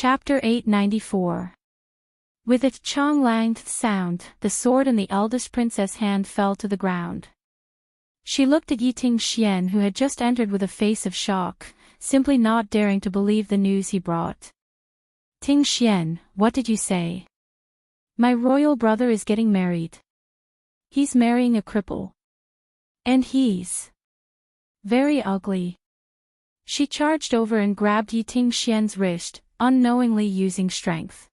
Chapter 894. With its chong-langed sound, the sword in the eldest princess' hand fell to the ground. She looked at Yiting Xian, who had just entered, with a face of shock, simply not daring to believe the news he brought. Ting Xian, what did you say? My royal brother is getting married. He's marrying a cripple. And he's very ugly. She charged over and grabbed Yiting Xian's wrist, unknowingly using strength.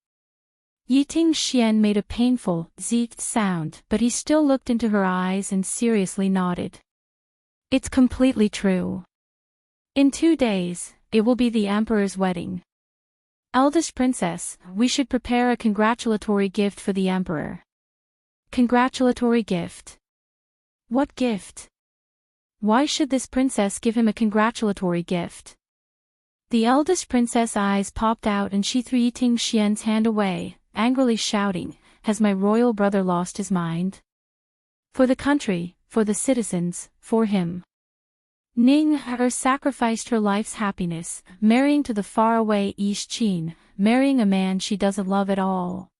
Yiting Xian made a painful, zeeked sound, but he still looked into her eyes and seriously nodded. It's completely true. In 2 days, it will be the emperor's wedding. Eldest princess, we should prepare a congratulatory gift for the emperor. Congratulatory gift? What gift? Why should this princess give him a congratulatory gift? The eldest princess' eyes popped out and she threw Yiting Xian's hand away, angrily shouting, has my royal brother lost his mind? For the country, for the citizens, for him. Ning Er sacrificed her life's happiness, marrying to the faraway East Qin, marrying a man she doesn't love at all.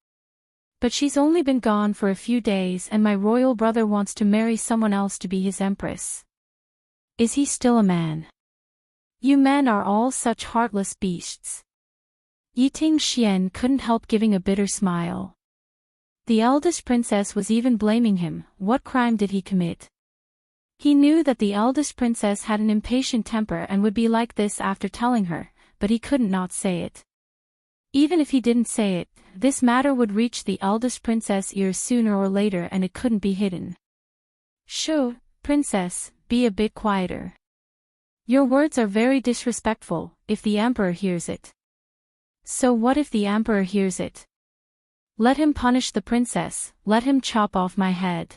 But she's only been gone for a few days and my royal brother wants to marry someone else to be his empress. Is he still a man? You men are all such heartless beasts. Yiting Xian couldn't help giving a bitter smile. The eldest princess was even blaming him. What crime did he commit? He knew that the eldest princess had an impatient temper and would be like this after telling her, but he couldn't not say it. Even if he didn't say it, this matter would reach the eldest princess' ears sooner or later and it couldn't be hidden. Shoo, princess, be a bit quieter. Your words are very disrespectful, if the emperor hears it. So what if the emperor hears it? Let him punish the princess, let him chop off my head.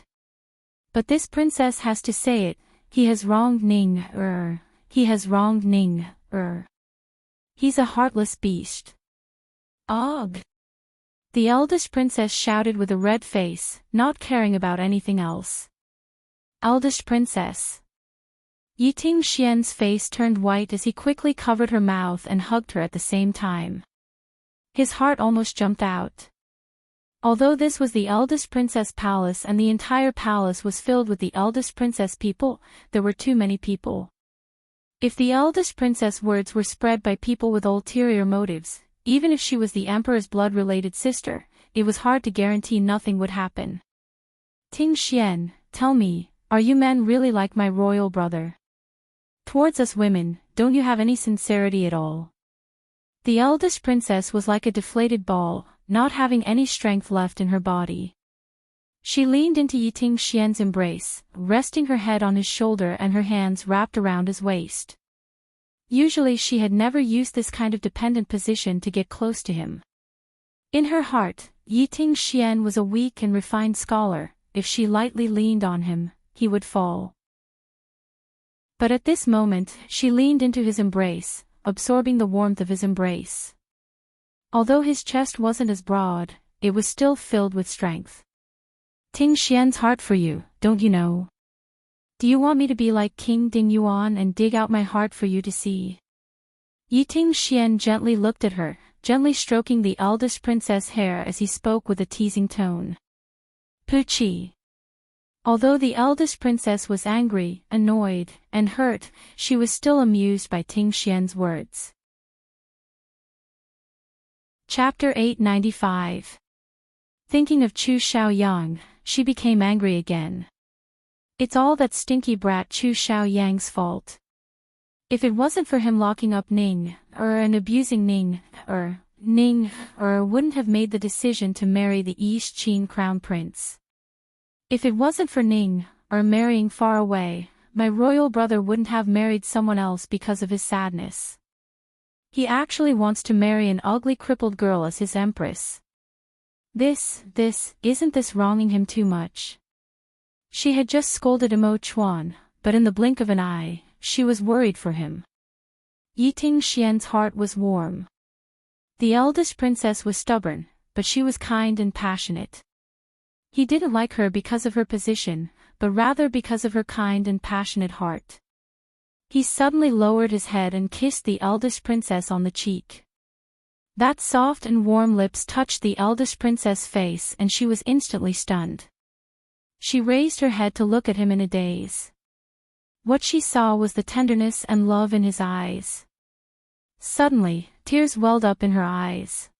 But this princess has to say it, he has wronged Ning Er. He has wronged Ning Er. He's a heartless beast. Ugh! The eldest princess shouted with a red face, not caring about anything else. Eldest princess. Yiting Xian's face turned white as he quickly covered her mouth and hugged her at the same time. His heart almost jumped out. Although this was the eldest princess' palace and the entire palace was filled with the eldest princess people, there were too many people. If the eldest princess' words were spread by people with ulterior motives, even if she was the emperor's blood-related sister, it was hard to guarantee nothing would happen. Ting Xian, tell me, are you men really like my royal brother? Towards us women, don't you have any sincerity at all? The eldest princess was like a deflated ball, not having any strength left in her body. She leaned into Yiting Xian's embrace, resting her head on his shoulder and her hands wrapped around his waist. Usually she had never used this kind of dependent position to get close to him. In her heart, Yiting Xian was a weak and refined scholar. If she lightly leaned on him, he would fall. But at this moment, she leaned into his embrace, absorbing the warmth of his embrace. Although his chest wasn't as broad, it was still filled with strength. Ting Xian's heart for you, don't you know? Do you want me to be like King Ding Yuan and dig out my heart for you to see? Yiting Xian gently looked at her, gently stroking the eldest princess' hair as he spoke with a teasing tone. Puchi. Although the eldest princess was angry, annoyed, and hurt, she was still amused by Ting Xian's words. Chapter 895. Thinking of Chu Xiaoyang, she became angry again. It's all that stinky brat Chu Xiaoyang's fault. If it wasn't for him locking up Ning Er and abusing Ning Er wouldn't have made the decision to marry the East Qin crown prince. If it wasn't for Ning Er marrying far away, my royal brother wouldn't have married someone else because of his sadness. He actually wants to marry an ugly crippled girl as his empress. Isn't this wronging him too much? She had just scolded Mo Chuan, but in the blink of an eye, she was worried for him. Yiting Xian's heart was warm. The eldest princess was stubborn, but she was kind and passionate. He didn't like her because of her position, but rather because of her kind and passionate heart. He suddenly lowered his head and kissed the eldest princess on the cheek. That soft and warm lips touched the eldest princess' face and she was instantly stunned. She raised her head to look at him in a daze. What she saw was the tenderness and love in his eyes. Suddenly, tears welled up in her eyes.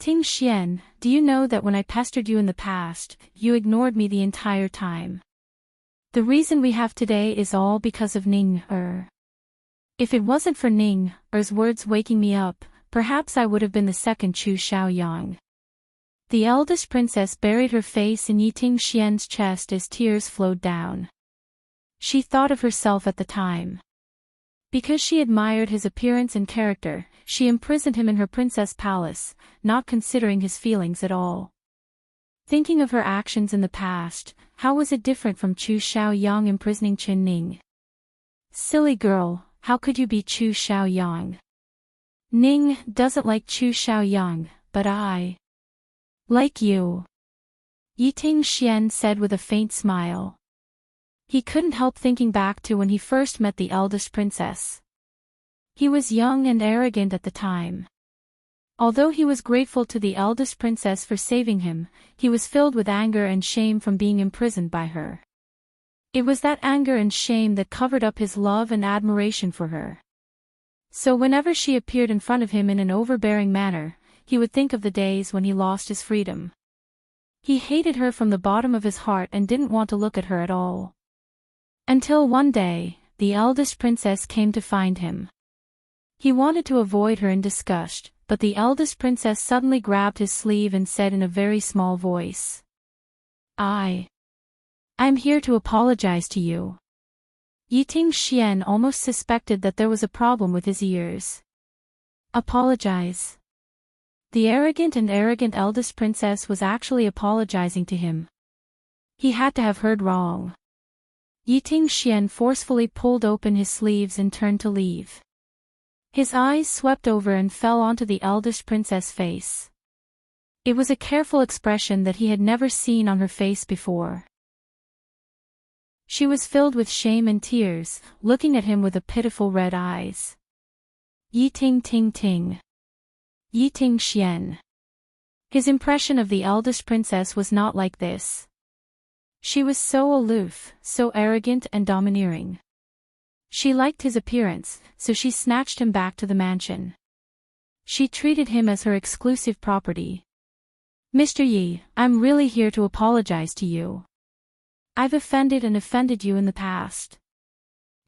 Ting Xian, do you know that when I pestered you in the past, you ignored me the entire time? The reason we have today is all because of Ning Er. If it wasn't for Ning Er's words waking me up, perhaps I would have been the second Chu Xiaoyang. The eldest princess buried her face in Yi Ting Xian's chest as tears flowed down. She thought of herself at the time. Because she admired his appearance and character, she imprisoned him in her princess palace, not considering his feelings at all. Thinking of her actions in the past, how was it different from Chu Xiaoyang imprisoning Qin Ning? Silly girl, how could you be Chu Xiaoyang? Ning doesn't like Chu Xiaoyang, but I like you. Yi Ting Xian said with a faint smile. He couldn't help thinking back to when he first met the eldest princess. He was young and arrogant at the time. Although he was grateful to the eldest princess for saving him, he was filled with anger and shame from being imprisoned by her. It was that anger and shame that covered up his love and admiration for her. So whenever she appeared in front of him in an overbearing manner, he would think of the days when he lost his freedom. He hated her from the bottom of his heart and didn't want to look at her at all. Until one day, the eldest princess came to find him. He wanted to avoid her in disgust, but the eldest princess suddenly grabbed his sleeve and said in a very small voice, I'm here to apologize to you. Yi Ting Xian almost suspected that there was a problem with his ears. Apologize? The arrogant eldest princess was actually apologizing to him. He had to have heard wrong. Yi Ting Xian forcefully pulled open his sleeves and turned to leave. His eyes swept over and fell onto the eldest princess' face. It was a careful expression that he had never seen on her face before. She was filled with shame and tears, looking at him with a pitiful red eyes. Yi Ting Ting Ting. Yi Ting Xian. His impression of the eldest princess was not like this. She was so aloof, so arrogant and domineering. She liked his appearance, so she snatched him back to the mansion. She treated him as her exclusive property. Mr. Yi, I'm really here to apologize to you. I've offended you in the past.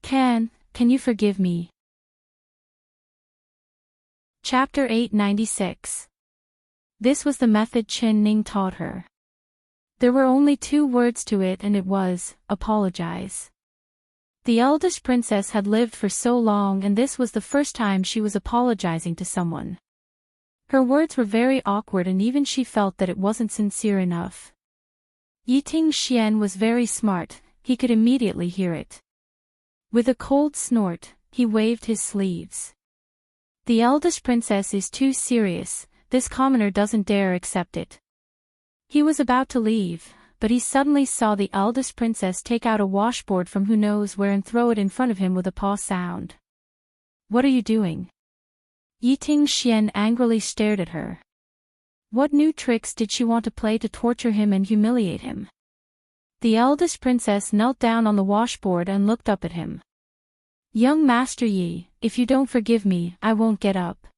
Can you forgive me? Chapter 896. This was the method Qin Ning taught her. There were only 2 words to it and it was, apologize. The eldest princess had lived for so long and this was the first time she was apologizing to someone. Her words were very awkward and even she felt that it wasn't sincere enough. Yi Ting Xian was very smart, he could immediately hear it. With a cold snort, he waved his sleeves. The eldest princess is too serious, this commoner doesn't dare accept it. He was about to leave, but he suddenly saw the eldest princess take out a washboard from who knows where and throw it in front of him with a paw sound. What are you doing? Yi Ting Xian angrily stared at her. What new tricks did she want to play to torture him and humiliate him? The eldest princess knelt down on the washboard and looked up at him. Young Master Yi, if you don't forgive me, I won't get up.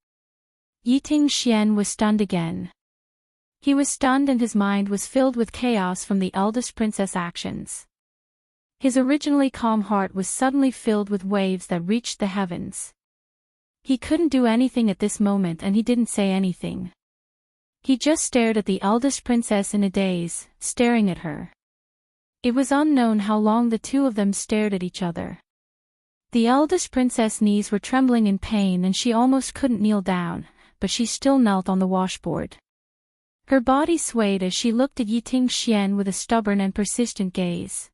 Yi Ting Xian was stunned again. He was stunned and his mind was filled with chaos from the eldest princess' actions. His originally calm heart was suddenly filled with waves that reached the heavens. He couldn't do anything at this moment and he didn't say anything. He just stared at the eldest princess in a daze, staring at her. It was unknown how long the 2 of them stared at each other. The eldest princess' knees were trembling in pain and she almost couldn't kneel down, but she still knelt on the washboard. Her body swayed as she looked at Yi Ting Xian with a stubborn and persistent gaze.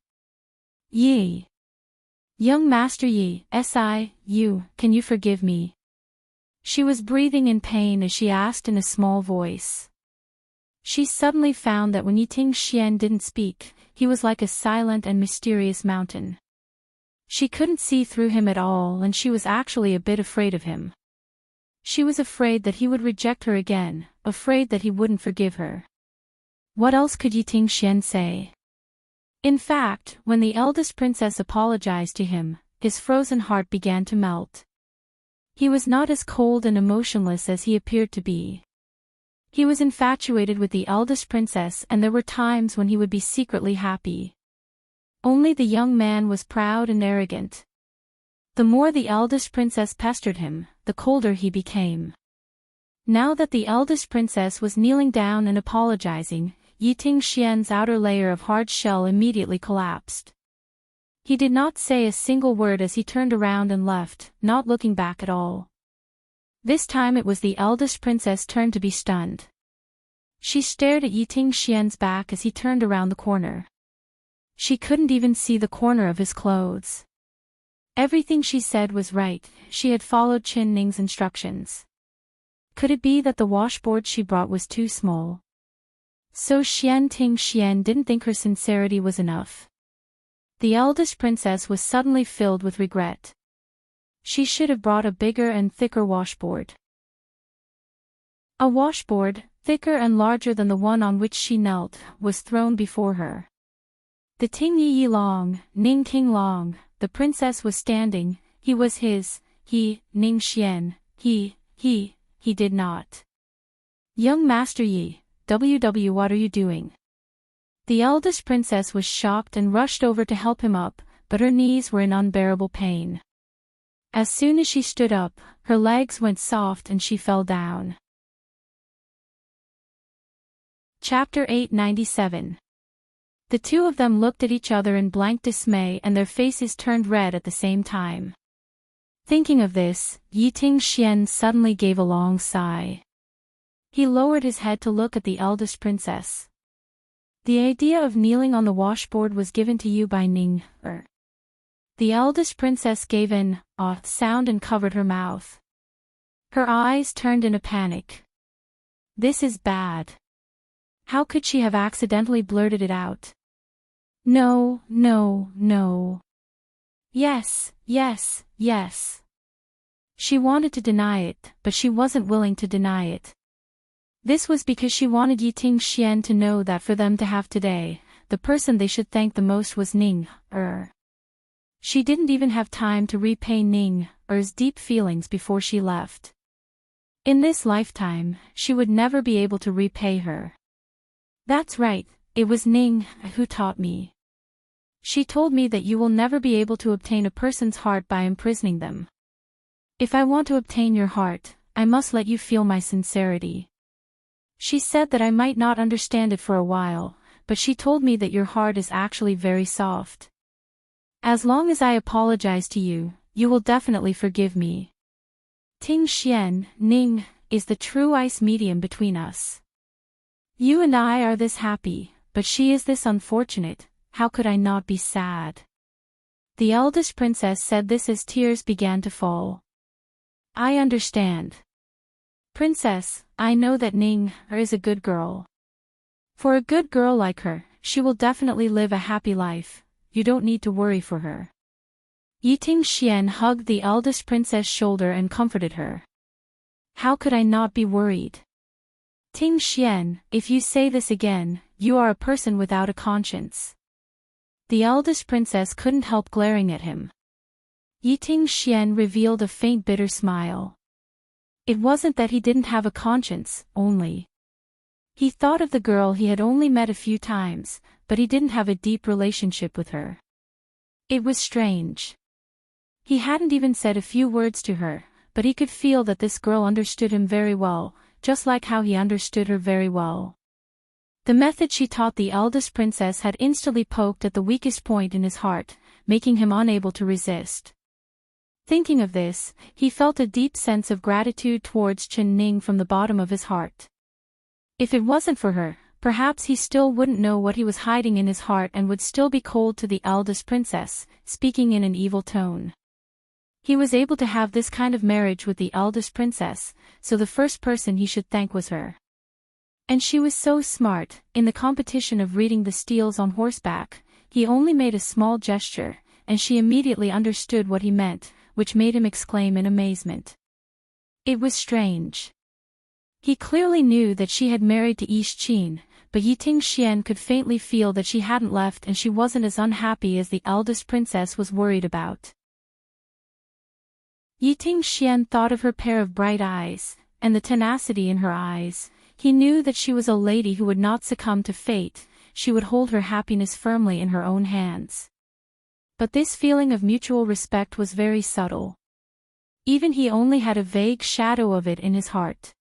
Yi. Young Master Yi, can you forgive me? She was breathing in pain as she asked in a small voice. She suddenly found that when Yi Ting Xian didn't speak, he was like a silent and mysterious mountain. She couldn't see through him at all and she was actually a bit afraid of him. She was afraid that he would reject her again, afraid that he wouldn't forgive her. What else could Yiting Xian say? In fact, when the eldest princess apologized to him, his frozen heart began to melt. He was not as cold and emotionless as he appeared to be. He was infatuated with the eldest princess, and there were times when he would be secretly happy. Only the young man was proud and arrogant. The more the eldest princess pestered him, the colder he became. Now that the eldest princess was kneeling down and apologizing, Yiting Xian's outer layer of hard shell immediately collapsed. He did not say a single word as he turned around and left, not looking back at all. This time it was the eldest princess' turn to be stunned. She stared at Yiting Xian's back as he turned around the corner. She couldn't even see the corner of his clothes. Everything she said was right, she had followed Qin Ning's instructions. Could it be that the washboard she brought was too small? So Yiting Xian didn't think her sincerity was enough. The eldest princess was suddenly filled with regret. She should have brought a bigger and thicker washboard. A washboard, thicker and larger than the one on which she knelt, was thrown before her. The Ting Yi Long, Ning King Long, the princess was standing, he was his, he, Ning Xian, he did not. Young Master Yi, what are you doing? The eldest princess was shocked and rushed over to help him up, but her knees were in unbearable pain. As soon as she stood up, her legs went soft and she fell down. Chapter 897. The two of them looked at each other in blank dismay and their faces turned red at the same time. Thinking of this, Yiting Xian suddenly gave a long sigh. He lowered his head to look at the eldest princess. The idea of kneeling on the washboard was given to you by Ning. The eldest princess gave an sound and covered her mouth. Her eyes turned in a panic. This is bad. How could she have accidentally blurted it out? No. Yes. She wanted to deny it, but she wasn't willing to deny it. This was because she wanted Yiting Xian to know that for them to have today, the person they should thank the most was Ning. She didn't even have time to repay Ning's deep feelings before she left. In this lifetime, she would never be able to repay her. That's right, it was Ning who taught me. She told me that you will never be able to obtain a person's heart by imprisoning them. If I want to obtain your heart, I must let you feel my sincerity. She said that I might not understand it for a while, but she told me that your heart is actually very soft. As long as I apologize to you, you will definitely forgive me. Ting Xian, Ning, is the true ice medium between us. You and I are this happy, but she is this unfortunate, how could I not be sad? The eldest princess said this as tears began to fall. I understand. Princess, I know that Ning is a good girl. For a good girl like her, she will definitely live a happy life, you don't need to worry for her. Yiting Xian hugged the eldest princess' shoulder and comforted her. How could I not be worried? Ting Xian, if you say this again, you are a person without a conscience. The eldest princess couldn't help glaring at him. Yiting Xian revealed a faint bitter smile. It wasn't that he didn't have a conscience, only. He thought of the girl he had only met a few times, but he didn't have a deep relationship with her. It was strange. He hadn't even said a few words to her, but he could feel that this girl understood him very well, just like how he understood her very well. The method she taught the eldest princess had instantly poked at the weakest point in his heart, making him unable to resist. Thinking of this, he felt a deep sense of gratitude towards Qin Ning from the bottom of his heart. If it wasn't for her, perhaps he still wouldn't know what he was hiding in his heart and would still be cold to the eldest princess, speaking in an evil tone. He was able to have this kind of marriage with the eldest princess, so the first person he should thank was her. And she was so smart, in the competition of reading the steals on horseback, he only made a small gesture, and she immediately understood what he meant, which made him exclaim in amazement. It was strange. He clearly knew that she had married to Qin, but Yiting Xian could faintly feel that she hadn't left and she wasn't as unhappy as the eldest princess was worried about. Yiting Xian thought of her pair of bright eyes, and the tenacity in her eyes. He knew that she was a lady who would not succumb to fate, she would hold her happiness firmly in her own hands. But this feeling of mutual respect was very subtle. Even he only had a vague shadow of it in his heart.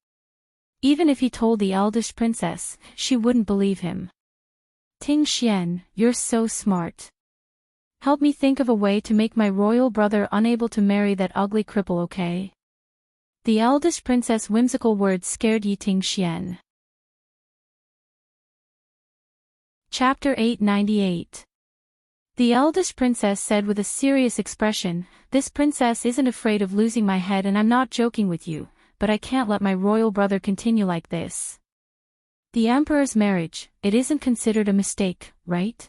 Even if he told the eldest princess, she wouldn't believe him. Ting Xian, you're so smart. Help me think of a way to make my royal brother unable to marry that ugly cripple, okay? The eldest princess' whimsical words scared Yiting Xian. Chapter 898. The eldest princess said with a serious expression, "This princess isn't afraid of losing my head and I'm not joking with you, but I can't let my royal brother continue like this. The emperor's marriage, it isn't considered a mistake, right?"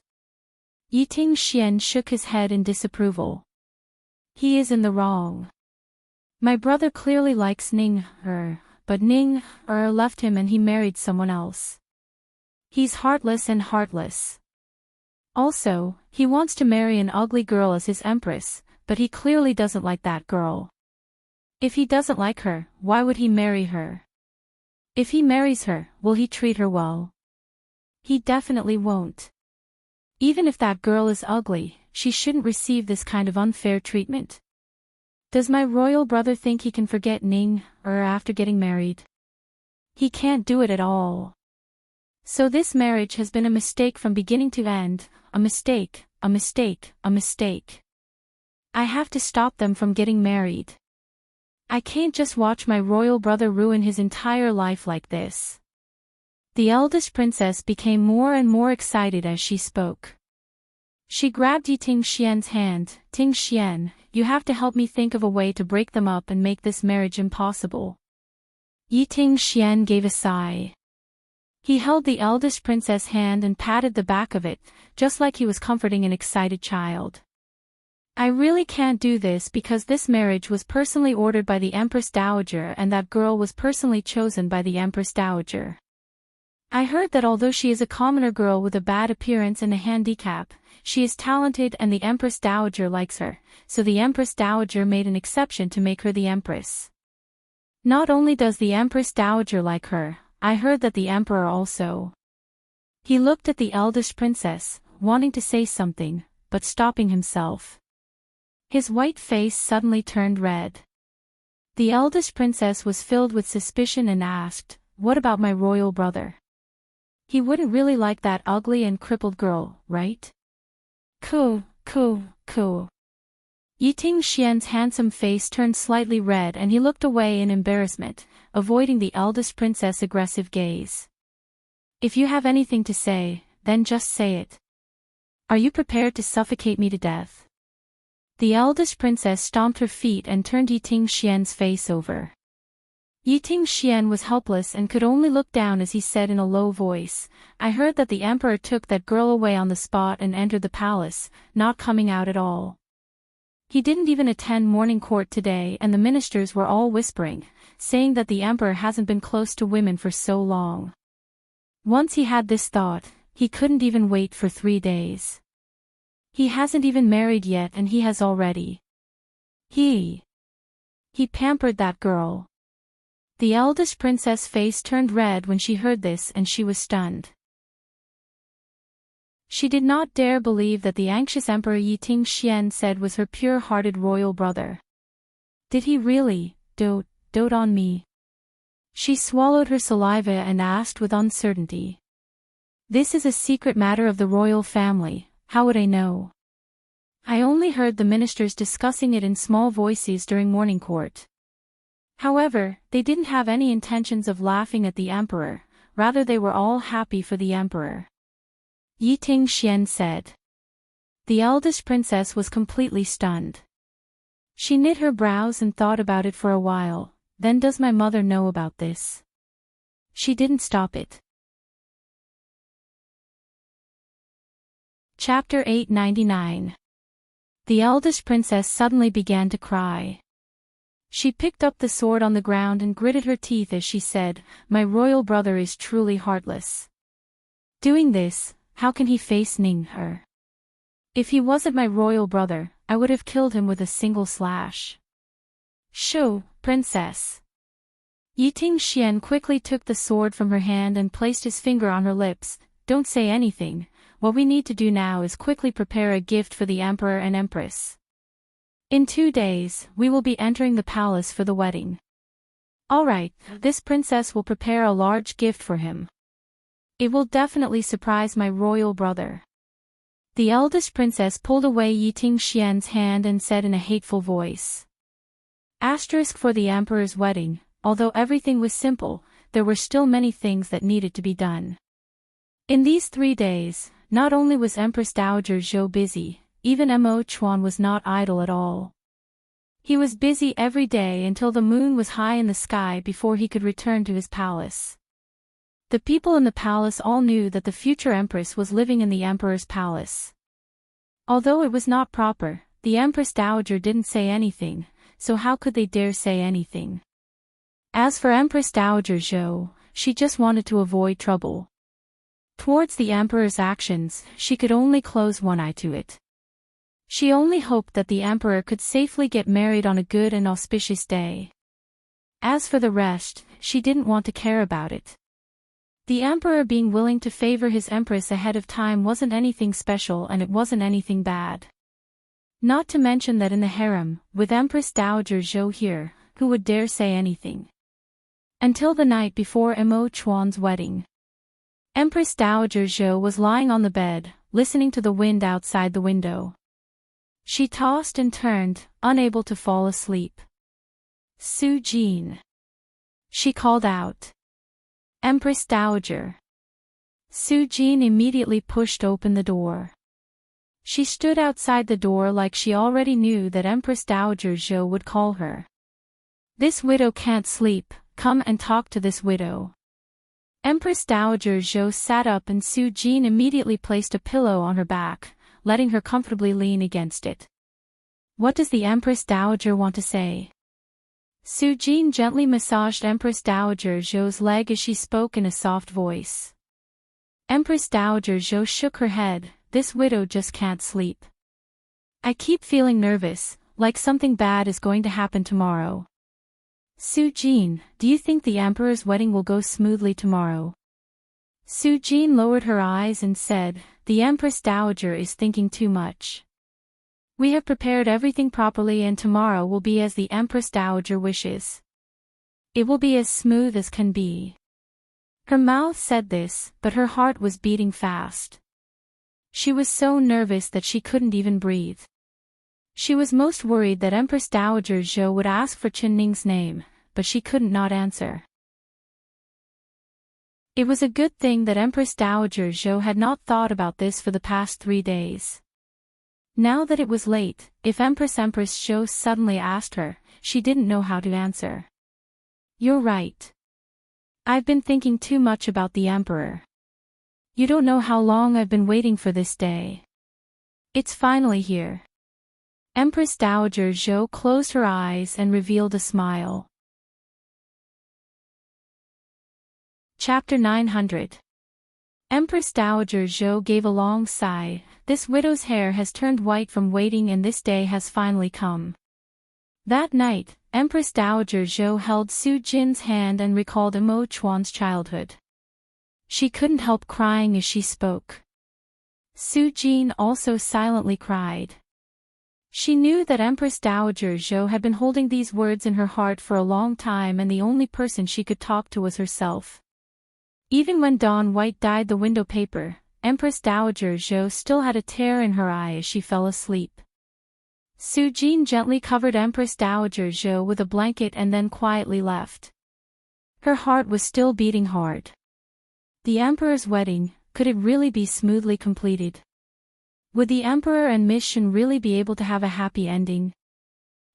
Yiting Xian shook his head in disapproval. "He is in the wrong. My brother clearly likes Ning-er, but Ning-er left him and he married someone else. He's heartless and heartless. Also, he wants to marry an ugly girl as his empress, but he clearly doesn't like that girl. If he doesn't like her, why would he marry her? If he marries her, will he treat her well? He definitely won't. Even if that girl is ugly, she shouldn't receive this kind of unfair treatment. Does my royal brother think he can forget Ning-er after getting married? He can't do it at all. So this marriage has been a mistake from beginning to end, a mistake, a mistake, a mistake. I have to stop them from getting married. I can't just watch my royal brother ruin his entire life like this." The eldest princess became more and more excited as she spoke. She grabbed Yiting Xian's hand. "Ting Xian, you have to help me think of a way to break them up and make this marriage impossible." Yiting Xian gave a sigh. He held the eldest princess' hand and patted the back of it, just like he was comforting an excited child. "I really can't do this because this marriage was personally ordered by the Empress Dowager and that girl was personally chosen by the Empress Dowager. I heard that although she is a commoner girl with a bad appearance and a handicap, she is talented and the Empress Dowager likes her, so the Empress Dowager made an exception to make her the Empress. Not only does the Empress Dowager like her, I heard that the Emperor also." He looked at the eldest princess, wanting to say something, but stopping himself. His white face suddenly turned red. The eldest princess was filled with suspicion and asked, "What about my royal brother? He wouldn't really like that ugly and crippled girl, right?" Yiting Xian's handsome face turned slightly red and he looked away in embarrassment, avoiding the eldest princess' aggressive gaze. "If you have anything to say, then just say it. Are you prepared to suffocate me to death?" The eldest princess stomped her feet and turned Yiting Xian's face over. Yiting Xian was helpless and could only look down as he said in a low voice, "I heard that the emperor took that girl away on the spot and entered the palace, not coming out at all. He didn't even attend morning court today and the ministers were all whispering, saying that the emperor hasn't been close to women for so long. Once he had this thought, he couldn't even wait for 3 days. He hasn't even married yet and he has already. He pampered that girl." The eldest princess' face turned red when she heard this and she was stunned. She did not dare believe that the anxious Emperor Yiting Xian said was her pure-hearted royal brother. Did he really dote on me? She swallowed her saliva and asked with uncertainty. "This is a secret matter of the royal family, how would I know? I only heard the ministers discussing it in small voices during morning court. However, they didn't have any intentions of laughing at the emperor, rather they were all happy for the emperor," Yiting Xian said. The eldest princess was completely stunned. She knit her brows and thought about it for a while. "Then does my mother know about this?" She didn't stop it. Chapter 899. The eldest princess suddenly began to cry. She picked up the sword on the ground and gritted her teeth as she said, "My royal brother is truly heartless. Doing this, how can he face Ning her? If he wasn't my royal brother, I would have killed him with a single slash." "Shoo, princess." Yiting Xian quickly took the sword from her hand and placed his finger on her lips. "Don't say anything. What we need to do now is quickly prepare a gift for the emperor and empress. In 2 days, we will be entering the palace for the wedding. All right, this princess will prepare a large gift for him. It will definitely surprise my royal brother." The eldest princess pulled away Yiting Xian's hand and said in a hateful voice. For the emperor's wedding, although everything was simple, there were still many things that needed to be done. In these 3 days, not only was Empress Dowager Zhou busy, even Mo Chuan was not idle at all. He was busy every day until the moon was high in the sky before he could return to his palace. The people in the palace all knew that the future empress was living in the emperor's palace. Although it was not proper, the Empress Dowager didn't say anything, so how could they dare say anything? As for Empress Dowager Zhou, she just wanted to avoid trouble. Towards the emperor's actions, she could only close one eye to it. She only hoped that the emperor could safely get married on a good and auspicious day. As for the rest, she didn't want to care about it. The emperor being willing to favor his empress ahead of time wasn't anything special and it wasn't anything bad. Not to mention that in the harem, with Empress Dowager Zhou here, who would dare say anything? Until the night before Mo Chuan's wedding. Empress Dowager Zhou was lying on the bed, listening to the wind outside the window. She tossed and turned, unable to fall asleep. "Su Jin," she called out. "Empress Dowager." Su Jin immediately pushed open the door. She stood outside the door like she already knew that Empress Dowager Zhou would call her. "This widow can't sleep, come and talk to this widow." Empress Dowager Zhou sat up and Su Jin immediately placed a pillow on her back, letting her comfortably lean against it. "What does the Empress Dowager want to say?" Su Jin gently massaged Empress Dowager Zhou's leg as she spoke in a soft voice. Empress Dowager Zhou shook her head. "This widow just can't sleep. I keep feeling nervous, like something bad is going to happen tomorrow." "Su Jin, do you think the emperor's wedding will go smoothly tomorrow?" Su Jin lowered her eyes and said, "The Empress Dowager is thinking too much. We have prepared everything properly and tomorrow will be as the Empress Dowager wishes. It will be as smooth as can be." Her mouth said this, but her heart was beating fast. She was so nervous that she couldn't even breathe. She was most worried that Empress Dowager Zhou would ask for Chen Ning's name, but she couldn't not answer. It was a good thing that Empress Dowager Zhou had not thought about this for the past 3 days. Now that it was late, if Empress Zhou suddenly asked her, she didn't know how to answer. "You're right. I've been thinking too much about the emperor. You don't know how long I've been waiting for this day. It's finally here." Empress Dowager Zhou closed her eyes and revealed a smile. Chapter 900. Empress Dowager Zhou gave a long sigh. This widow's hair has turned white from waiting and this day has finally come. That night, Empress Dowager Zhou held Su Jin's hand and recalled Mo Chuan's childhood. She couldn't help crying as she spoke. Su Jin also silently cried. She knew that Empress Dowager Zhou had been holding these words in her heart for a long time and the only person she could talk to was herself. Even when Dawn White dyed the window paper, Empress Dowager Zhou still had a tear in her eye as she fell asleep. Su Jin gently covered Empress Dowager Zhou with a blanket and then quietly left. Her heart was still beating hard. The emperor's wedding, could it really be smoothly completed? Would the emperor and Miss Shen really be able to have a happy ending?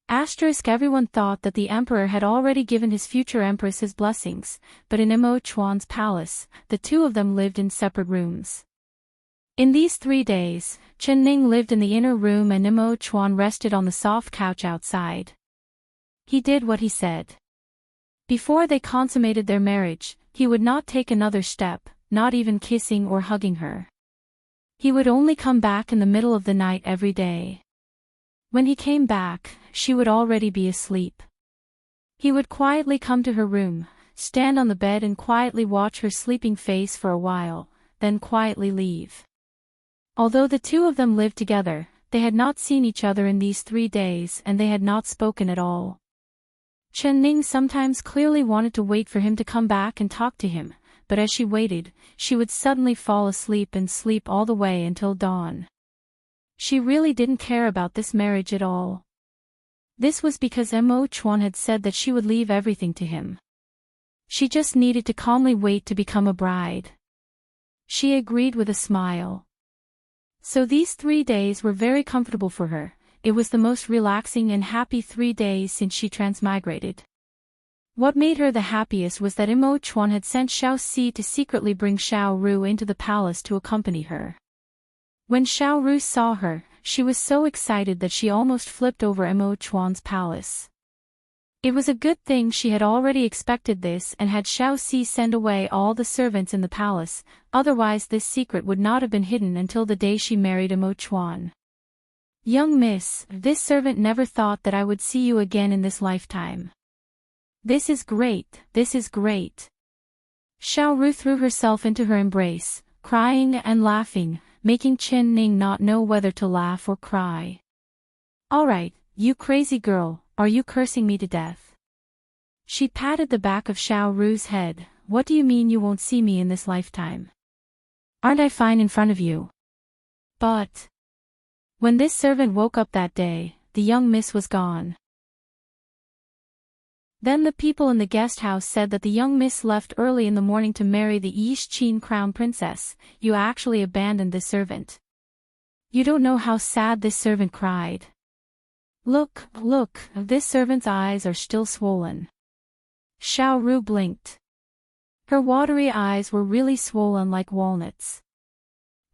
Everyone thought that the emperor had already given his future empress his blessings, but in Mo Chuan's palace, the two of them lived in separate rooms. In these 3 days, Chen Ning lived in the inner room and Mo Chuan rested on the soft couch outside. He did what he said. Before they consummated their marriage, he would not take another step, not even kissing or hugging her. He would only come back in the middle of the night every day. When he came back, she would already be asleep. He would quietly come to her room, stand on the bed and quietly watch her sleeping face for a while, then quietly leave. Although the two of them lived together, they had not seen each other in these 3 days and they had not spoken at all. Chen Ning sometimes clearly wanted to wait for him to come back and talk to him, but as she waited, she would suddenly fall asleep and sleep all the way until dawn. She really didn't care about this marriage at all. This was because Mo Chuan had said that she would leave everything to him. She just needed to calmly wait to become a bride. She agreed with a smile. So these 3 days were very comfortable for her. It was the most relaxing and happy 3 days since she transmigrated. What made her the happiest was that Mo Chuan had sent Xiao Si to secretly bring Xiao Ru into the palace to accompany her. When Xiao Ru saw her, she was so excited that she almost flipped over Mo Chuan's palace. It was a good thing she had already expected this and had Xiao Si send away all the servants in the palace, otherwise this secret would not have been hidden until the day she married Mo Chuan. "Young miss, this servant never thought that I would see you again in this lifetime. This is great, this is great." Xiao Ru threw herself into her embrace, crying and laughing, making Chen Ning not know whether to laugh or cry. "All right, you crazy girl, are you cursing me to death?" She patted the back of Xiao Ru's head. "What do you mean you won't see me in this lifetime? Aren't I fine in front of you?" But when this servant woke up that day, the young miss was gone. Then the people in the guest house said that the young miss left early in the morning to marry the Yixin crown princess. "You actually abandoned this servant. You don't know how sad this servant cried. Look, look, this servant's eyes are still swollen." Xiao Ru blinked. Her watery eyes were really swollen like walnuts.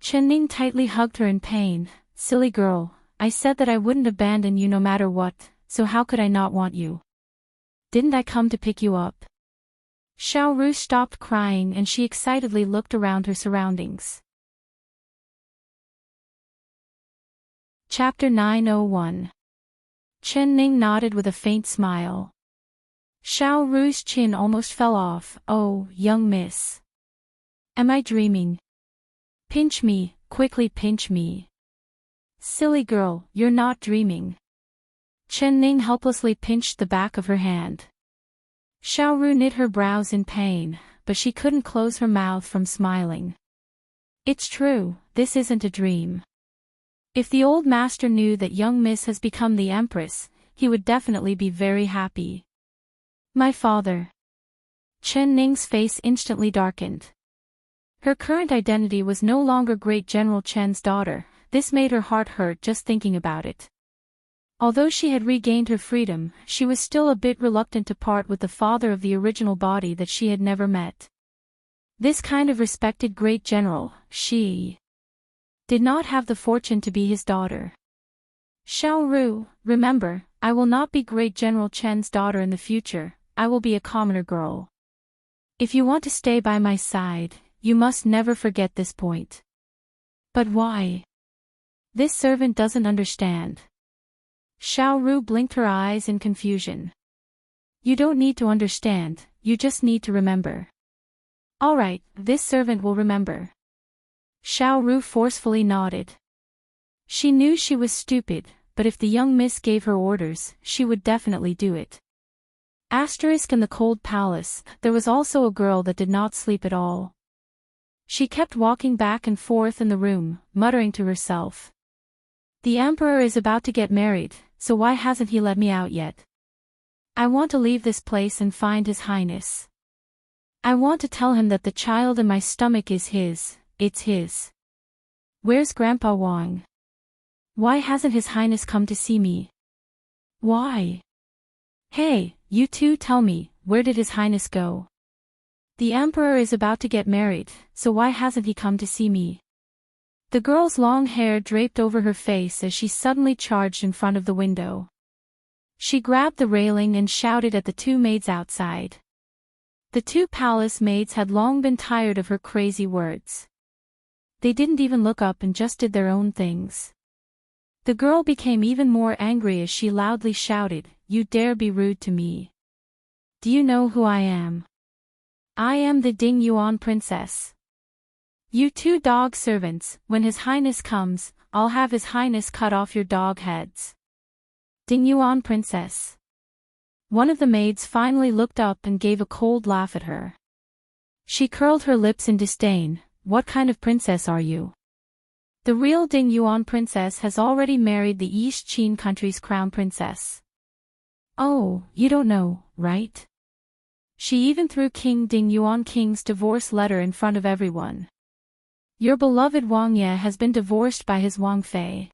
Chen Ning tightly hugged her in pain. "Silly girl, I said that I wouldn't abandon you no matter what, so how could I not want you? Didn't I come to pick you up?" Xiao Ru stopped crying and she excitedly looked around her surroundings. Chapter 901. Chen Ning nodded with a faint smile. Xiao Ru's chin almost fell off. "Oh, young miss. Am I dreaming? Pinch me, quickly pinch me." "Silly girl, you're not dreaming." Chen Ning helplessly pinched the back of her hand. Xiao Ru knit her brows in pain, but she couldn't close her mouth from smiling. "It's true, this isn't a dream. If the old master knew that young miss has become the Empress, he would definitely be very happy." "My father." Chen Ning's face instantly darkened. Her current identity was no longer Great General Chen's daughter. This made her heart hurt just thinking about it. Although she had regained her freedom, she was still a bit reluctant to part with the father of the original body that she had never met. This kind of respected great general, she did not have the fortune to be his daughter. "Xiao Ru, remember, I will not be Great General Chen's daughter in the future, I will be a commoner girl. If you want to stay by my side, you must never forget this point." "But why? This servant doesn't understand." Xiao Ru blinked her eyes in confusion. "You don't need to understand, you just need to remember." "All right, this servant will remember." Xiao Ru forcefully nodded. She knew she was stupid, but if the young miss gave her orders, she would definitely do it. Asterisk in the cold palace, there was also a girl that did not sleep at all. She kept walking back and forth in the room, muttering to herself. "The emperor is about to get married, so why hasn't he let me out yet? I want to leave this place and find his highness. I want to tell him that the child in my stomach is his, it's his. Where's Grandpa Wang? Why hasn't his highness come to see me? Why? Hey, you two tell me, where did his highness go? The emperor is about to get married, so why hasn't he come to see me?" The girl's long hair draped over her face as she suddenly charged in front of the window. She grabbed the railing and shouted at the two maids outside. The two palace maids had long been tired of her crazy words. They didn't even look up and just did their own things. The girl became even more angry as she loudly shouted, "You dare be rude to me? Do you know who I am? I am the Ding Yuan princess. You two dog servants, when His Highness comes, I'll have His Highness cut off your dog heads." Ding Yuan princess. One of the maids finally looked up and gave a cold laugh at her. She curled her lips in disdain. "What kind of princess are you? The real Ding Yuan princess has already married the East Qin country's crown princess." "Oh, you don't know, right?" She even threw King Ding Yuan King's divorce letter in front of everyone. "Your beloved Wang Ye has been divorced by his Wang Fei.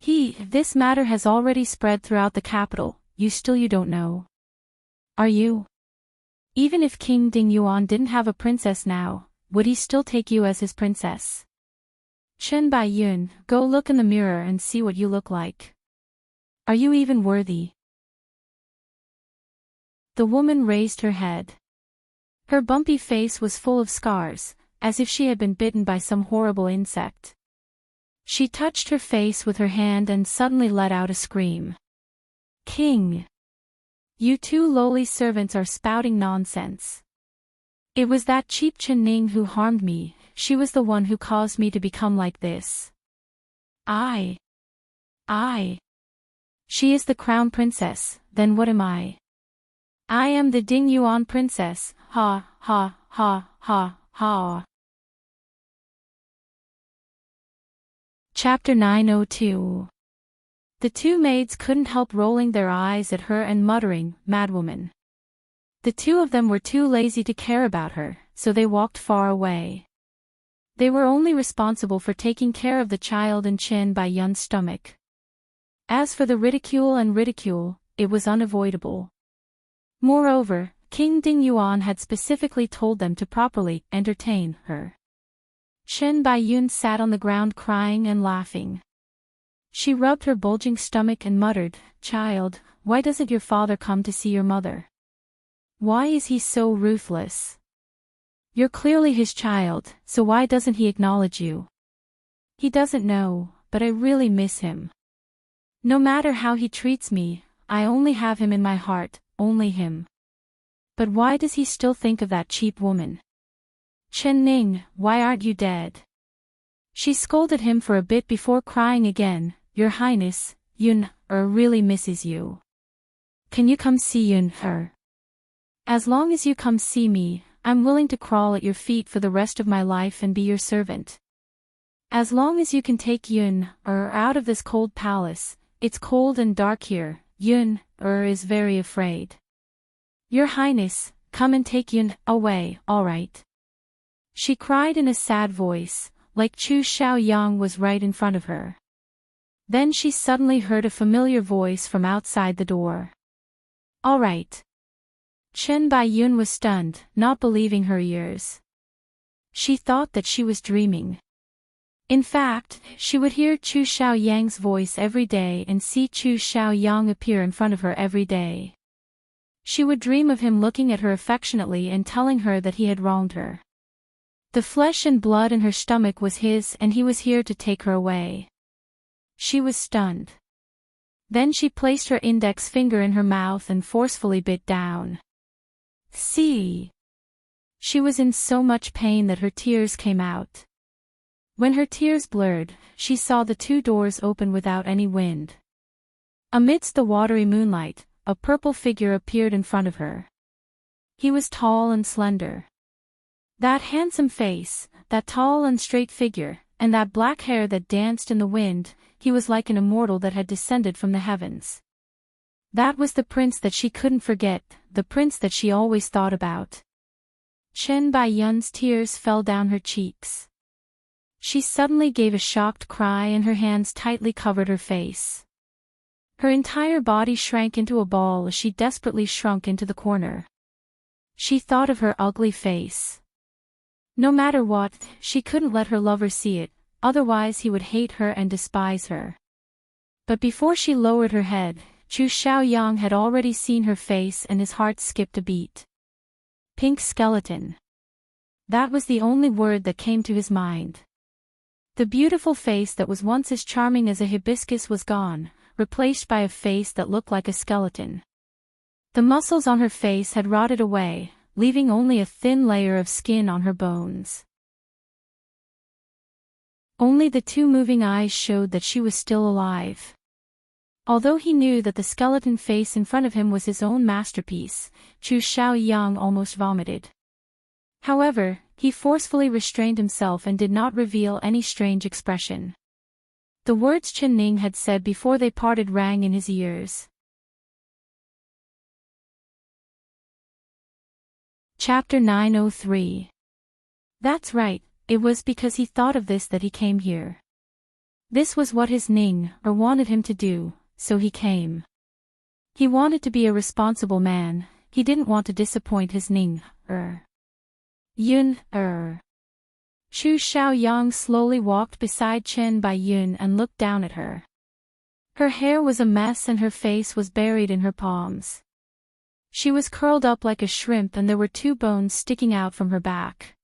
This matter has already spread throughout the capital. You don't know. Are you? Even if King Ding Yuan didn't have a princess now, would he still take you as his princess? Chen Baiyun, go look in the mirror and see what you look like. Are you even worthy?" The woman raised her head. Her bumpy face was full of scars, as if she had been bitten by some horrible insect. She touched her face with her hand and suddenly let out a scream. "King! You two lowly servants are spouting nonsense. It was that cheap Chen Ning who harmed me. She was the one who caused me to become like this. I. She is the crown princess, then what am I? I am the Ding Yuan princess, ha ha ha ha ha." Chapter 902. The two maids couldn't help rolling their eyes at her and muttering, "Madwoman." The two of them were too lazy to care about her, so they walked far away. They were only responsible for taking care of the child and Chen Baiyun's stomach. As for the ridicule, it was unavoidable. Moreover, King Ding Yuan had specifically told them to properly entertain her. Chen Baiyun sat on the ground crying and laughing. She rubbed her bulging stomach and muttered, "Child, why doesn't your father come to see your mother? Why is he so ruthless? You're clearly his child, so why doesn't he acknowledge you? He doesn't know, but I really miss him. No matter how he treats me, I only have him in my heart, only him. But why does he still think of that cheap woman? Chen Ning, why aren't you dead?" She scolded him for a bit before crying again, "Your Highness, Yun really misses you. Can you come see Yun her? As long as you come see me, I'm willing to crawl at your feet for the rest of my life and be your servant. As long as you can take Yun out of this cold palace. It's cold and dark here. Yun is very afraid. Your Highness, come and take Yun away, all right?" She cried in a sad voice, like Chu Xiaoyang was right in front of her. Then she suddenly heard a familiar voice from outside the door. "All right." Chen Baiyun was stunned, not believing her ears. She thought that she was dreaming. In fact, she would hear Chu Xiaoyang's voice every day and see Chu Xiaoyang appear in front of her every day. She would dream of him looking at her affectionately and telling her that he had wronged her. The flesh and blood in her stomach was his and he was here to take her away. She was stunned. Then she placed her index finger in her mouth and forcefully bit down. See! She was in so much pain that her tears came out. When her tears blurred, she saw the two doors open without any wind. Amidst the watery moonlight, a purple figure appeared in front of her. He was tall and slender. That handsome face, that tall and straight figure, and that black hair that danced in the wind, he was like an immortal that had descended from the heavens. That was the prince that she couldn't forget, the prince that she always thought about. Chen Baiyun's tears fell down her cheeks. She suddenly gave a shocked cry and her hands tightly covered her face. Her entire body shrank into a ball as she desperately shrunk into the corner. She thought of her ugly face. No matter what, she couldn't let her lover see it, otherwise he would hate her and despise her. But before she lowered her head, Chu Xiaoyang had already seen her face and his heart skipped a beat. Pink skeleton. That was the only word that came to his mind. The beautiful face that was once as charming as a hibiscus was gone, replaced by a face that looked like a skeleton. The muscles on her face had rotted away, leaving only a thin layer of skin on her bones. Only the two moving eyes showed that she was still alive. Although he knew that the skeleton face in front of him was his own masterpiece, Chu Xiaoyang almost vomited. However, he forcefully restrained himself and did not reveal any strange expression. The words Chen Ning had said before they parted rang in his ears. Chapter 903. That's right, it was because he thought of this that he came here. This was what his Ning wanted him to do, so he came. He wanted to be a responsible man, he didn't want to disappoint his Ning Yun Chu Xiaoyang slowly walked beside Chen Baiyun and looked down at her. Her hair was a mess and her face was buried in her palms. She was curled up like a shrimp and there were two bones sticking out from her back.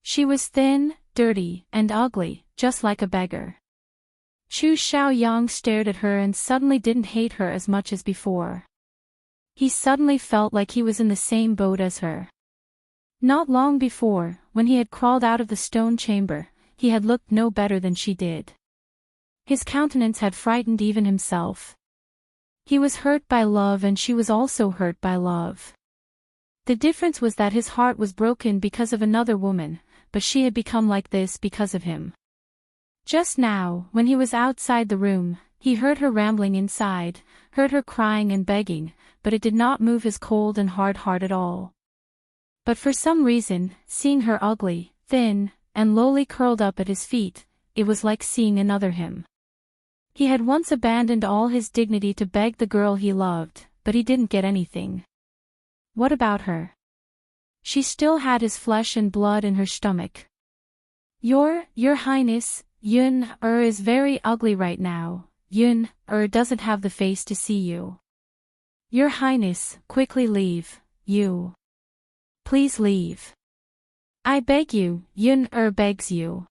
She was thin, dirty, and ugly, just like a beggar. Chu Xiaoyang stared at her and suddenly didn't hate her as much as before. He suddenly felt like he was in the same boat as her. Not long before, when he had crawled out of the stone chamber, he had looked no better than she did. His countenance had frightened even himself. He was hurt by love and she was also hurt by love. The difference was that his heart was broken because of another woman, but she had become like this because of him. Just now, when he was outside the room, he heard her rambling inside, heard her crying and begging, but it did not move his cold and hard heart at all. But for some reason, seeing her ugly, thin, and lowly curled up at his feet, it was like seeing another him. He had once abandoned all his dignity to beg the girl he loved, but he didn't get anything. What about her? She still had his flesh and blood in her stomach. Your Highness, Yun is very ugly right now. Yun doesn't have the face to see you. Your Highness, quickly leave, you. Please leave. I beg you, Yun begs you.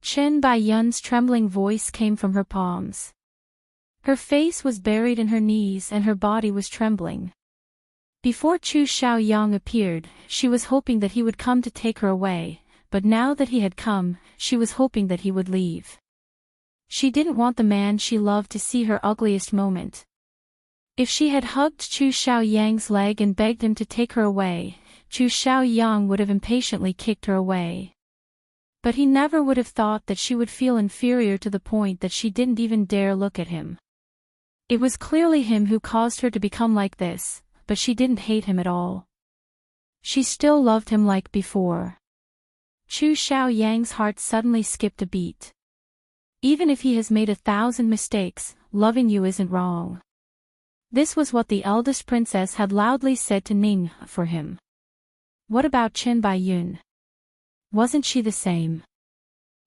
Chen Baiyun's trembling voice came from her palms. Her face was buried in her knees and her body was trembling. Before Chu Xiaoyang appeared, she was hoping that he would come to take her away, but now that he had come, she was hoping that he would leave. She didn't want the man she loved to see her ugliest moment. If she had hugged Chu Xiaoyang's leg and begged him to take her away, Chu Xiaoyang would have impatiently kicked her away. But he never would have thought that she would feel inferior to the point that she didn't even dare look at him. It was clearly him who caused her to become like this, but she didn't hate him at all. She still loved him like before. Chu Xiaoyang's heart suddenly skipped a beat. Even if he has made 1,000 mistakes, loving you isn't wrong. This was what the eldest princess had loudly said to Ning for him. What about Chen Baiyun? Wasn't she the same?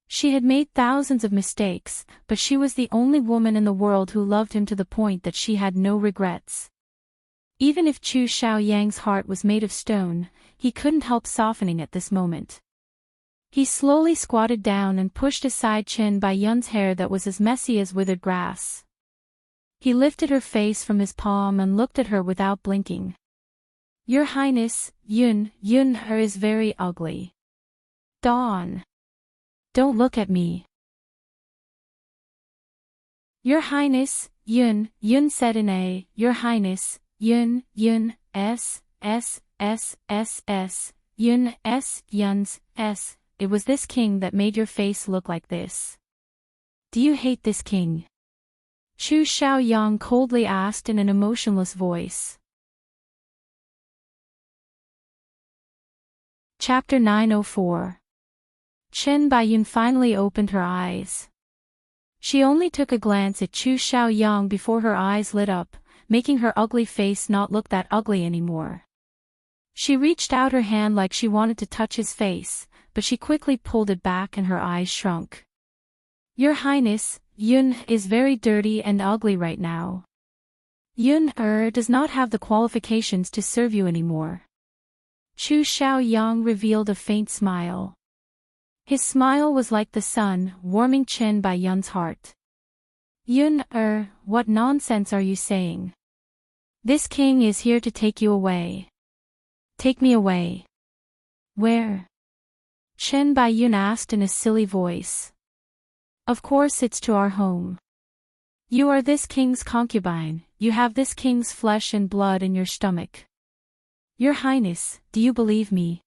She had made thousands of mistakes, but she was the only woman in the world who loved him to the point that she had no regrets. Even if Chu Xiaoyang's heart was made of stone, he couldn't help softening at this moment. He slowly squatted down and pushed aside Chen Baiyun's hair that was as messy as withered grass. He lifted her face from his palm and looked at her without blinking. Your Highness, Yun is very ugly. Dawn. Don't look at me. Your Highness, Yun said in a, Your Highness, Yun, Yun's, it was this king that made your face look like this. Do you hate this king? Chu Xiaoyang coldly asked in an emotionless voice. Chapter 904. Chen Baiyun finally opened her eyes. She only took a glance at Chu Xiaoyang before her eyes lit up, making her ugly face not look that ugly anymore. She reached out her hand like she wanted to touch his face, but she quickly pulled it back and her eyes shrunk. Your Highness, Yun is very dirty and ugly right now. Yun does not have the qualifications to serve you anymore. Chu Xiaoyang revealed a faint smile. His smile was like the sun, warming Chen Baiyun's heart. Yun, what nonsense are you saying? This king is here to take you away. Take me away. Where? Chen Baiyun asked in a silly voice. Of course it's to our home. You are this king's concubine, you have this king's flesh and blood in your stomach. Your Highness, do you believe me?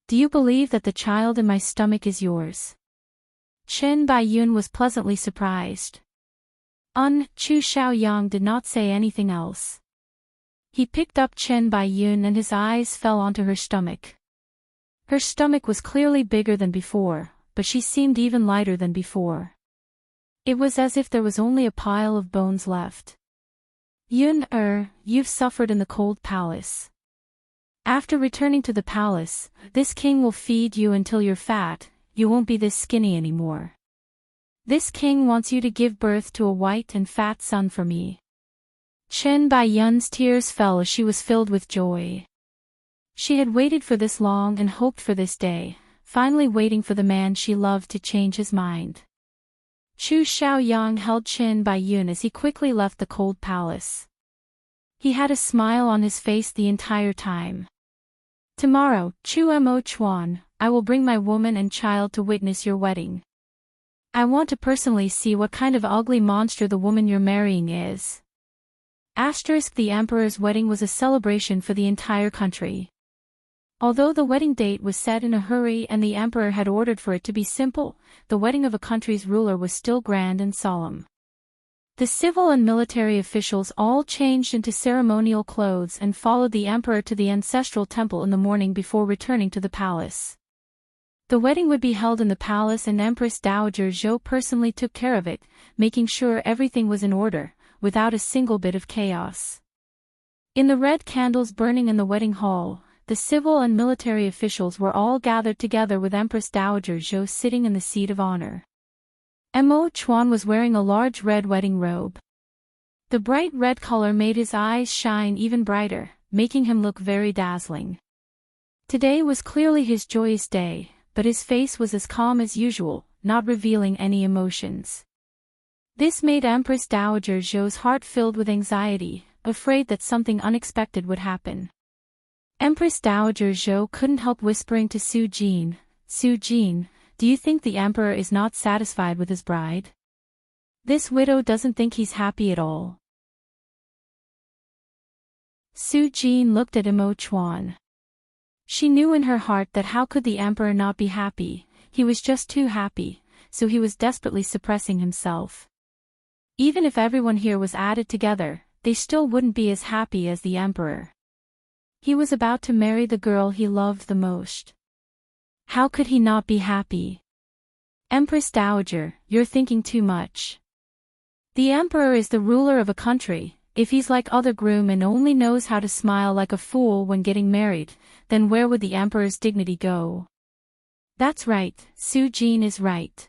Do you believe that the child in my stomach is yours? Chen Baiyun was pleasantly surprised. Chu Xiaoyang did not say anything else. He picked up Chen Baiyun and his eyes fell onto her stomach. Her stomach was clearly bigger than before, but she seemed even lighter than before. It was as if there was only a pile of bones left. Yun, you've suffered in the cold palace. After returning to the palace, this king will feed you until you're fat, you won't be this skinny anymore. This king wants you to give birth to a white and fat son for me. Chen Baiyun's tears fell as she was filled with joy. She had waited for this long and hoped for this day, finally waiting for the man she loved to change his mind. Chu Xiaoyang held Chen Baiyun as he quickly left the cold palace. He had a smile on his face the entire time. Tomorrow, Chu Mo Chuan, I will bring my woman and child to witness your wedding. I want to personally see what kind of ugly monster the woman you're marrying is. The emperor's wedding was a celebration for the entire country. Although the wedding date was set in a hurry and the emperor had ordered for it to be simple, the wedding of a country's ruler was still grand and solemn. The civil and military officials all changed into ceremonial clothes and followed the emperor to the ancestral temple in the morning before returning to the palace. The wedding would be held in the palace and Empress Dowager Zhou personally took care of it, making sure everything was in order, without a single bit of chaos. In the red candles burning in the wedding hall, the civil and military officials were all gathered together with Empress Dowager Zhou sitting in the seat of honor. Mo Chuan was wearing a large red wedding robe. The bright red color made his eyes shine even brighter, making him look very dazzling. Today was clearly his joyous day, but his face was as calm as usual, not revealing any emotions. This made Empress Dowager Zhou's heart filled with anxiety, afraid that something unexpected would happen. Empress Dowager Zhou couldn't help whispering to Su Jin, do you think the emperor is not satisfied with his bride? This widow doesn't think he's happy at all. Su Jin looked at Mo Chuan. She knew in her heart that how could the emperor not be happy, he was just too happy, so he was desperately suppressing himself. Even if everyone here was added together, they still wouldn't be as happy as the emperor. He was about to marry the girl he loved the most. How could he not be happy? Empress Dowager, you're thinking too much. The emperor is the ruler of a country. If he's like other groom and only knows how to smile like a fool when getting married, then where would the emperor's dignity go? That's right, Su Jin is right.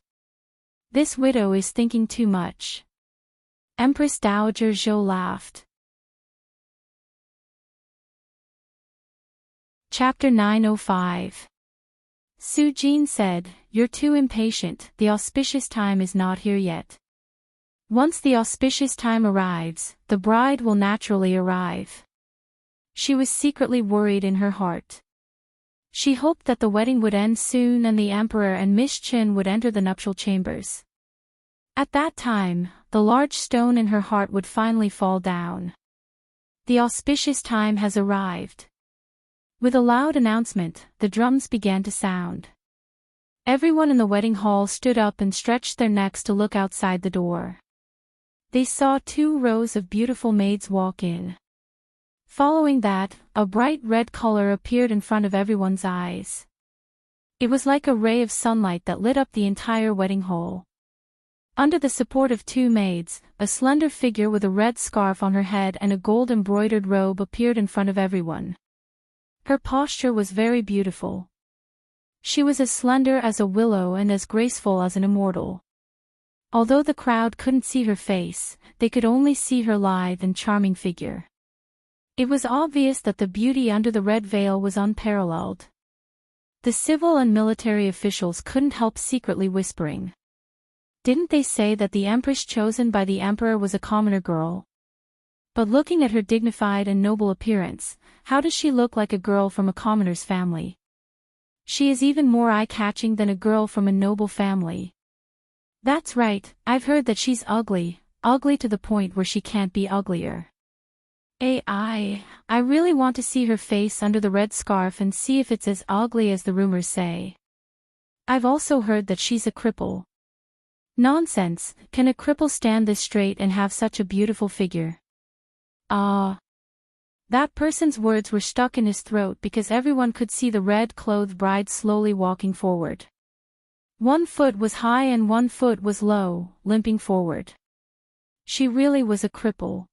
This widow is thinking too much. Empress Dowager Zhou laughed. Chapter 905. Su Jin said, you're too impatient, the auspicious time is not here yet. Once the auspicious time arrives, the bride will naturally arrive. She was secretly worried in her heart. She hoped that the wedding would end soon and the emperor and Miss Qin would enter the nuptial chambers. At that time, the large stone in her heart would finally fall down. The auspicious time has arrived. With a loud announcement, the drums began to sound. Everyone in the wedding hall stood up and stretched their necks to look outside the door. They saw 2 rows of beautiful maids walk in. Following that, a bright red color appeared in front of everyone's eyes. It was like a ray of sunlight that lit up the entire wedding hall. Under the support of 2 maids, a slender figure with a red scarf on her head and a gold-embroidered robe appeared in front of everyone. Her posture was very beautiful. She was as slender as a willow and as graceful as an immortal. Although the crowd couldn't see her face, they could only see her lithe and charming figure. It was obvious that the beauty under the red veil was unparalleled. The civil and military officials couldn't help secretly whispering. Didn't they say that the Empress chosen by the Emperor was a commoner girl? But looking at her dignified and noble appearance, how does she look like a girl from a commoner's family? She is even more eye-catching than a girl from a noble family. That's right, I've heard that she's ugly, ugly to the point where she can't be uglier. I really want to see her face under the red scarf and see if it's as ugly as the rumors say. I've also heard that she's a cripple. Nonsense, can a cripple stand this straight and have such a beautiful figure? That person's words were stuck in his throat because everyone could see the red-clothed bride slowly walking forward. One foot was high and one foot was low, limping forward. She really was a cripple.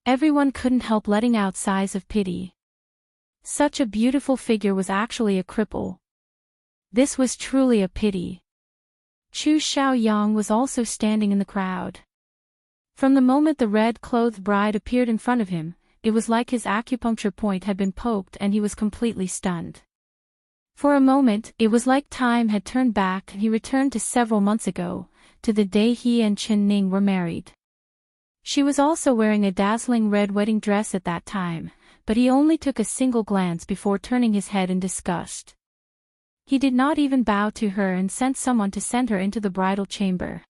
Everyone couldn't help letting out sighs of pity. Such a beautiful figure was actually a cripple. This was truly a pity. Chu Xiaoyang was also standing in the crowd. From the moment the red-clothed bride appeared in front of him, it was like his acupuncture point had been poked and he was completely stunned. For a moment, it was like time had turned back and he returned to several months ago, to the day he and Chen Ning were married. She was also wearing a dazzling red wedding dress at that time, but he only took a single glance before turning his head in disgust. He did not even bow to her and sent someone to send her into the bridal chamber.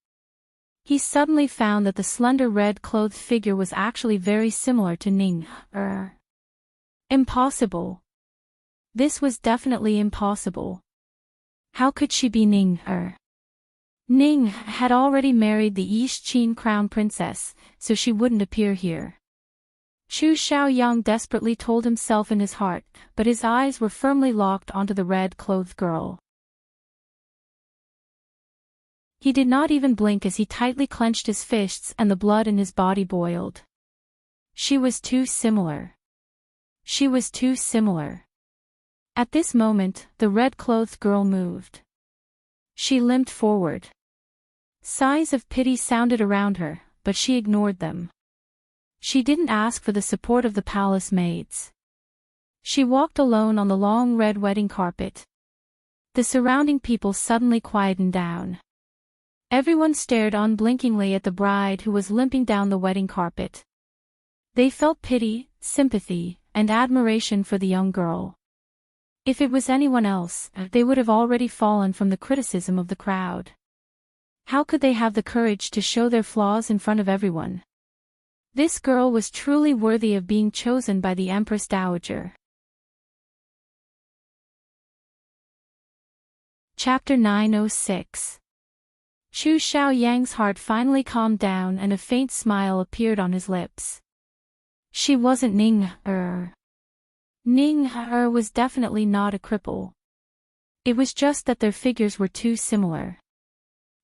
He suddenly found that the slender red-clothed figure was actually very similar to Ning. Impossible. This was definitely impossible. How could she be Ning? Ning had already married the East Qin crown princess, so she wouldn't appear here. Chu Xiaoyang desperately told himself in his heart, but his eyes were firmly locked onto the red-clothed girl. He did not even blink as he tightly clenched his fists and the blood in his body boiled. She was too similar. She was too similar. At this moment, the red-clothed girl moved. She limped forward. Sighs of pity sounded around her, but she ignored them. She didn't ask for the support of the palace maids. She walked alone on the long red wedding carpet. The surrounding people suddenly quietened down. Everyone stared unblinkingly at the bride who was limping down the wedding carpet. They felt pity, sympathy, and admiration for the young girl. If it was anyone else, they would have already fallen from the criticism of the crowd. How could they have the courage to show their flaws in front of everyone? This girl was truly worthy of being chosen by the Empress Dowager. Chapter 906. Chu Xiaoyang's heart finally calmed down and a faint smile appeared on his lips. She wasn't Ning. Ning was definitely not a cripple. It was just that their figures were too similar.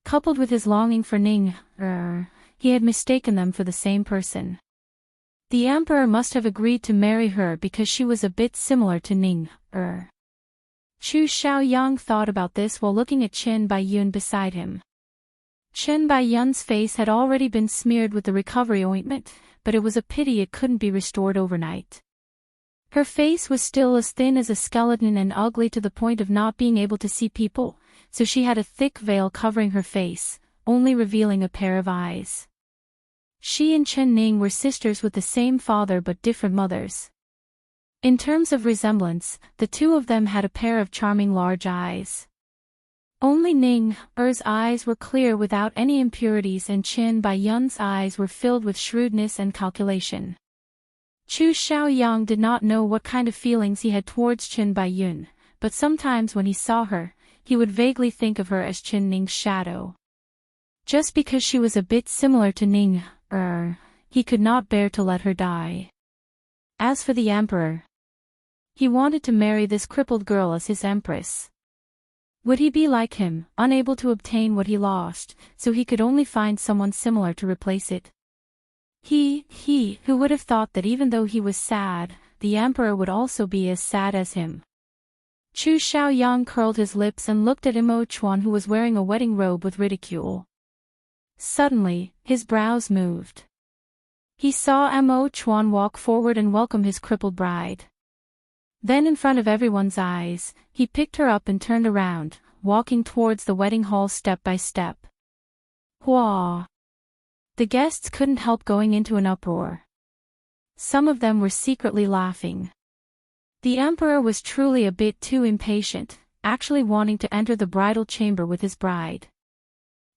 Coupled with his longing for Ning, he had mistaken them for the same person. The emperor must have agreed to marry her because she was a bit similar to Ning. Chu Xiaoyang thought about this while looking at Chen Baiyun beside him. Chen Baiyun's face had already been smeared with the recovery ointment, but it was a pity it couldn't be restored overnight. Her face was still as thin as a skeleton and ugly to the point of not being able to see people, so she had a thick veil covering her face, only revealing a pair of eyes. She and Chen Ning were sisters with the same father but different mothers. In terms of resemblance, the two of them had a pair of charming large eyes. Only Ning's eyes were clear without any impurities and Chen Baiyun's eyes were filled with shrewdness and calculation. Chu Xiaoyang did not know what kind of feelings he had towards Chen Baiyun, but sometimes when he saw her, he would vaguely think of her as Chen Ning's shadow. Just because she was a bit similar to Ning, he could not bear to let her die. As for the emperor, he wanted to marry this crippled girl as his empress. Would he be like him, unable to obtain what he lost, so he could only find someone similar to replace it? Who would have thought that even though he was sad, the emperor would also be as sad as him? Chu Xiaoyang curled his lips and looked at Imo Chuan, who was wearing a wedding robe, with ridicule. Suddenly, his brows moved. He saw Imo Chuan walk forward and welcome his crippled bride. Then, in front of everyone's eyes, he picked her up and turned around, walking towards the wedding hall step by step. Hua! The guests couldn't help going into an uproar. Some of them were secretly laughing. The emperor was truly a bit too impatient, actually wanting to enter the bridal chamber with his bride.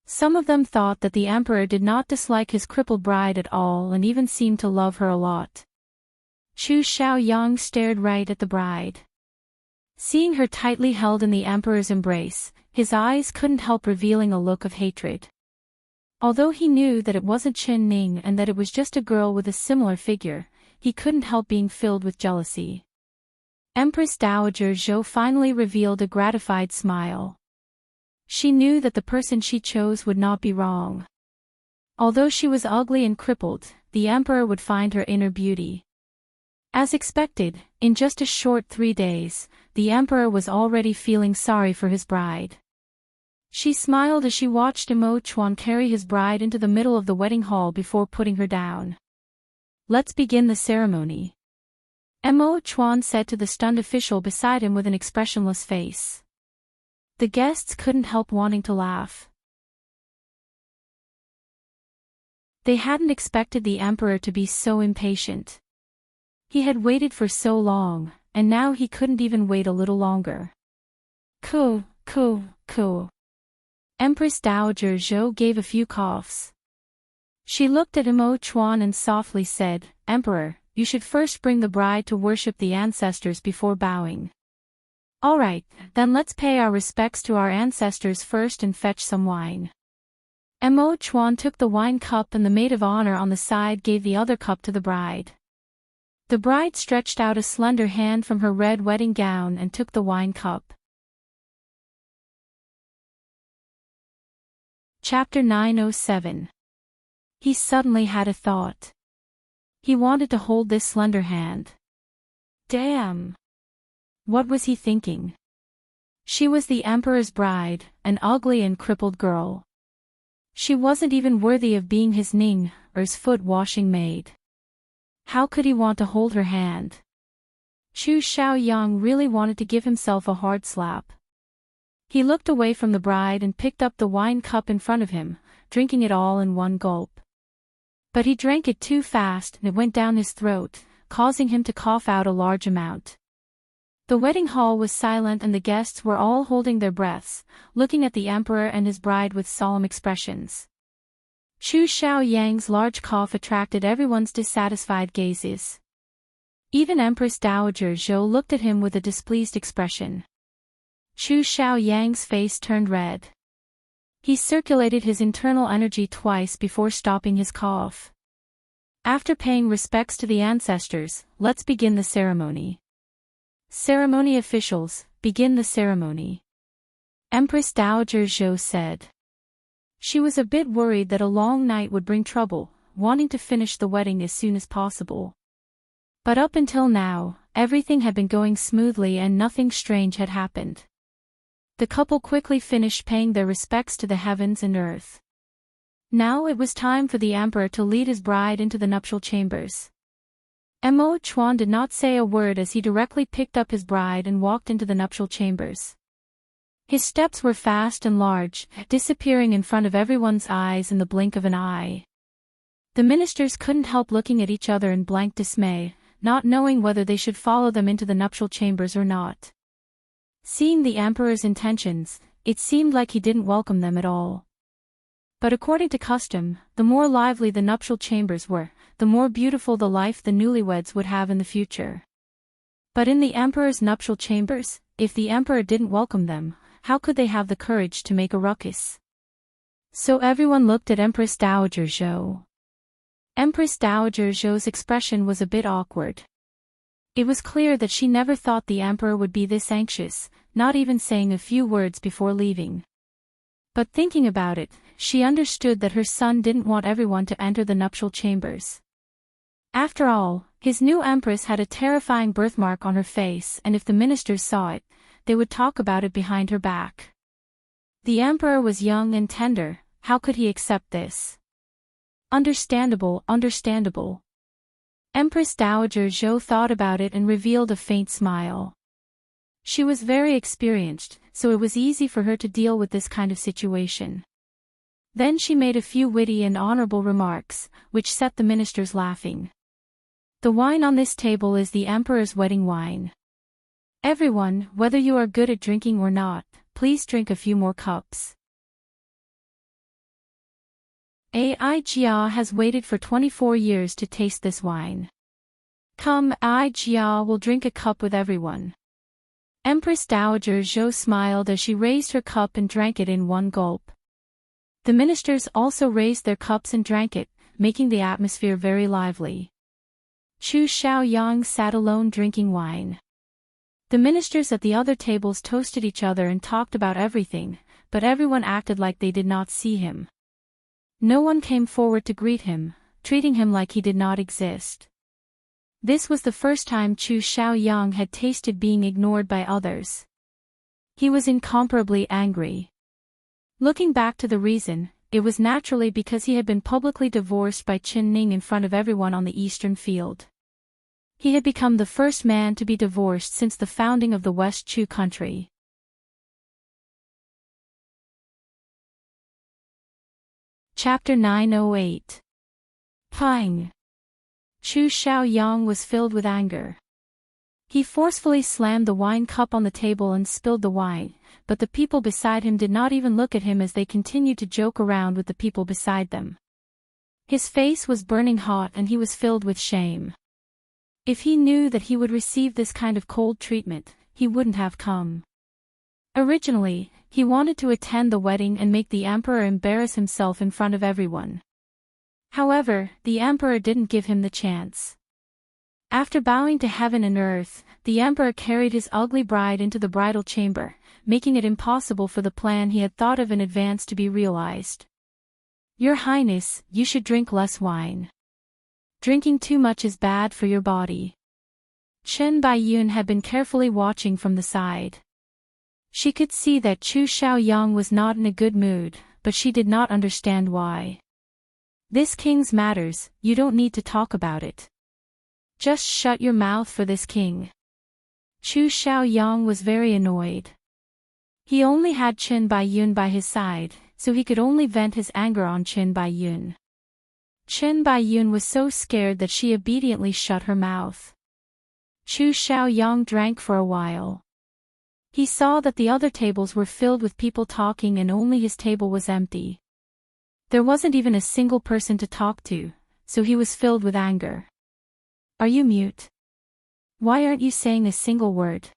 Some of them thought that the emperor did not dislike his crippled bride at all and even seemed to love her a lot. Chu Xiaoyang stared right at the bride. Seeing her tightly held in the emperor's embrace, his eyes couldn't help revealing a look of hatred. Although he knew that it wasn't Chen Ning and that it was just a girl with a similar figure, he couldn't help being filled with jealousy. Empress Dowager Zhou finally revealed a gratified smile. She knew that the person she chose would not be wrong. Although she was ugly and crippled, the emperor would find her inner beauty. As expected, in just a short 3 days, the emperor was already feeling sorry for his bride. She smiled as she watched Imo Chuan carry his bride into the middle of the wedding hall before putting her down. "Let's begin the ceremony," Imo Chuan said to the stunned official beside him with an expressionless face. The guests couldn't help wanting to laugh. They hadn't expected the emperor to be so impatient. He had waited for so long, and now he couldn't even wait a little longer. Cool. Empress Dowager Zhou gave a few coughs. She looked at Imo Chuan and softly said, "Emperor, you should first bring the bride to worship the ancestors before bowing." "Alright, then let's pay our respects to our ancestors first and fetch some wine." Imo Chuan took the wine cup and the maid of honor on the side gave the other cup to the bride. The bride stretched out a slender hand from her red wedding gown and took the wine cup. Chapter 907. He suddenly had a thought. He wanted to hold this slender hand. Damn! What was he thinking? She was the emperor's bride, an ugly and crippled girl. She wasn't even worthy of being his Ning, or his foot-washing maid. How could he want to hold her hand? Chu Xiaoyang really wanted to give himself a hard slap. He looked away from the bride and picked up the wine cup in front of him, drinking it all in one gulp. But he drank it too fast and it went down his throat, causing him to cough out a large amount. The wedding hall was silent and the guests were all holding their breaths, looking at the emperor and his bride with solemn expressions. Chu Xiaoyang's large cough attracted everyone's dissatisfied gazes. Even Empress Dowager Zhou looked at him with a displeased expression. Chu Xiaoyang's face turned red. He circulated his internal energy twice before stopping his cough. After paying respects to the ancestors, let's begin the ceremony. Ceremony officials, begin the ceremony. Empress Dowager Zhou said. She was a bit worried that a long night would bring trouble, wanting to finish the wedding as soon as possible. But up until now, everything had been going smoothly and nothing strange had happened. The couple quickly finished paying their respects to the heavens and earth. Now it was time for the emperor to lead his bride into the nuptial chambers. Imo Chuan did not say a word as he directly picked up his bride and walked into the nuptial chambers. His steps were fast and large, disappearing in front of everyone's eyes in the blink of an eye. The ministers couldn't help looking at each other in blank dismay, not knowing whether they should follow them into the nuptial chambers or not. Seeing the emperor's intentions, it seemed like he didn't welcome them at all. But according to custom, the more lively the nuptial chambers were, the more beautiful the life the newlyweds would have in the future. But in the emperor's nuptial chambers, if the emperor didn't welcome them, how could they have the courage to make a ruckus? So everyone looked at Empress Dowager Zhou. Empress Dowager Zhou's expression was a bit awkward. It was clear that she never thought the emperor would be this anxious, not even saying a few words before leaving. But thinking about it, she understood that her son didn't want everyone to enter the nuptial chambers. After all, his new empress had a terrifying birthmark on her face, and if the ministers saw it, they would talk about it behind her back. The emperor was young and tender, how could he accept this? Understandable, understandable. Empress Dowager Zhou thought about it and revealed a faint smile. She was very experienced, so it was easy for her to deal with this kind of situation. Then she made a few witty and honorable remarks, which set the ministers laughing. The wine on this table is the emperor's wedding wine. Everyone, whether you are good at drinking or not, please drink a few more cups. Ai Jia has waited for 24 years to taste this wine. Come, Ai Jia will drink a cup with everyone. Empress Dowager Zhou smiled as she raised her cup and drank it in one gulp. The ministers also raised their cups and drank it, making the atmosphere very lively. Chu Xiaoyang sat alone drinking wine. The ministers at the other tables toasted each other and talked about everything, but everyone acted like they did not see him. No one came forward to greet him, treating him like he did not exist. This was the first time Chu Xiaoyang had tasted being ignored by others. He was incomparably angry. Looking back to the reason, it was naturally because he had been publicly divorced by Qin Ning in front of everyone on the Eastern Field. He had become the first man to be divorced since the founding of the West Chu country. Chapter 908. Pang. Chu Xiaoyang was filled with anger. He forcefully slammed the wine cup on the table and spilled the wine, but the people beside him did not even look at him as they continued to joke around with the people beside them. His face was burning hot and he was filled with shame. If he knew that he would receive this kind of cold treatment, he wouldn't have come. Originally, he wanted to attend the wedding and make the emperor embarrass himself in front of everyone. However, the emperor didn't give him the chance. After bowing to heaven and earth, the emperor carried his ugly bride into the bridal chamber, making it impossible for the plan he had thought of in advance to be realized. Your Highness, you should drink less wine. Drinking too much is bad for your body. Chen Baiyun had been carefully watching from the side. She could see that Chu Xiaoyang was not in a good mood, but she did not understand why. This king's matters, you don't need to talk about it. Just shut your mouth for this king. Chu Xiaoyang was very annoyed. He only had Chen Baiyun by his side, so he could only vent his anger on Chen Baiyun. Chen Baiyun was so scared that she obediently shut her mouth. Chu Xiaoyang drank for a while. He saw that the other tables were filled with people talking and only his table was empty. There wasn't even a single person to talk to, so he was filled with anger. Are you mute? Why aren't you saying a single word?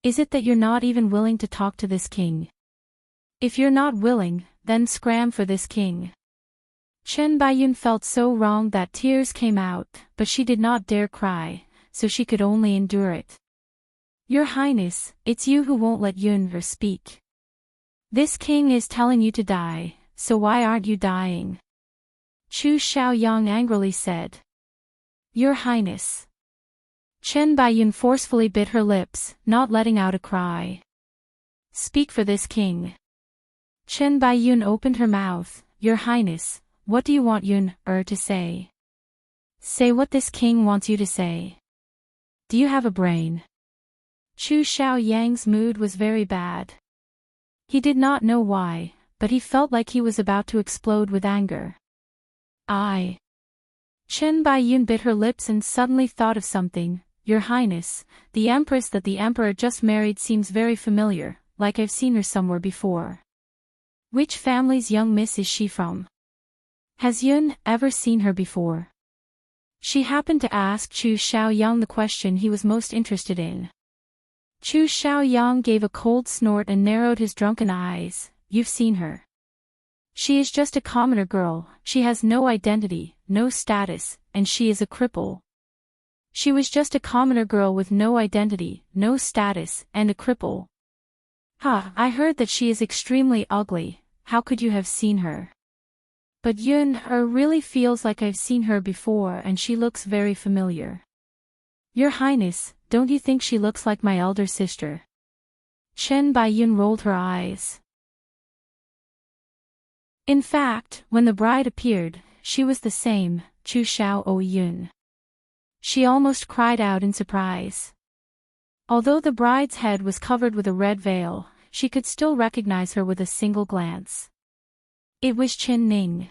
Is it that you're not even willing to talk to this king? If you're not willing, then scram for this king. Chen Baiyun felt so wrong that tears came out, but she did not dare cry, so she could only endure it. Your Highness, it's you who won't let Yun'er speak. This king is telling you to die, so why aren't you dying? Chu Xiaoyang angrily said. Your Highness. Chen Baiyun forcefully bit her lips, not letting out a cry. Speak for this king. Chen Baiyun opened her mouth. Your Highness, what do you want Yun'er to say? Say what this king wants you to say. Do you have a brain? Chu Xiaoyang's mood was very bad. He did not know why, but he felt like he was about to explode with anger. Chen Baiyun bit her lips and suddenly thought of something. Your Highness, the Empress that the Emperor just married seems very familiar, like I've seen her somewhere before. Which family's young miss is she from? Has Yun ever seen her before? She happened to ask Chu Xiaoyang the question he was most interested in. Chu Xiaoyang gave a cold snort and narrowed his drunken eyes. You've seen her. She is just a commoner girl, she has no identity, no status, and she is a cripple. She was just a commoner girl with no identity, no status, and a cripple. I heard that she is extremely ugly, how could you have seen her? But Yun'er really feels like I've seen her before and she looks very familiar. Your Highness, don't you think she looks like my elder sister? Chen Baiyun rolled her eyes. In fact, when the bride appeared, she was the same, Chu Xiao Yun. She almost cried out in surprise. Although the bride's head was covered with a red veil, she could still recognize her with a single glance. It was Chen Ning.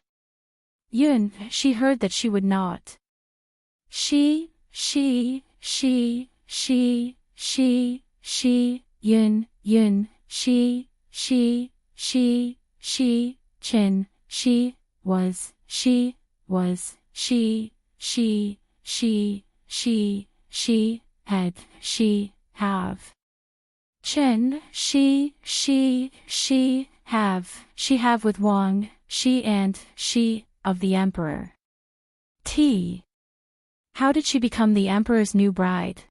Yun, she heard that she would not. Yun, Chen, had, have. Chen, have with Wang, and, of the emperor. How did she become the emperor's new bride?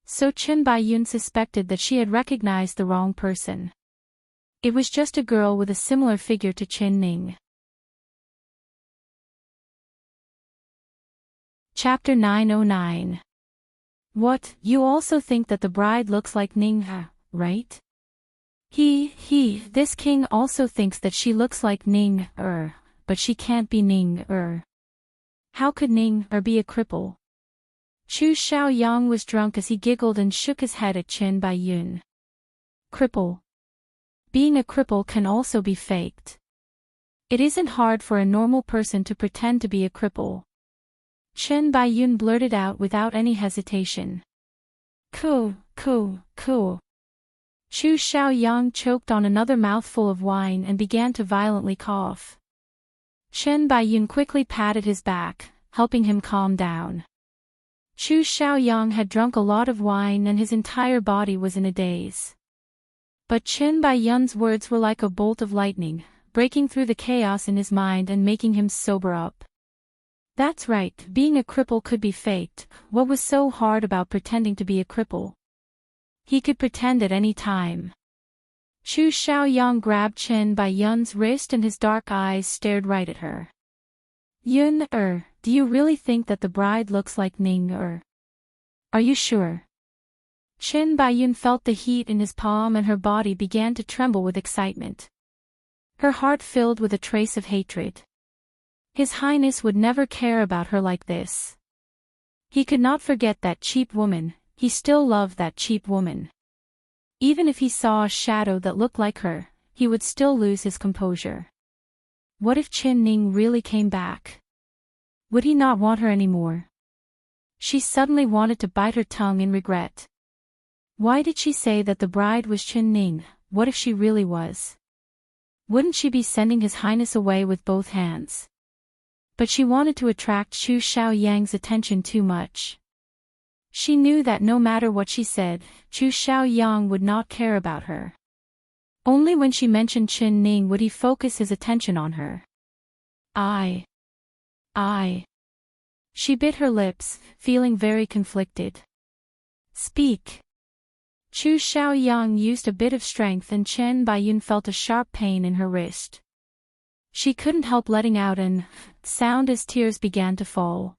So Chen Baiyun suspected that she had recognized the wrong person. It was just a girl with a similar figure to Chen Ning. Chapter 909. What, you also think that the bride looks like Ning, right? This king also thinks that she looks like Ning, but she can't be Ning, How could Ning, be a cripple? Chu Xiaoyang was drunk as he giggled and shook his head at Chen Baiyun. Cripple. Being a cripple can also be faked. It isn't hard for a normal person to pretend to be a cripple. Chen Baiyun blurted out without any hesitation. Cool. Chu Xiaoyang choked on another mouthful of wine and began to violently cough. Chen Baiyun quickly patted his back, helping him calm down. Chu Xiaoyang had drunk a lot of wine and his entire body was in a daze. But Chen Baiyun's words were like a bolt of lightning, breaking through the chaos in his mind and making him sober up. That's right, being a cripple could be faked. What was so hard about pretending to be a cripple? He could pretend at any time. Chu Xiaoyang grabbed Chen Baiyun's wrist and his dark eyes stared right at her. Yun, do you really think that the bride looks like Ning, Are you sure? Chen Baiyun felt the heat in his palm and her body began to tremble with excitement. Her heart filled with a trace of hatred. His Highness would never care about her like this. He could not forget that cheap woman, he still loved that cheap woman. Even if he saw a shadow that looked like her, he would still lose his composure. What if Chen Ning really came back? Would he not want her anymore? She suddenly wanted to bite her tongue in regret. Why did she say that the bride was Chen Ning? What if she really was? Wouldn't she be sending His Highness away with both hands? But she wanted to attract Chu Xiaoyang's attention too much. She knew that no matter what she said, Chu Xiaoyang would not care about her. Only when she mentioned Chen Ning would he focus his attention on her. I. She bit her lips, feeling very conflicted. Speak. Chu Xiaoyang used a bit of strength and Chen Baiyun felt a sharp pain in her wrist. She couldn't help letting out an sound as tears began to fall.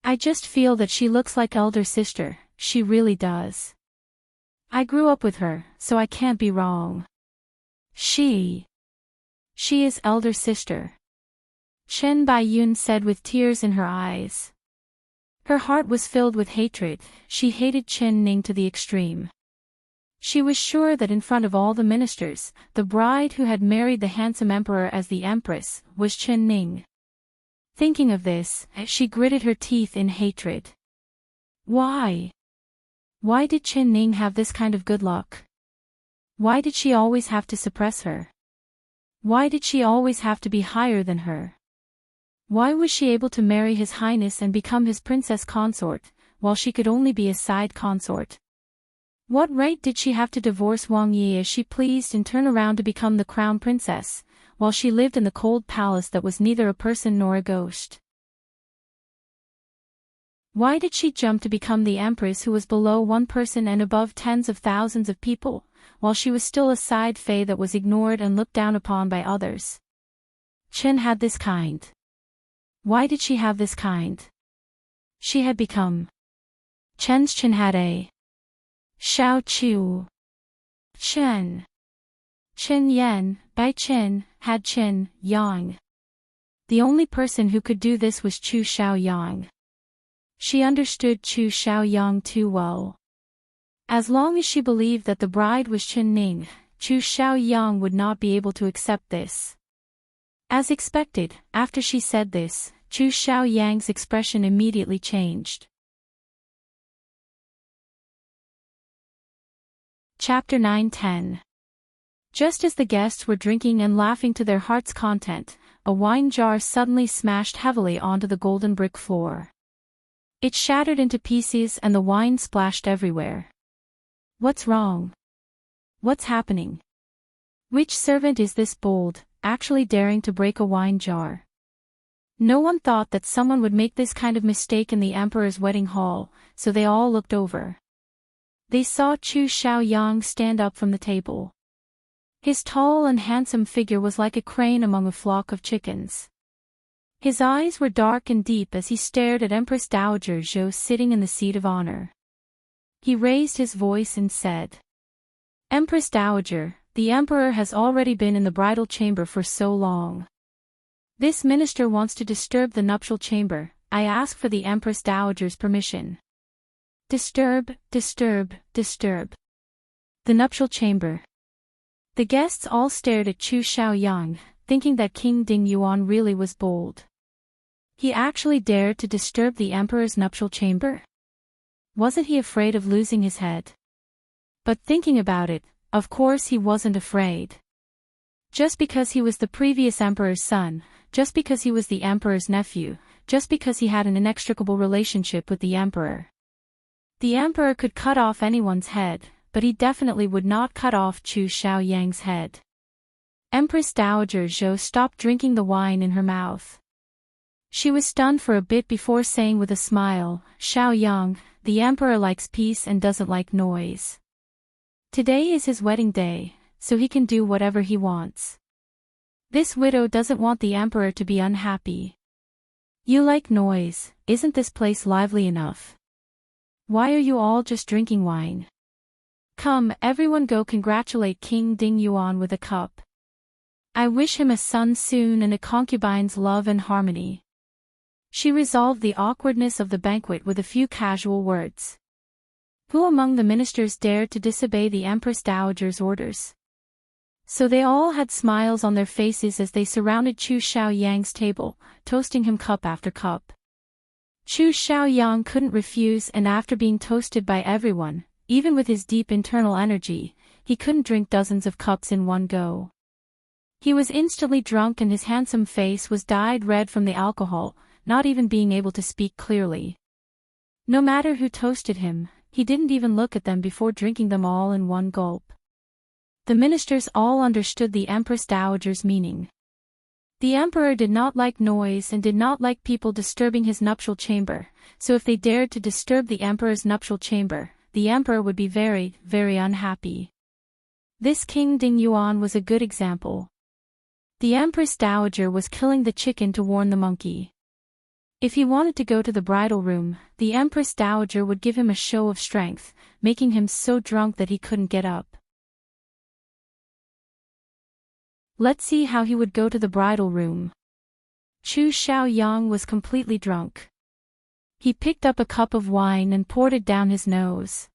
I just feel that she looks like elder sister, she really does. I grew up with her, so I can't be wrong. She is elder sister. Chen Baiyun said with tears in her eyes. Her heart was filled with hatred, she hated Chen Ning to the extreme. She was sure that in front of all the ministers, the bride who had married the handsome emperor as the Empress, was Chen Ning. Thinking of this, she gritted her teeth in hatred. Why? Why did Chen Ning have this kind of good luck? Why did she always have to suppress her? Why did she always have to be higher than her? Why was she able to marry His Highness and become his princess consort, while she could only be a side consort? What right did she have to divorce Wang Yi as she pleased and turn around to become the crown princess, while she lived in the cold palace that was neither a person nor a ghost? Why did she jump to become the empress who was below one person and above tens of thousands of people, while she was still a side fae that was ignored and looked down upon by others? Chen had this kind. Why did she have this kind? She had become. Chen had a. Xiao Chu. Chen. Chen Yan, Bai Chen, had Chen, Yang. The only person who could do this was Chu Xiaoyang. She understood Chu Xiaoyang too well. As long as she believed that the bride was Chen Ning, Chu Xiaoyang would not be able to accept this. As expected, after she said this, Chu Xiaoyang's expression immediately changed. Chapter 9-10. Just as the guests were drinking and laughing to their heart's content, a wine jar suddenly smashed heavily onto the golden brick floor. It shattered into pieces and the wine splashed everywhere. What's wrong? What's happening? Which servant is this bold, actually daring to break a wine jar? No one thought that someone would make this kind of mistake in the emperor's wedding hall, so they all looked over. They saw Chu Xiaoyang stand up from the table. His tall and handsome figure was like a crane among a flock of chickens. His eyes were dark and deep as he stared at Empress Dowager Zhou sitting in the seat of honor. He raised his voice and said, "Empress Dowager, the emperor has already been in the bridal chamber for so long. This minister wants to disturb the nuptial chamber. I ask for the Empress Dowager's permission." Disturb, disturb, disturb. The nuptial chamber. The guests all stared at Chu Xiaoyang, thinking that King Ding Yuan really was bold. He actually dared to disturb the emperor's nuptial chamber? Wasn't he afraid of losing his head? But thinking about it, of course he wasn't afraid. Just because he was the previous emperor's son, just because he was the emperor's nephew, just because he had an inextricable relationship with the emperor. The emperor could cut off anyone's head, but he definitely would not cut off Chu Xiaoyang's head. Empress Dowager Zhou stopped drinking the wine in her mouth. She was stunned for a bit before saying with a smile, "Xiaoyang, the emperor likes peace and doesn't like noise. Today is his wedding day, so he can do whatever he wants. This widow doesn't want the emperor to be unhappy. You like noise, isn't this place lively enough? Why are you all just drinking wine? Come, everyone go congratulate King Ding Yuan with a cup. I wish him a son soon and a concubine's love and harmony." She resolved the awkwardness of the banquet with a few casual words. Who among the ministers dared to disobey the Empress Dowager's orders? So they all had smiles on their faces as they surrounded Chu Xiaoyang's table, toasting him cup after cup. Chu Xiaoyang couldn't refuse, and after being toasted by everyone, even with his deep internal energy, he couldn't drink dozens of cups in one go. He was instantly drunk and his handsome face was dyed red from the alcohol, not even being able to speak clearly. No matter who toasted him, he didn't even look at them before drinking them all in one gulp. The ministers all understood the Empress Dowager's meaning. The emperor did not like noise and did not like people disturbing his nuptial chamber, so if they dared to disturb the emperor's nuptial chamber, the emperor would be very, very unhappy. This King Ding Yuan was a good example. The Empress Dowager was killing the chicken to warn the monkey. If he wanted to go to the bridal room, the Empress Dowager would give him a show of strength, making him so drunk that he couldn't get up. Let's see how he would go to the bridal room. Chu Xiaoyang was completely drunk. He picked up a cup of wine and poured it down his nose.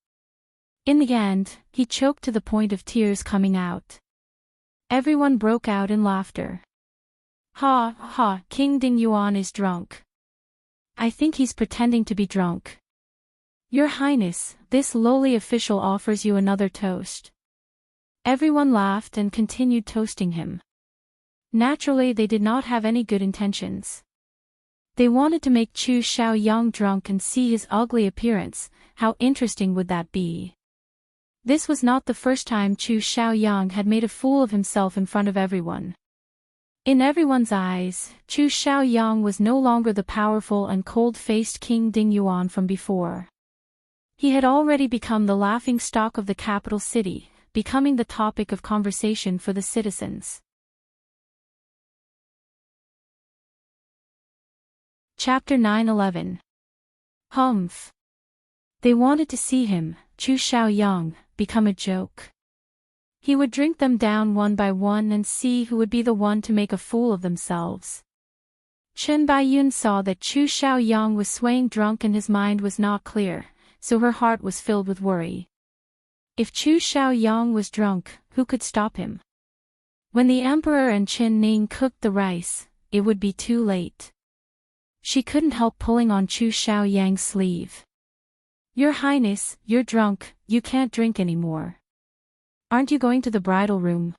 In the end, he choked to the point of tears coming out. Everyone broke out in laughter. "Ha, ha, King Ding Yuan is drunk. I think he's pretending to be drunk. Your Highness, this lowly official offers you another toast." Everyone laughed and continued toasting him. Naturally, they did not have any good intentions. They wanted to make Chu Xiaoyang drunk and see his ugly appearance. How interesting would that be? This was not the first time Chu Xiaoyang had made a fool of himself in front of everyone. In everyone's eyes, Chu Xiaoyang was no longer the powerful and cold-faced King Ding Yuan from before. He had already become the laughing stock of the capital city, becoming the topic of conversation for the citizens. Chapter 9-11. Humph. They wanted to see him, Chu Xiaoyang, become a joke. He would drink them down one by one and see who would be the one to make a fool of themselves. Chen Baiyun saw that Chu Xiaoyang was swaying drunk and his mind was not clear, so her heart was filled with worry. If Chu Xiaoyang was drunk, who could stop him? When the emperor and Qin Ning cooked the rice, it would be too late. She couldn't help pulling on Chu Xiaoyang's sleeve. Your Highness, you're drunk, you can't drink anymore. Aren't you going to the bridal room?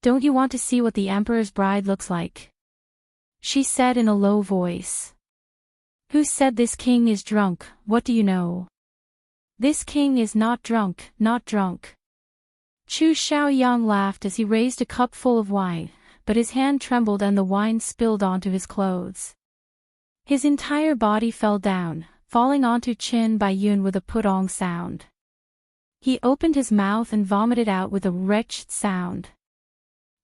Don't you want to see what the emperor's bride looks like? She said in a low voice. Who said this king is drunk? What do you know? This king is not drunk, not drunk. Chu Xiaoyang laughed as he raised a cup full of wine, but his hand trembled and the wine spilled onto his clothes. His entire body fell down, falling onto Chen Baiyun with a putong sound. He opened his mouth and vomited out with a wretched sound.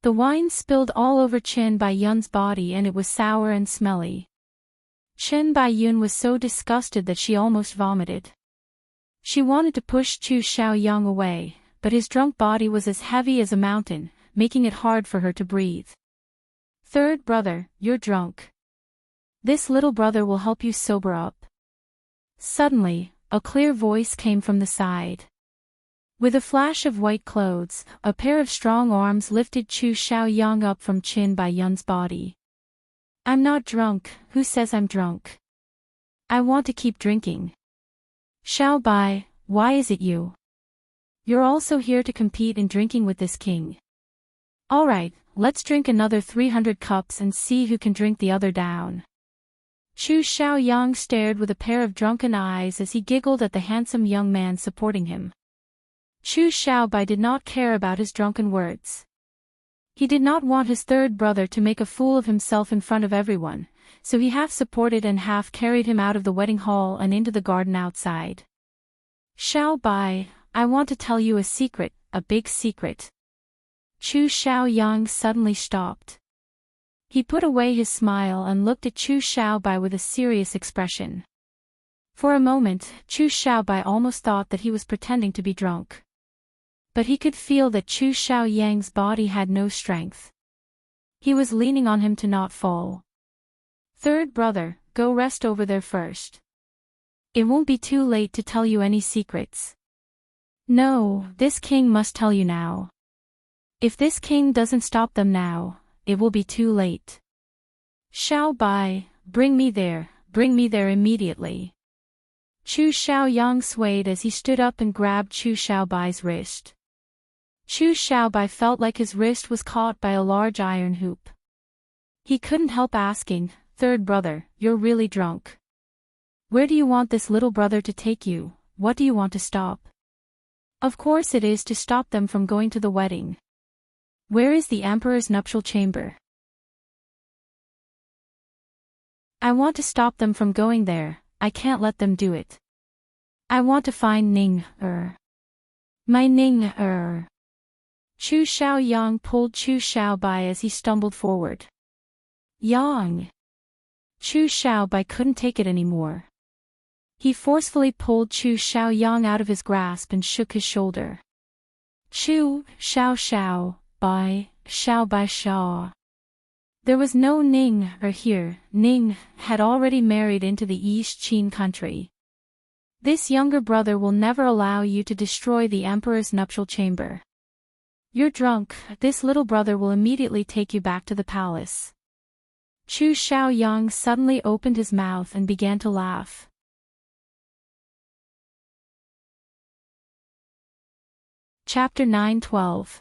The wine spilled all over Chen Baiyun's body and it was sour and smelly. Chen Baiyun was so disgusted that she almost vomited. She wanted to push Chu Xiaoyang away, but his drunk body was as heavy as a mountain, making it hard for her to breathe. Third brother, you're drunk. This little brother will help you sober up. Suddenly, a clear voice came from the side. With a flash of white clothes, a pair of strong arms lifted Chu Xiaoyang up from Chen Baiyun's body. I'm not drunk, who says I'm drunk? I want to keep drinking. Xiao Bai, why is it you? You're also here to compete in drinking with this king. Alright, let's drink another 300 cups and see who can drink the other down. Chu Xiaoyang stared with a pair of drunken eyes as he giggled at the handsome young man supporting him. Chu Xiaobai did not care about his drunken words. He did not want his third brother to make a fool of himself in front of everyone, so he half supported and half carried him out of the wedding hall and into the garden outside. Xiaobai, I want to tell you a secret, a big secret. Chu Xiaoyang suddenly stopped. He put away his smile and looked at Chu Xiaobai with a serious expression. For a moment, Chu Xiaobai almost thought that he was pretending to be drunk. But he could feel that Chu Xiaoyang's body had no strength. He was leaning on him to not fall. Third brother, go rest over there first. It won't be too late to tell you any secrets. No, this king must tell you now. If this king doesn't stop them now, it will be too late. Xiao Bai, bring me there immediately. Chu Xiaoyang swayed as he stood up and grabbed Chu Xiaobai's wrist. Chu Xiaobai felt like his wrist was caught by a large iron hoop. He couldn't help asking, Third brother, you're really drunk. Where do you want this little brother to take you? What do you want to stop? Of course it is to stop them from going to the wedding. Where is the emperor's nuptial chamber? I want to stop them from going there, I can't let them do it. I want to find Ning-er. My Ning-er. Chu Xiaoyang pulled Chu Xiaobai as he stumbled forward. Yang. Chu Xiaobai couldn't take it anymore. He forcefully pulled Chu Xiaoyang out of his grasp and shook his shoulder. Chu, Xiao, Bai, Xiao. There was no Ning-er here. Ning had already married into the East Qin country. This younger brother will never allow you to destroy the emperor's nuptial chamber. You're drunk, this little brother will immediately take you back to the palace. Chu Xiaoyang suddenly opened his mouth and began to laugh. Chapter 9:12.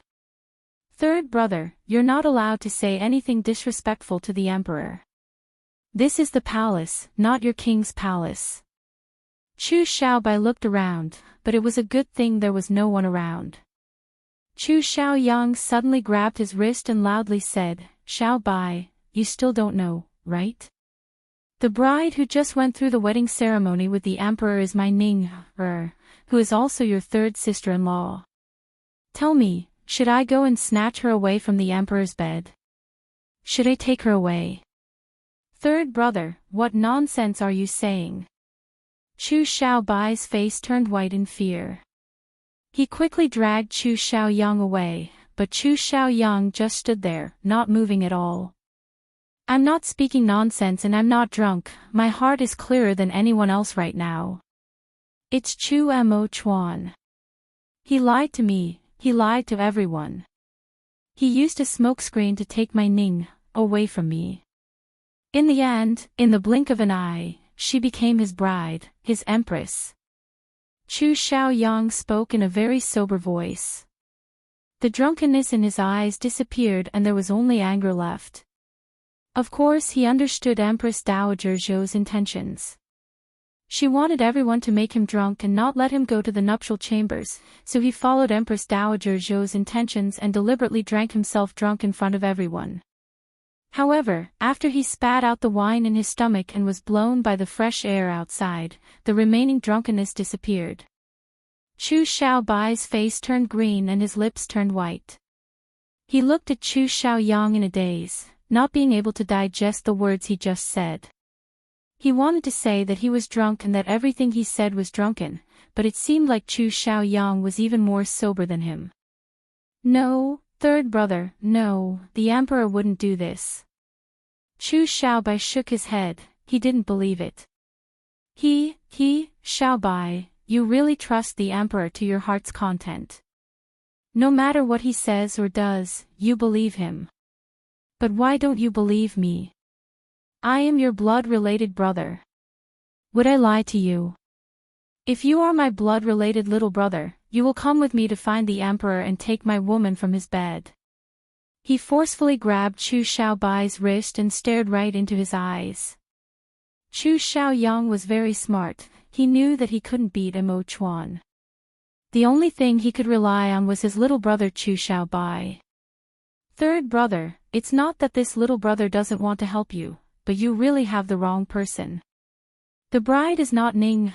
Third brother, you're not allowed to say anything disrespectful to the emperor. This is the palace, not your king's palace. Chu Xiaobai looked around, but it was a good thing there was no one around. Chu Xiaoyang suddenly grabbed his wrist and loudly said, Xiaobai, you still don't know, right? The bride who just went through the wedding ceremony with the emperor is my Ning-er, who is also your third sister-in-law. Tell me, should I go and snatch her away from the emperor's bed? Should I take her away? Third brother, what nonsense are you saying? Chu Xiaobai's face turned white in fear. He quickly dragged Chu Xiaoyang away, but Chu Xiaoyang just stood there, not moving at all. I'm not speaking nonsense and I'm not drunk, my heart is clearer than anyone else right now. It's Chu Mo Chuan. He lied to me, he lied to everyone. He used a smokescreen to take my Ning away from me. In the end, in the blink of an eye, she became his bride, his empress. Chu Xiaoyang spoke in a very sober voice. The drunkenness in his eyes disappeared and there was only anger left. Of course he understood Empress Dowager Zhou's intentions. She wanted everyone to make him drunk and not let him go to the nuptial chambers, so he followed Empress Dowager Zhou's intentions and deliberately drank himself drunk in front of everyone. However, after he spat out the wine in his stomach and was blown by the fresh air outside, the remaining drunkenness disappeared. Chu Xiaobai's face turned green and his lips turned white. He looked at Chu Xiaoyang in a daze, not being able to digest the words he just said. He wanted to say that he was drunk and that everything he said was drunken, but it seemed like Chu Xiaoyang was even more sober than him. No, third brother, no, the emperor wouldn't do this. Chu Xiaobai shook his head, he didn't believe it. Xiaobai, you really trust the emperor to your heart's content. No matter what he says or does, you believe him. But why don't you believe me? I am your blood-related brother. Would I lie to you? If you are my blood-related little brother, you will come with me to find the emperor and take my woman from his bed. He forcefully grabbed Chu Xiaobai's wrist and stared right into his eyes. Chu Xiaoyang was very smart, he knew that he couldn't beat Mo Chuan. The only thing he could rely on was his little brother Chu Xiaobai. Third brother, it's not that this little brother doesn't want to help you, but you really have the wrong person. The bride is not Ning,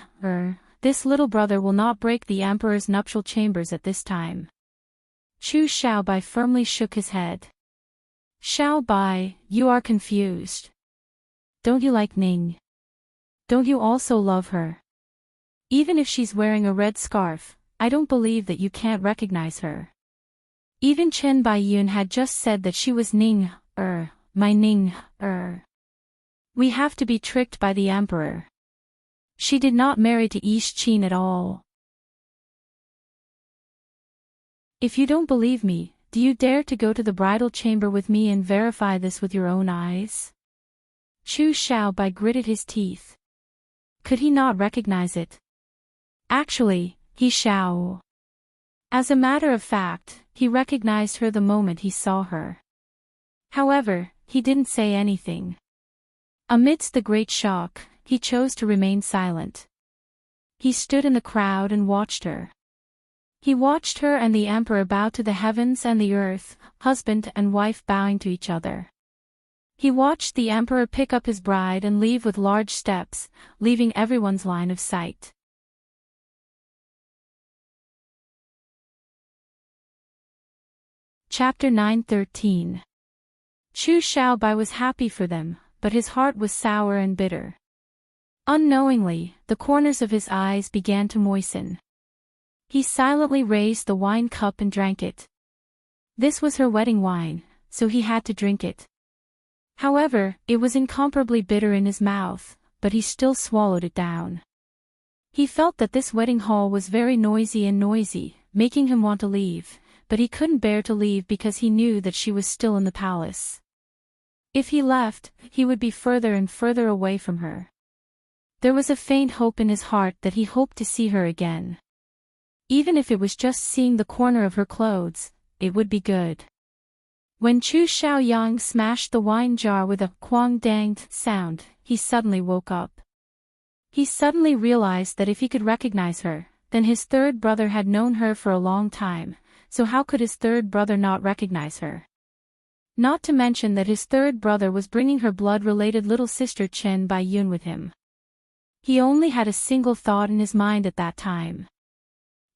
this little brother will not break the emperor's nuptial chambers at this time. Chu Xiaobai firmly shook his head. Xiaobai, you are confused. Don't you like Ning? Don't you also love her? Even if she's wearing a red scarf, I don't believe that you can't recognize her. Even Chen Baiyun had just said that she was Ning, my Ning, We have to be tricked by the emperor. She did not marry to Yi Qin at all. If you don't believe me, do you dare to go to the bridal chamber with me and verify this with your own eyes? Chu Xiaobai gritted his teeth. Could he not recognize it? Actually, he Xiao. As a matter of fact, he recognized her the moment he saw her. However, he didn't say anything. Amidst the great shock, he chose to remain silent. He stood in the crowd and watched her. He watched her and the emperor bow to the heavens and the earth, husband and wife bowing to each other. He watched the emperor pick up his bride and leave with large steps, leaving everyone's line of sight. Chapter 9:13. Chu Xiaobai was happy for them, but his heart was sour and bitter. Unknowingly, the corners of his eyes began to moisten. He silently raised the wine cup and drank it. This was her wedding wine, so he had to drink it. However, it was incomparably bitter in his mouth, but he still swallowed it down. He felt that this wedding hall was very noisy, making him want to leave, but he couldn't bear to leave because he knew that she was still in the palace. If he left, he would be further and further away from her. There was a faint hope in his heart that he hoped to see her again. Even if it was just seeing the corner of her clothes, it would be good. When Chu Xiaoyang smashed the wine jar with a quang dang sound, he suddenly woke up. He suddenly realized that if he could recognize her, then his third brother had known her for a long time, so how could his third brother not recognize her? Not to mention that his third brother was bringing her blood-related little sister Chen Baiyun with him. He only had a single thought in his mind at that time.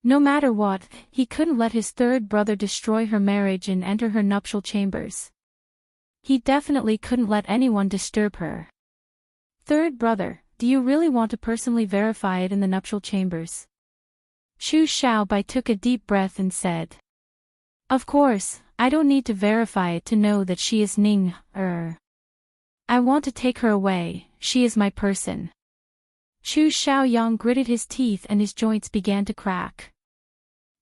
No matter what, he couldn't let his third brother destroy her marriage and enter her nuptial chambers. He definitely couldn't let anyone disturb her. Third brother, do you really want to personally verify it in the nuptial chambers? Chu Xiaobai took a deep breath and said. Of course, I don't need to verify it to know that she is Ning. I want to take her away, she is my person. Chu Xiaoyang gritted his teeth and his joints began to crack.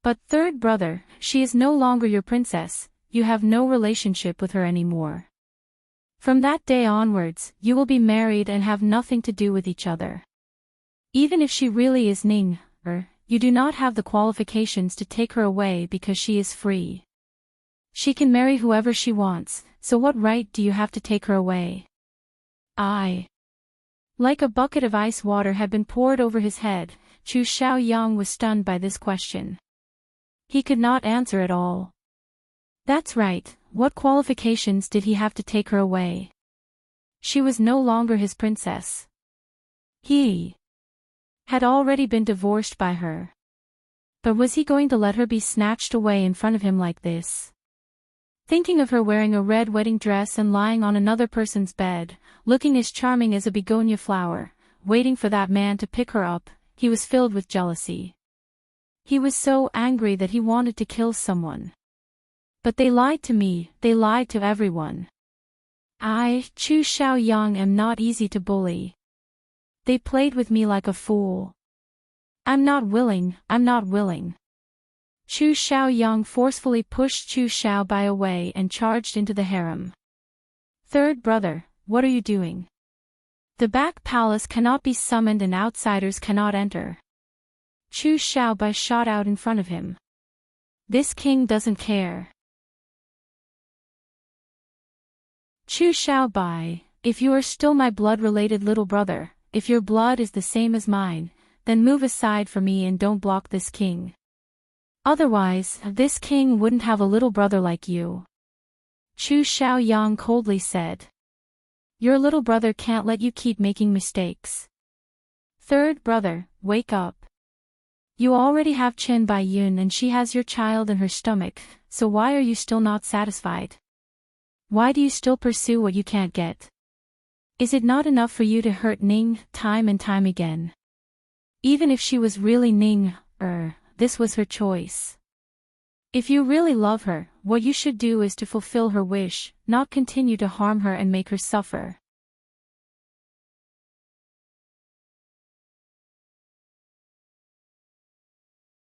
But third brother, she is no longer your princess, you have no relationship with her anymore. From that day onwards, you will be married and have nothing to do with each other. Even if she really is Ning, you do not have the qualifications to take her away because she is free. She can marry whoever she wants, so what right do you have to take her away? Like a bucket of ice water had been poured over his head, Chu Xiaoyang was stunned by this question. He could not answer at all. That's right, what qualifications did he have to take her away? She was no longer his princess. He had already been divorced by her. But was he going to let her be snatched away in front of him like this? Thinking of her wearing a red wedding dress and lying on another person's bed, looking as charming as a begonia flower, waiting for that man to pick her up, he was filled with jealousy. He was so angry that he wanted to kill someone. But they lied to me, they lied to everyone. I, Chu Xiaoyang, am not easy to bully. They played with me like a fool. I'm not willing. Chu Xiaoyang forcefully pushed Chu Xiaobai away and charged into the harem. Third brother, what are you doing? The back palace cannot be summoned and outsiders cannot enter. Chu Xiaobai shot out in front of him. This king doesn't care. Chu Xiaobai, if you are still my blood-related little brother, if your blood is the same as mine, then move aside for me and don't block this king. Otherwise, this king wouldn't have a little brother like you. Chu Xiaoyang coldly said. Your little brother can't let you keep making mistakes. Third brother, wake up. You already have Chen Baiyun and she has your child in her stomach, so why are you still not satisfied? Why do you still pursue what you can't get? Is it not enough for you to hurt Ning time and time again? Even if she was really Ning, this was her choice. If you really love her, what you should do is to fulfill her wish, not continue to harm her and make her suffer.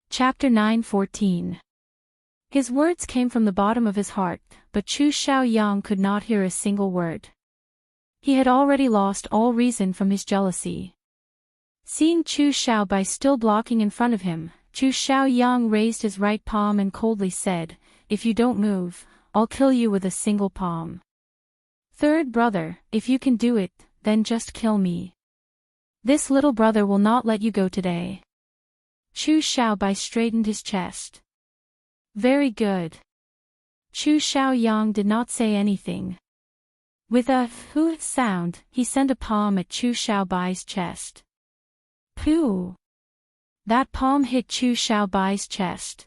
Chapter 9:14. His words came from the bottom of his heart, but Chu Xiaoyang could not hear a single word. He had already lost all reason from his jealousy. Seeing Chu Xiaobai still blocking in front of him, Chu Xiaoyang raised his right palm and coldly said, if you don't move, I'll kill you with a single palm. Third brother, if you can do it, then just kill me. This little brother will not let you go today. Chu Xiaobai straightened his chest. Very good. Chu Xiaoyang did not say anything. With a "hoo" sound, he sent a palm at Chu Xiaobai's chest. Pooh! That palm hit Chu Xiaobai's chest.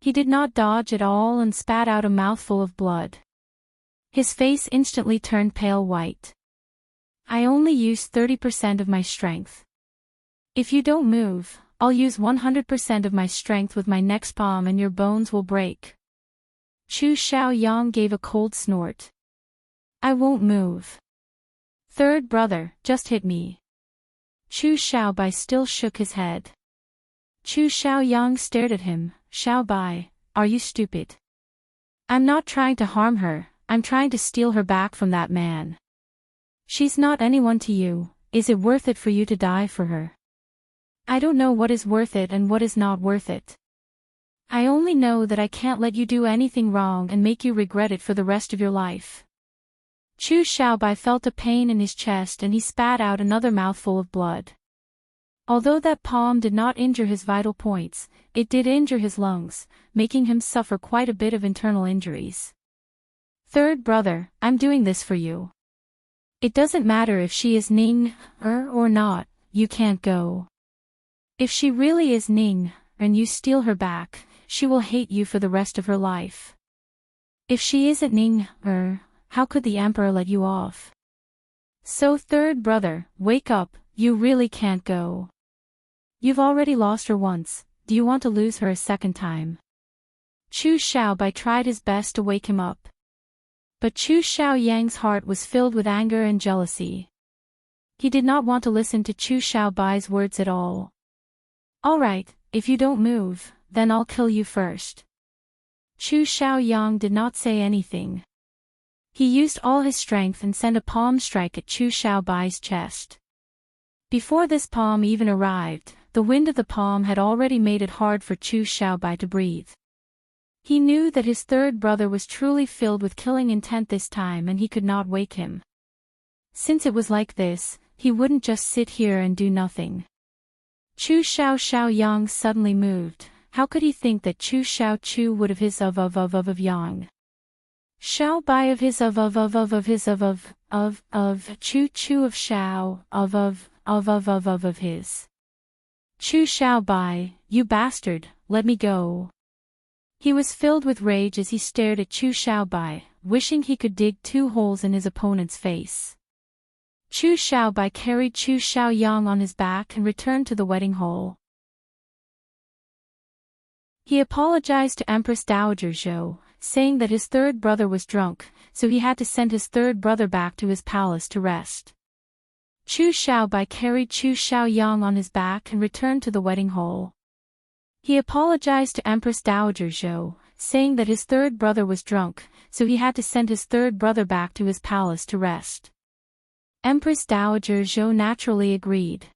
He did not dodge at all and spat out a mouthful of blood. His face instantly turned pale white. I only used 30% of my strength. If you don't move, I'll use 100% of my strength with my next palm and your bones will break. Chu Xiaoyang gave a cold snort. I won't move. Third brother, just hit me. Chu Xiaobai still shook his head. Chu Xiaoyang stared at him. Xiaobai, are you stupid? I'm not trying to harm her, I'm trying to steal her back from that man. She's not anyone to you, is it worth it for you to die for her? I don't know what is worth it and what is not worth it. I only know that I can't let you do anything wrong and make you regret it for the rest of your life. Chu Xiaobai felt a pain in his chest and he spat out another mouthful of blood. Although that palm did not injure his vital points, it did injure his lungs, making him suffer quite a bit of internal injuries. Third brother, I'm doing this for you. It doesn't matter if she is Ning, or not, you can't go. If she really is Ning, and you steal her back, she will hate you for the rest of her life. If she isn't Ning, how could the emperor let you off? So third brother, wake up, you really can't go. You've already lost her once, do you want to lose her a second time? Chu Xiaobai tried his best to wake him up. But Chu Xiaoyang's heart was filled with anger and jealousy. He did not want to listen to Chu Xiaobai's words at all. All right, if you don't move, then I'll kill you first. Chu Xiaoyang did not say anything. He used all his strength and sent a palm strike at Chu Xiaobai's chest. Before this palm even arrived, the wind of the palm had already made it hard for Chu Xiaobai to breathe. He knew that his third brother was truly filled with killing intent this time and he could not wake him. Since it was like this, he wouldn't just sit here and do nothing. Chu Xiaoyang suddenly moved. How could he think that Chu Xiaochu would have his of yang? Xiaobai of his of his of Chu of Xiao of his. Chu Xiaobai, you bastard, let me go. He was filled with rage as he stared at Chu Xiaobai, wishing he could dig 2 holes in his opponent's face. Chu Xiaobai carried Chu Xiaoyang on his back and returned to the wedding hall. He apologized to Empress Dowager Zhou, saying that his third brother was drunk, so he had to send his third brother back to his palace to rest. Chu Xiaobai carried Chu Xiaoyang on his back and returned to the wedding hall. He apologized to Empress Dowager Zhou, saying that his third brother was drunk, so he had to send his third brother back to his palace to rest. Empress Dowager Zhou naturally agreed.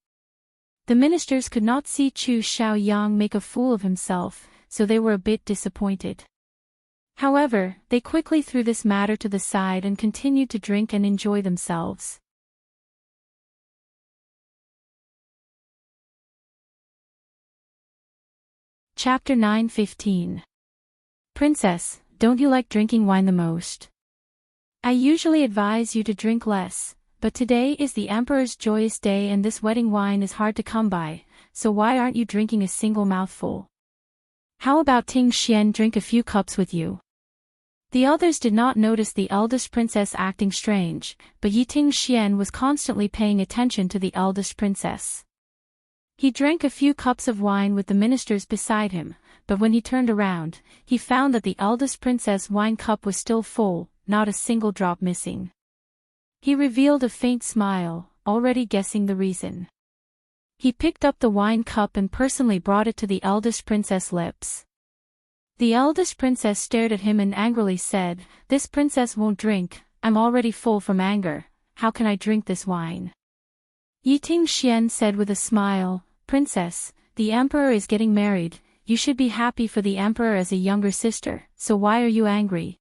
The ministers could not see Chu Xiaoyang make a fool of himself, so they were a bit disappointed. However, they quickly threw this matter to the side and continued to drink and enjoy themselves. Chapter 9:15. Princess, don't you like drinking wine the most? I usually advise you to drink less, but today is the Emperor's joyous day and this wedding wine is hard to come by, so why aren't you drinking a single mouthful? How about Ting Xian drink a few cups with you? The others did not notice the eldest princess acting strange, but Ting Xian was constantly paying attention to the eldest princess. He drank a few cups of wine with the ministers beside him, but when he turned around, he found that the eldest princess' wine cup was still full, not a single drop missing. He revealed a faint smile, already guessing the reason. He picked up the wine cup and personally brought it to the eldest princess' lips. The eldest princess stared at him and angrily said, "This princess won't drink, I'm already full from anger, how can I drink this wine?" Ting Xian said with a smile, "Princess, the emperor is getting married, you should be happy for the emperor as a younger sister, so why are you angry?"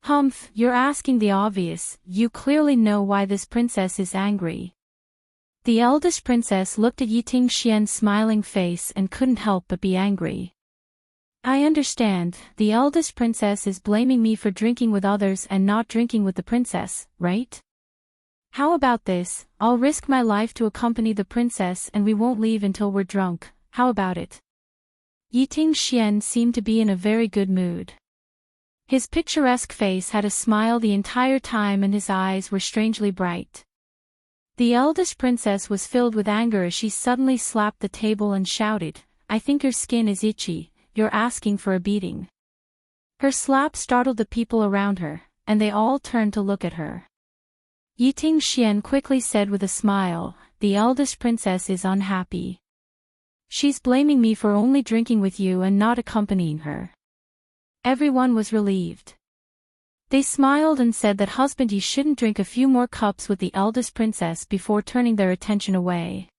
"Humph, you're asking the obvious, you clearly know why this princess is angry." The eldest princess looked at Ting Xian's smiling face and couldn't help but be angry. "I understand, the eldest princess is blaming me for drinking with others and not drinking with the princess, right? How about this, I'll risk my life to accompany the princess and we won't leave until we're drunk, how about it?" Ting Xian seemed to be in a very good mood. His picturesque face had a smile the entire time and his eyes were strangely bright. The eldest princess was filled with anger as she suddenly slapped the table and shouted, "I think your skin is itchy, you're asking for a beating." Her slap startled the people around her, and they all turned to look at her. Ting Xian quickly said with a smile, "The eldest princess is unhappy. She's blaming me for only drinking with you and not accompanying her." Everyone was relieved. They smiled and said that husband, you shouldn't drink a few more cups with the eldest princess before turning their attention away.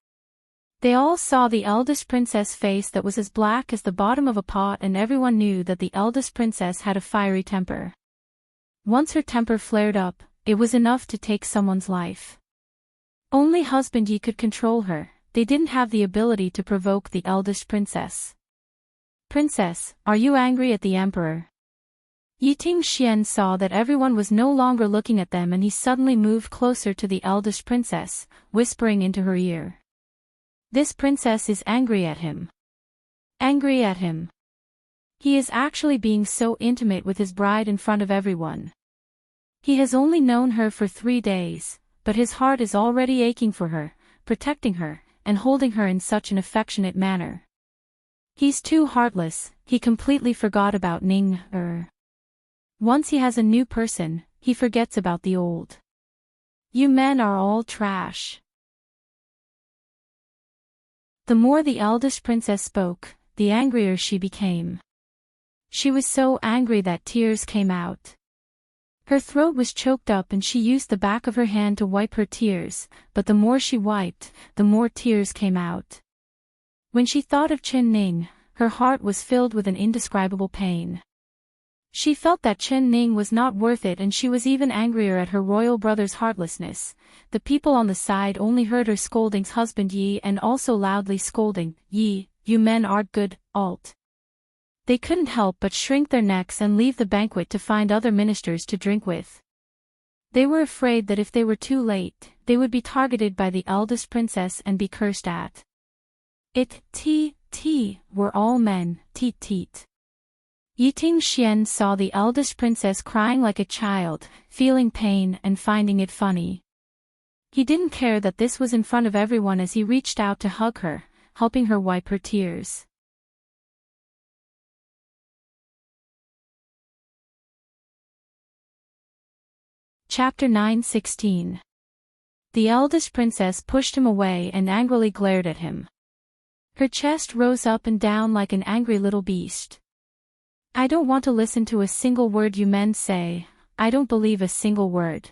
They all saw the eldest princess' face that was as black as the bottom of a pot and everyone knew that the eldest princess had a fiery temper. Once her temper flared up, it was enough to take someone's life. Only husband Yi could control her, they didn't have the ability to provoke the eldest princess. "Princess, are you angry at the emperor?" Ting Xian saw that everyone was no longer looking at them and he suddenly moved closer to the eldest princess, whispering into her ear. "This princess is angry at him. Angry at him. He is actually being so intimate with his bride in front of everyone. He has only known her for 3 days, but his heart is already aching for her, protecting her, and holding her in such an affectionate manner. He's too heartless, he completely forgot about Ning. Once he has a new person, he forgets about the old. You men are all trash. The more the eldest princess spoke, the angrier she became. She was so angry that tears came out. Her throat was choked up and she used the back of her hand to wipe her tears, but the more she wiped, the more tears came out. When she thought of Chen Ning, her heart was filled with an indescribable pain. She felt that Chen Ning was not worth it, and she was even angrier at her royal brother's heartlessness. The people on the side only heard her scolding husband Yi and also loudly scolding, "Yi, you men aren't good, alt." They couldn't help but shrink their necks and leave the banquet to find other ministers to drink with. They were afraid that if they were too late, they would be targeted by the eldest princess and be cursed at. Were all men, teet. Yiting Xian saw the eldest princess crying like a child, feeling pain and finding it funny. He didn't care that this was in front of everyone as he reached out to hug her, helping her wipe her tears. Chapter 9:16. The eldest princess pushed him away and angrily glared at him. Her chest rose up and down like an angry little beast. I don't want to listen to a single word you men say, I don't believe a single word.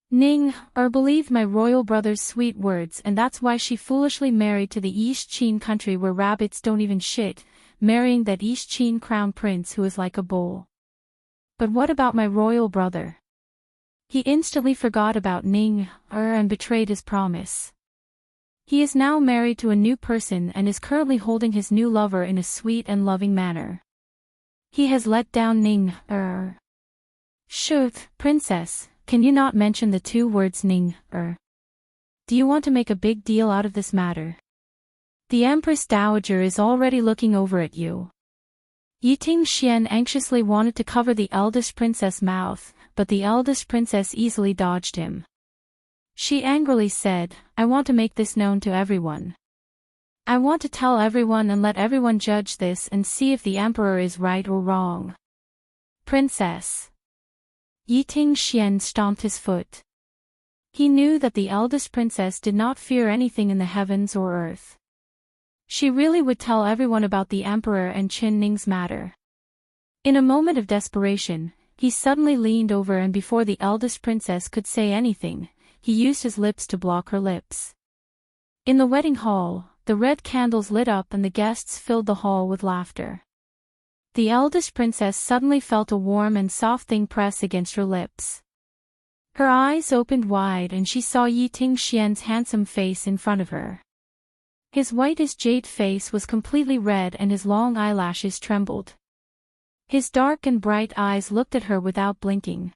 Ning, believed my royal brother's sweet words, and that's why she foolishly married to the East Qin country where rabbits don't even shit, marrying that East Qin crown prince who is like a bull. But what about my royal brother? He instantly forgot about Ning, and betrayed his promise. He is now married to a new person and is currently holding his new lover in a sweet and loving manner. He has let down Ning. Shoot, princess, can you not mention the two words Ning, Do you want to make a big deal out of this matter? The Empress Dowager is already looking over at you. Yiting Xian anxiously wanted to cover the eldest princess' mouth, but the eldest princess easily dodged him. She angrily said, I want to make this known to everyone. I want to tell everyone and let everyone judge this and see if the emperor is right or wrong. Princess. Yiting Xian stomped his foot. He knew that the eldest princess did not fear anything in the heavens or earth. She really would tell everyone about the emperor and Qin Ning's matter. In a moment of desperation, he suddenly leaned over and before the eldest princess could say anything, he used his lips to block her lips. In the wedding hall, the red candles lit up and the guests filled the hall with laughter. The eldest princess suddenly felt a warm and soft thing press against her lips. Her eyes opened wide and she saw Yiting Xian's handsome face in front of her. His white as jade face was completely red and his long eyelashes trembled. His dark and bright eyes looked at her without blinking.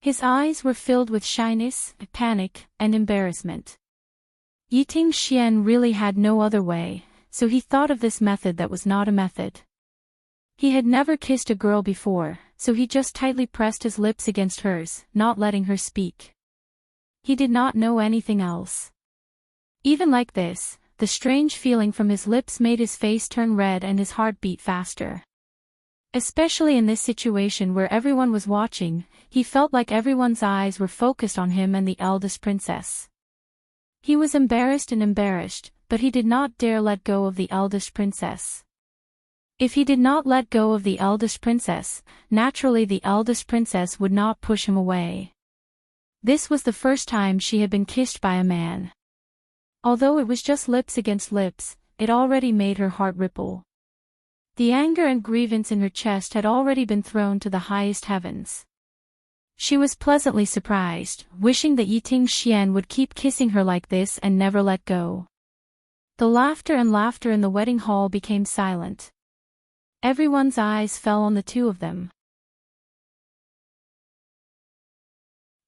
His eyes were filled with shyness, panic, and embarrassment. Yiting Xian really had no other way, so he thought of this method that was not a method. He had never kissed a girl before, so he just tightly pressed his lips against hers, not letting her speak. He did not know anything else. Even like this, the strange feeling from his lips made his face turn red and his heart beat faster. Especially in this situation where everyone was watching, he felt like everyone's eyes were focused on him and the eldest princess. He was embarrassed, but he did not dare let go of the eldest princess. If he did not let go of the eldest princess, naturally the eldest princess would not push him away. This was the first time she had been kissed by a man. Although it was just lips against lips, it already made her heart ripple. The anger and grievance in her chest had already been thrown to the highest heavens. She was pleasantly surprised, wishing that Yiting Xian would keep kissing her like this and never let go. The laughter in the wedding hall became silent. Everyone's eyes fell on the two of them.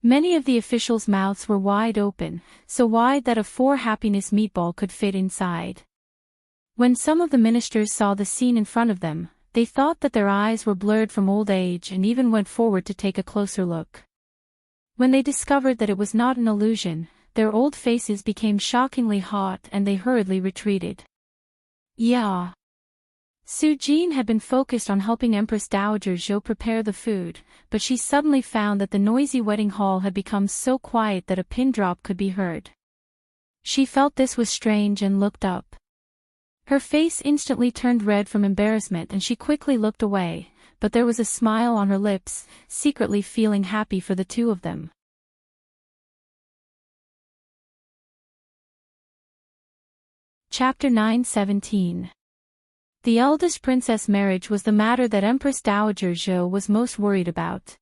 Many of the officials' mouths were wide open, so wide that a 4-happiness meatball could fit inside. When some of the ministers saw the scene in front of them, they thought that their eyes were blurred from old age and even went forward to take a closer look. When they discovered that it was not an illusion, their old faces became shockingly hot and they hurriedly retreated. Yeah. Su Jin had been focused on helping Empress Dowager Zhou prepare the food, but she suddenly found that the noisy wedding hall had become so quiet that a pin drop could be heard. She felt this was strange and looked up. Her face instantly turned red from embarrassment and she quickly looked away, but there was a smile on her lips, secretly feeling happy for the two of them. Chapter 9:17. The eldest princess marriage was the matter that Empress Dowager Zhou was most worried about.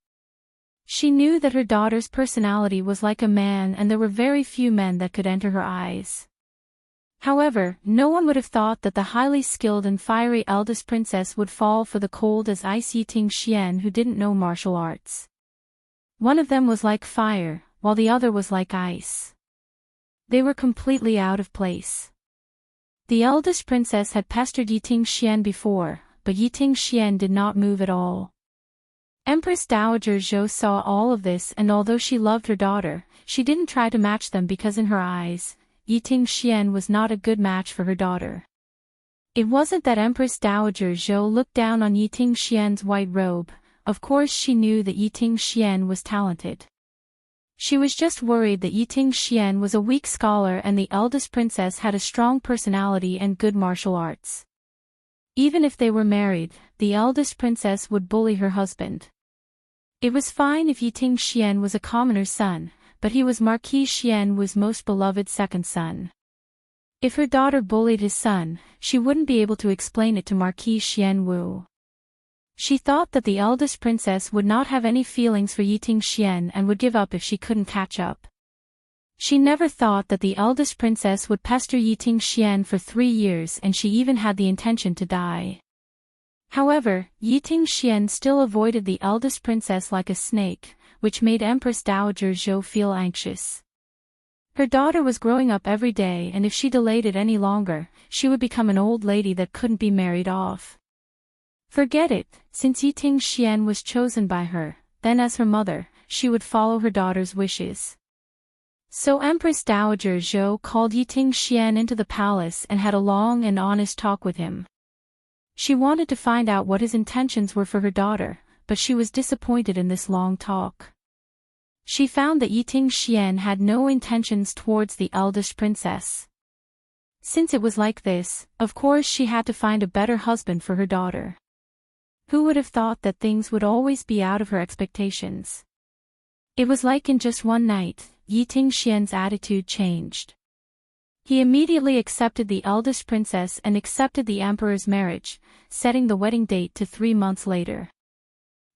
She knew that her daughter's personality was like a man and there were very few men that could enter her eyes. However, no one would have thought that the highly skilled and fiery eldest princess would fall for the cold as ice Yiting Xian who didn't know martial arts. One of them was like fire, while the other was like ice. They were completely out of place. The eldest princess had pestered Yiting Xian before, but Yiting Xian did not move at all. Empress Dowager Zhou saw all of this and although she loved her daughter, she didn't try to match them because in her eyes, Yiting Xian was not a good match for her daughter. It wasn't that Empress Dowager Zhou looked down on Yiting Xian's white robe, of course she knew that Yiting Xian was talented. She was just worried that Yiting Xian was a weak scholar and the eldest princess had a strong personality and good martial arts. Even if they were married, the eldest princess would bully her husband. It was fine if Yiting Xian was a commoner's son, but he was Marquis Xian Wu's most beloved second son. If her daughter bullied his son, she wouldn't be able to explain it to Marquis Xian Wu. She thought that the eldest princess would not have any feelings for Yiting Xian and would give up if she couldn't catch up. She never thought that the eldest princess would pester Yiting Xian for 3 years and she even had the intention to die. However, Yiting Xian still avoided the eldest princess like a snake, which made Empress Dowager Zhou feel anxious. Her daughter was growing up every day and if she delayed it any longer, she would become an old lady that couldn't be married off. Forget it, since Yiting Xian was chosen by her, then as her mother, she would follow her daughter's wishes. So Empress Dowager Zhou called Yiting Xian into the palace and had a long and honest talk with him. She wanted to find out what his intentions were for her daughter, but she was disappointed in this long talk. She found that Yiting Xian had no intentions towards the eldest princess. Since it was like this, of course she had to find a better husband for her daughter. Who would have thought that things would always be out of her expectations? It was like in just one night, Yiting Xian's attitude changed. He immediately accepted the eldest princess and accepted the emperor's marriage, setting the wedding date to 3 months later.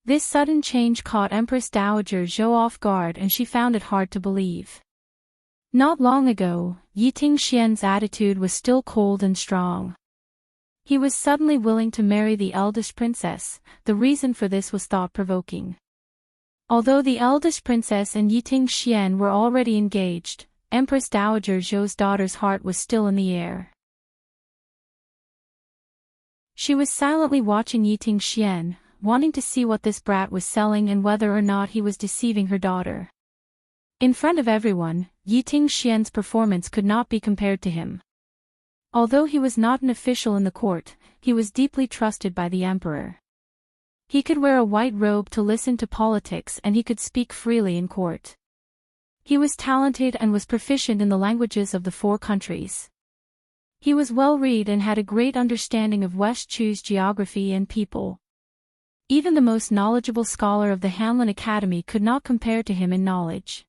This sudden change caught Empress Dowager Zhou off guard and she found it hard to believe. Not long ago, Yiting Xian's attitude was still cold and strong. He was suddenly willing to marry the eldest princess, the reason for this was thought-provoking. Although the eldest princess and Yiting Xian were already engaged, Empress Dowager Zhou's daughter's heart was still in the air. She was silently watching Yiting Xian, wanting to see what this brat was selling and whether or not he was deceiving her daughter. In front of everyone, Yiting Xian's performance could not be compared to him. Although he was not an official in the court, he was deeply trusted by the emperor. He could wear a white robe to listen to politics and he could speak freely in court. He was talented and was proficient in the languages of the 4 countries. He was well-read and had a great understanding of West Chu's geography and people. Even the most knowledgeable scholar of the Hanlin Academy could not compare to him in knowledge.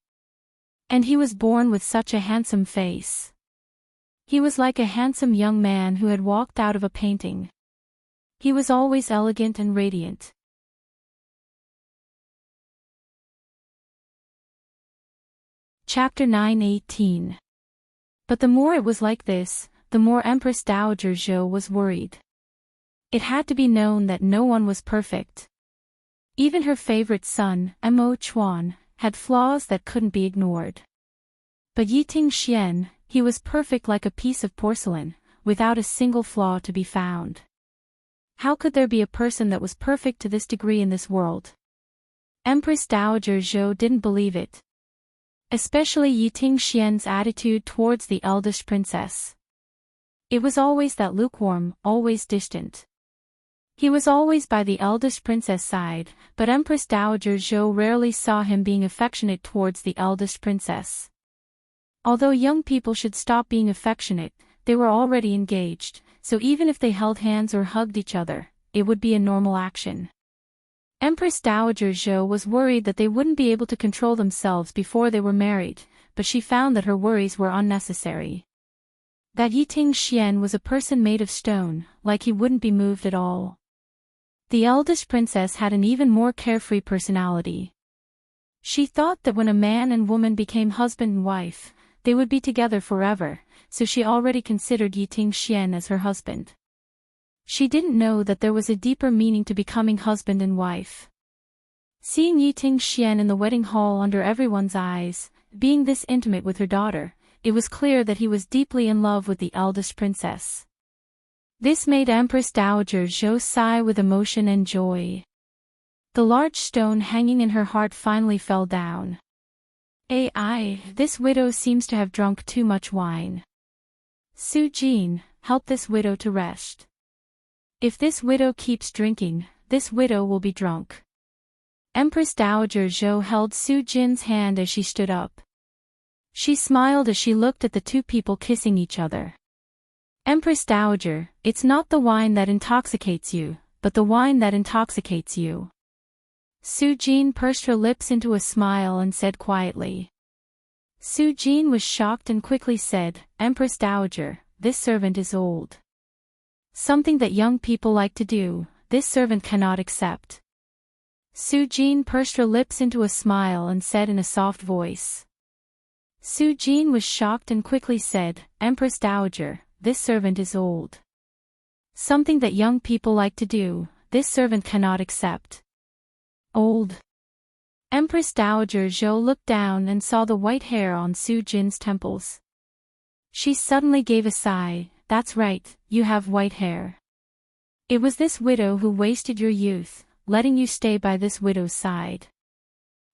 And he was born with such a handsome face. He was like a handsome young man who had walked out of a painting. He was always elegant and radiant. Chapter 9:18. But the more it was like this, the more Empress Dowager Zhou was worried. It had to be known that no one was perfect. Even her favorite son, Mo Chuan, had flaws that couldn't be ignored. But Yiting Xian, he was perfect like a piece of porcelain, without a single flaw to be found. How could there be a person that was perfect to this degree in this world? Empress Dowager Zhou didn't believe it. Especially Yiting Xian's attitude towards the eldest princess. It was always that lukewarm, always distant. He was always by the eldest princess' side, but Empress Dowager Zhou rarely saw him being affectionate towards the eldest princess. Although young people should stop being affectionate, they were already engaged, so even if they held hands or hugged each other, it would be a normal action. Empress Dowager Zhou was worried that they wouldn't be able to control themselves before they were married, but she found that her worries were unnecessary. That Yiting Xian was a person made of stone, like he wouldn't be moved at all. The eldest princess had an even more carefree personality. She thought that when a man and woman became husband and wife, they would be together forever, so she already considered Yiting Xian as her husband. She didn't know that there was a deeper meaning to becoming husband and wife. Seeing Yiting Xian in the wedding hall under everyone's eyes, being this intimate with her daughter, it was clear that he was deeply in love with the eldest princess. This made Empress Dowager Zhou sigh with emotion and joy. The large stone hanging in her heart finally fell down. This widow seems to have drunk too much wine. Su Jin, help this widow to rest. If this widow keeps drinking, this widow will be drunk. Empress Dowager Zhou held Su Jin's hand as she stood up. She smiled as she looked at the two people kissing each other. Empress Dowager, it's not the wine that intoxicates you, but the wine that intoxicates you. Su Jin pursed her lips into a smile and said quietly. Su Jin was shocked and quickly said, Empress Dowager, this servant is old. Something that young people like to do, this servant cannot accept. Su Jin pursed her lips into a smile and said in a soft voice. Su Jin was shocked and quickly said, Empress Dowager, this servant is old. Something that young people like to do, this servant cannot accept. Old. Empress Dowager Zhou looked down and saw the white hair on Su Jin's temples. She suddenly gave a sigh, that's right, you have white hair. It was this widow who wasted your youth, letting you stay by this widow's side.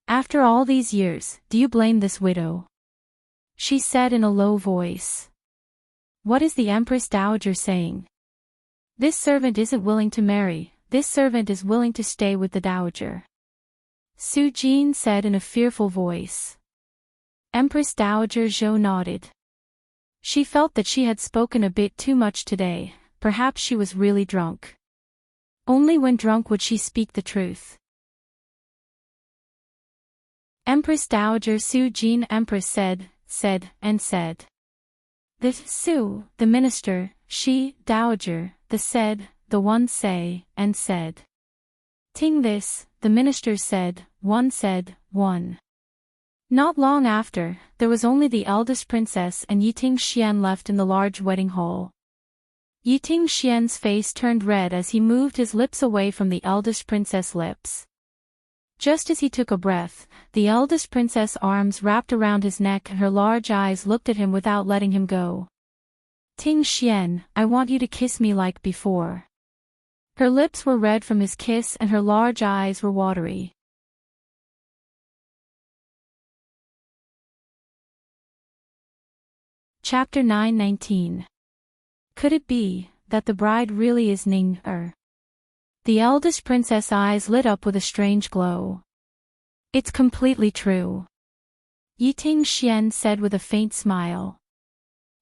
After all these years, do you blame this widow? She said in a low voice. What is the Empress Dowager saying? This servant isn't willing to marry, this servant is willing to stay with the Dowager. Su Jin said in a fearful voice. Empress Dowager Zhou nodded. She felt that she had spoken a bit too much today, perhaps she was really drunk. Only when drunk would she speak the truth. Empress Dowager Su Jin Empress said. The Su, the minister, she, Dowager, the said, the one say, and said. Ting this, the ministers said, one. Not long after, there was only the eldest princess and Yiting Xian left in the large wedding hall. Yiting Xian's face turned red as he moved his lips away from the eldest princess' lips. Just as he took a breath, the eldest princess' arms wrapped around his neck and her large eyes looked at him without letting him go. Ting Xian, I want you to kiss me like before. Her lips were red from his kiss and her large eyes were watery. Chapter 9:19. Could it be that the bride really is Ning Er? The eldest princess' eyes lit up with a strange glow. It's completely true. Yiting Xian said with a faint smile.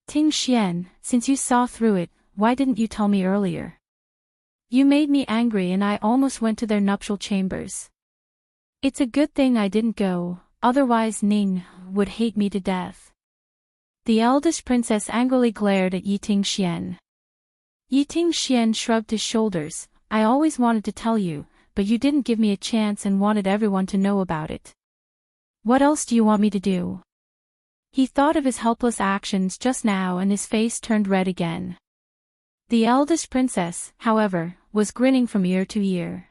Ting Xian, since you saw through it, why didn't you tell me earlier? You made me angry and I almost went to their nuptial chambers. It's a good thing I didn't go, otherwise Ning would hate me to death. The eldest princess angrily glared at Yiting Xian. Yiting Xian shrugged his shoulders. I always wanted to tell you, but you didn't give me a chance and wanted everyone to know about it. What else do you want me to do? He thought of his helpless actions just now and his face turned red again. The eldest princess, however, was grinning from ear to ear.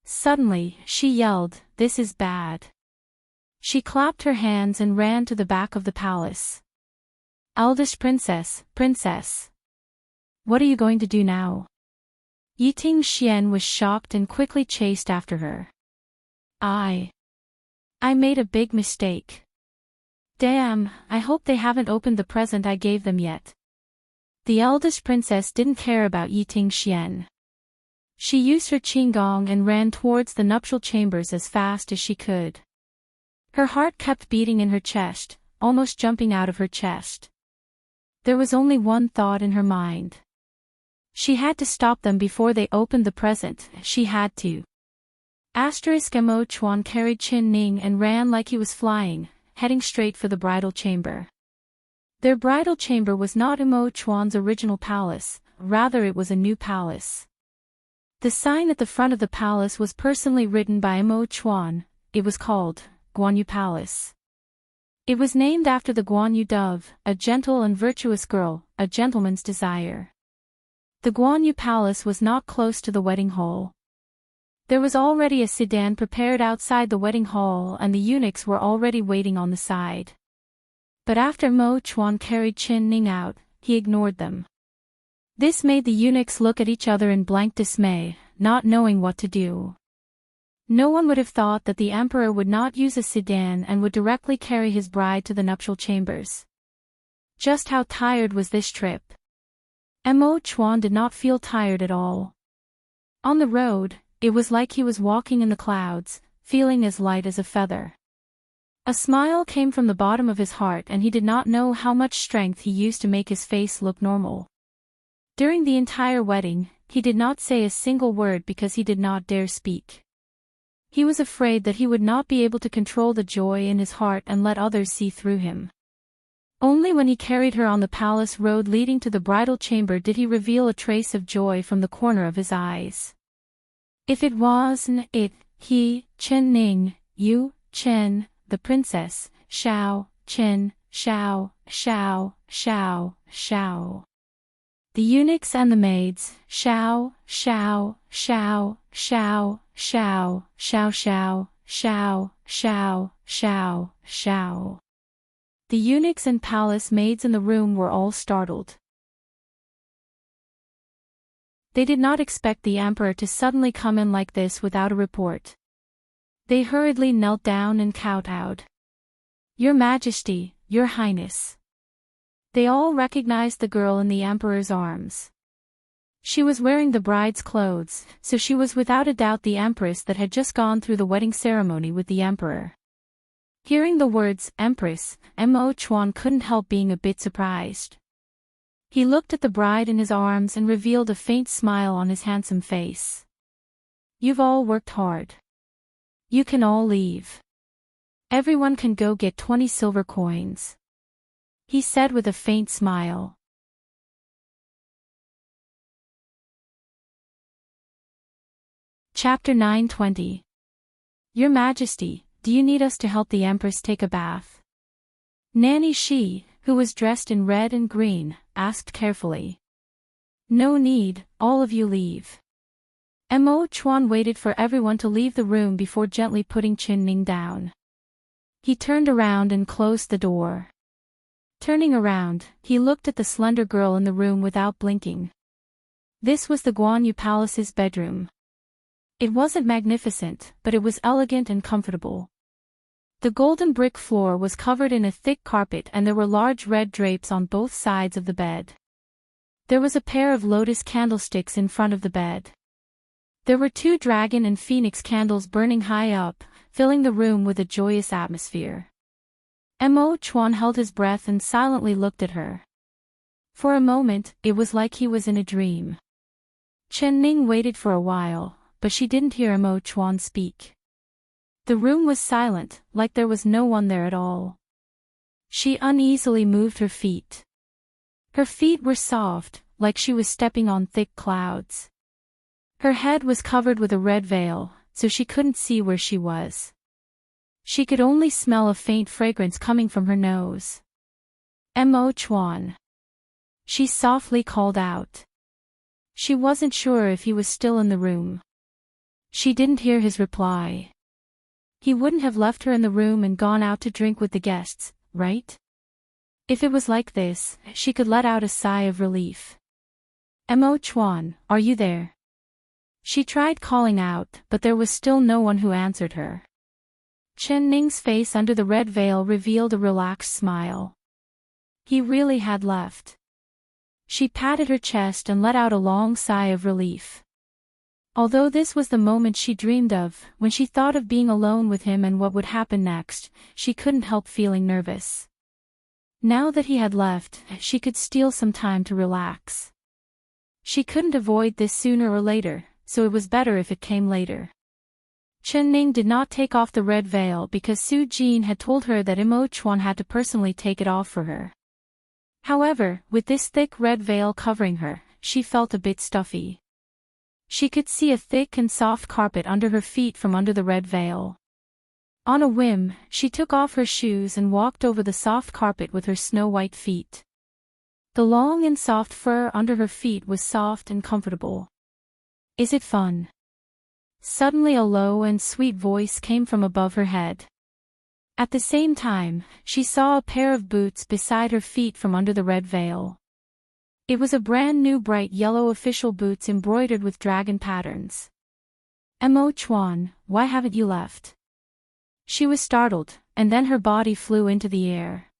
Suddenly, she yelled, "This is bad." She clapped her hands and ran to the back of the palace. Eldest princess, princess. What are you going to do now? Yiting Xian was shocked and quickly chased after her. I made a big mistake. Damn, I hope they haven't opened the present I gave them yet. The eldest princess didn't care about Yiting Xian. She used her qinggong and ran towards the nuptial chambers as fast as she could. Her heart kept beating in her chest, almost jumping out of her chest. There was only one thought in her mind. She had to stop them before they opened the present, she had to. Mo Chuan carried Qin Ning and ran like he was flying, heading straight for the bridal chamber. Their bridal chamber was not Mo Chuan's original palace, rather it was a new palace. The sign at the front of the palace was personally written by Mo Chuan. It was called Guanyu Palace. It was named after the Guanyu dove, a gentle and virtuous girl, a gentleman's desire. The Guanyu Palace was not close to the wedding hall. There was already a sedan prepared outside the wedding hall and the eunuchs were already waiting on the side. But after Mo Chuan carried Qin Ning out, he ignored them. This made the eunuchs look at each other in blank dismay, not knowing what to do. No one would have thought that the emperor would not use a sedan and would directly carry his bride to the nuptial chambers. Just how tired was this trip? Mo Chuan did not feel tired at all. On the road, it was like he was walking in the clouds, feeling as light as a feather. A smile came from the bottom of his heart and he did not know how much strength he used to make his face look normal. During the entire wedding, he did not say a single word because he did not dare speak. He was afraid that he would not be able to control the joy in his heart and let others see through him. Only when he carried her on the palace road leading to the bridal chamber did he reveal a trace of joy from the corner of his eyes. If it wasn't it, he, Qin Ning, you, Chen, the princess, Xiao, Chen, Xiao, Xiao, Xiao, Xiao. The eunuchs and the maids, Xiao, Xiao, Xiao, Xiao, Xiao, Xiao, Xiao, Xiao, Xiao, Xiao. The eunuchs and palace maids in the room were all startled. They did not expect the emperor to suddenly come in like this without a report. They hurriedly knelt down and kowtowed. Your Majesty, Your Highness. They all recognized the girl in the emperor's arms. She was wearing the bride's clothes, so she was without a doubt the empress that had just gone through the wedding ceremony with the emperor. Hearing the words, Empress, Mo Chuan couldn't help being a bit surprised. He looked at the bride in his arms and revealed a faint smile on his handsome face. You've all worked hard. You can all leave. Everyone can go get 20 silver coins. He said with a faint smile. Chapter 920. Your Majesty, do you need us to help the Empress take a bath? Nanny Shi, who was dressed in red and green, asked carefully. No need, all of you leave. Mo Chuan waited for everyone to leave the room before gently putting Qin Ning down. He turned around and closed the door. Turning around, he looked at the slender girl in the room without blinking. This was the Guanyu Palace's bedroom. It wasn't magnificent, but it was elegant and comfortable. The golden brick floor was covered in a thick carpet and there were large red drapes on both sides of the bed. There was a pair of lotus candlesticks in front of the bed. There were 2 dragon and phoenix candles burning high up, filling the room with a joyous atmosphere. Mo Chuan held his breath and silently looked at her. For a moment, it was like he was in a dream. Qin Ning waited for a while, but she didn't hear Mo Chuan speak. The room was silent, like there was no one there at all. She uneasily moved her feet. Her feet were soft, like she was stepping on thick clouds. Her head was covered with a red veil, so she couldn't see where she was. She could only smell a faint fragrance coming from her nose. Mo Chuan. She softly called out. She wasn't sure if he was still in the room. She didn't hear his reply. He wouldn't have left her in the room and gone out to drink with the guests, right? If it was like this, she could let out a sigh of relief. Mo Chuan, are you there? She tried calling out, but there was still no one who answered her. Chen Ning's face under the red veil revealed a relaxed smile. He really had left. She patted her chest and let out a long sigh of relief. Although this was the moment she dreamed of, when she thought of being alone with him and what would happen next, she couldn't help feeling nervous. Now that he had left, she could steal some time to relax. She couldn't avoid this sooner or later, so it was better if it came later. Chen Ning did not take off the red veil because Su Jin had told her that Imo Chuan had to personally take it off for her. However, with this thick red veil covering her, she felt a bit stuffy. She could see a thick and soft carpet under her feet from under the red veil. On a whim, she took off her shoes and walked over the soft carpet with her snow-white feet. The long and soft fur under her feet was soft and comfortable. "Is it fun?" Suddenly a low and sweet voice came from above her head. At the same time, she saw a pair of boots beside her feet from under the red veil. It was a brand new bright yellow official boots embroidered with dragon patterns. "Mo Chuan, why haven't you left?" She was startled, and then her body flew into the air.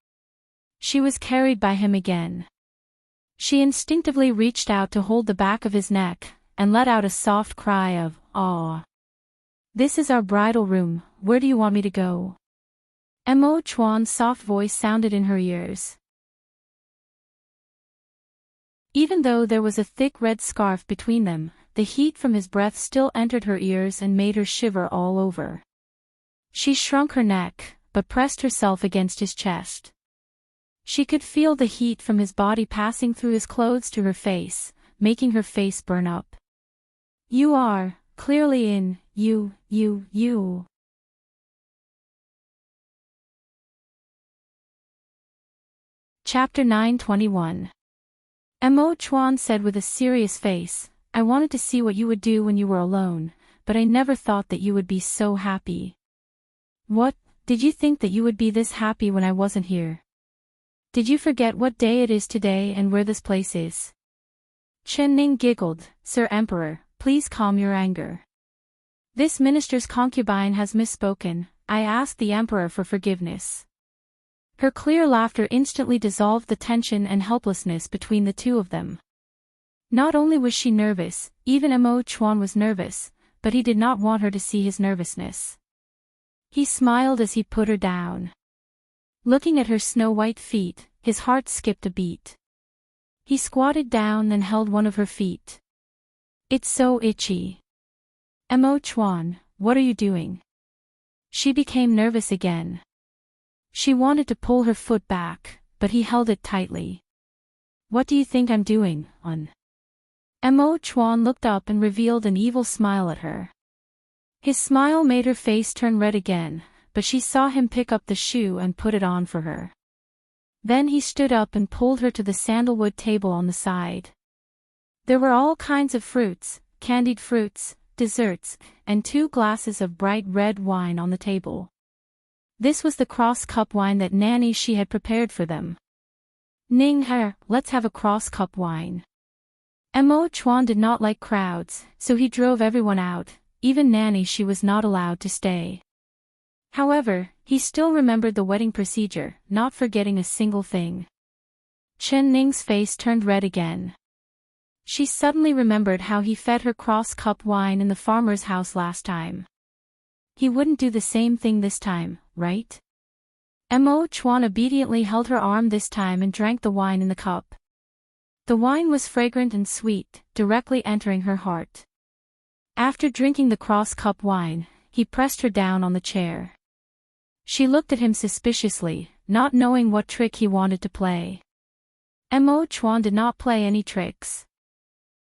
She was carried by him again. She instinctively reached out to hold the back of his neck, and let out a soft cry of, "Aw. This is our bridal room, where do you want me to go?" Mo Chuan's soft voice sounded in her ears. Even though there was a thick red scarf between them, the heat from his breath still entered her ears and made her shiver all over. She shrunk her neck, but pressed herself against his chest. She could feel the heat from his body passing through his clothes to her face, making her face burn up. "You are, clearly in, you. Chapter 921. Mo Chuan said with a serious face, "I wanted to see what you would do when you were alone, but I never thought that you would be so happy." "What, did you think that you would be this happy when I wasn't here? Did you forget what day it is today and where this place is?" Chen Ning giggled. "Sir Emperor, please calm your anger. This minister's concubine has misspoken. I ask the Emperor for forgiveness." Her clear laughter instantly dissolved the tension and helplessness between the two of them. Not only was she nervous, even Mo Chuan was nervous, but he did not want her to see his nervousness. He smiled as he put her down. Looking at her snow-white feet, his heart skipped a beat. He squatted down and held one of her feet. "It's so itchy." "Mo Chuan, what are you doing?" She became nervous again. She wanted to pull her foot back, but he held it tightly. "What do you think I'm doing, Un?" Mo Chuan looked up and revealed an evil smile at her. His smile made her face turn red again, but she saw him pick up the shoe and put it on for her. Then he stood up and pulled her to the sandalwood table on the side. There were all kinds of fruits, candied fruits, desserts, and 2 glasses of bright red wine on the table. This was the cross-cup wine that Nanny she had prepared for them. "Ning Her, let's have a cross-cup wine." Mo Chuan did not like crowds, so he drove everyone out, even Nanny she was not allowed to stay. However, he still remembered the wedding procedure, not forgetting a single thing. Chen Ning's face turned red again. She suddenly remembered how he fed her cross-cup wine in the farmer's house last time. He wouldn't do the same thing this time, right? Mo Chuan obediently held her arm this time and drank the wine in the cup. The wine was fragrant and sweet, directly entering her heart. After drinking the cross-cup wine, he pressed her down on the chair. She looked at him suspiciously, not knowing what trick he wanted to play. Mo Chuan did not play any tricks.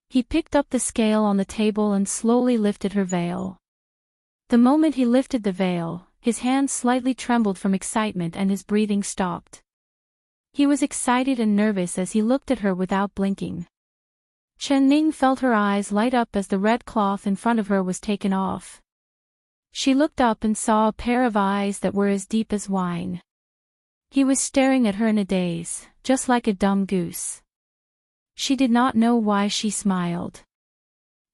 He picked up the scale on the table and slowly lifted her veil. The moment he lifted the veil, his hand slightly trembled from excitement and his breathing stopped. He was excited and nervous as he looked at her without blinking. Chen Ning felt her eyes light up as the red cloth in front of her was taken off. She looked up and saw a pair of eyes that were as deep as wine. He was staring at her in a daze, just like a dumb goose. She did not know why she smiled.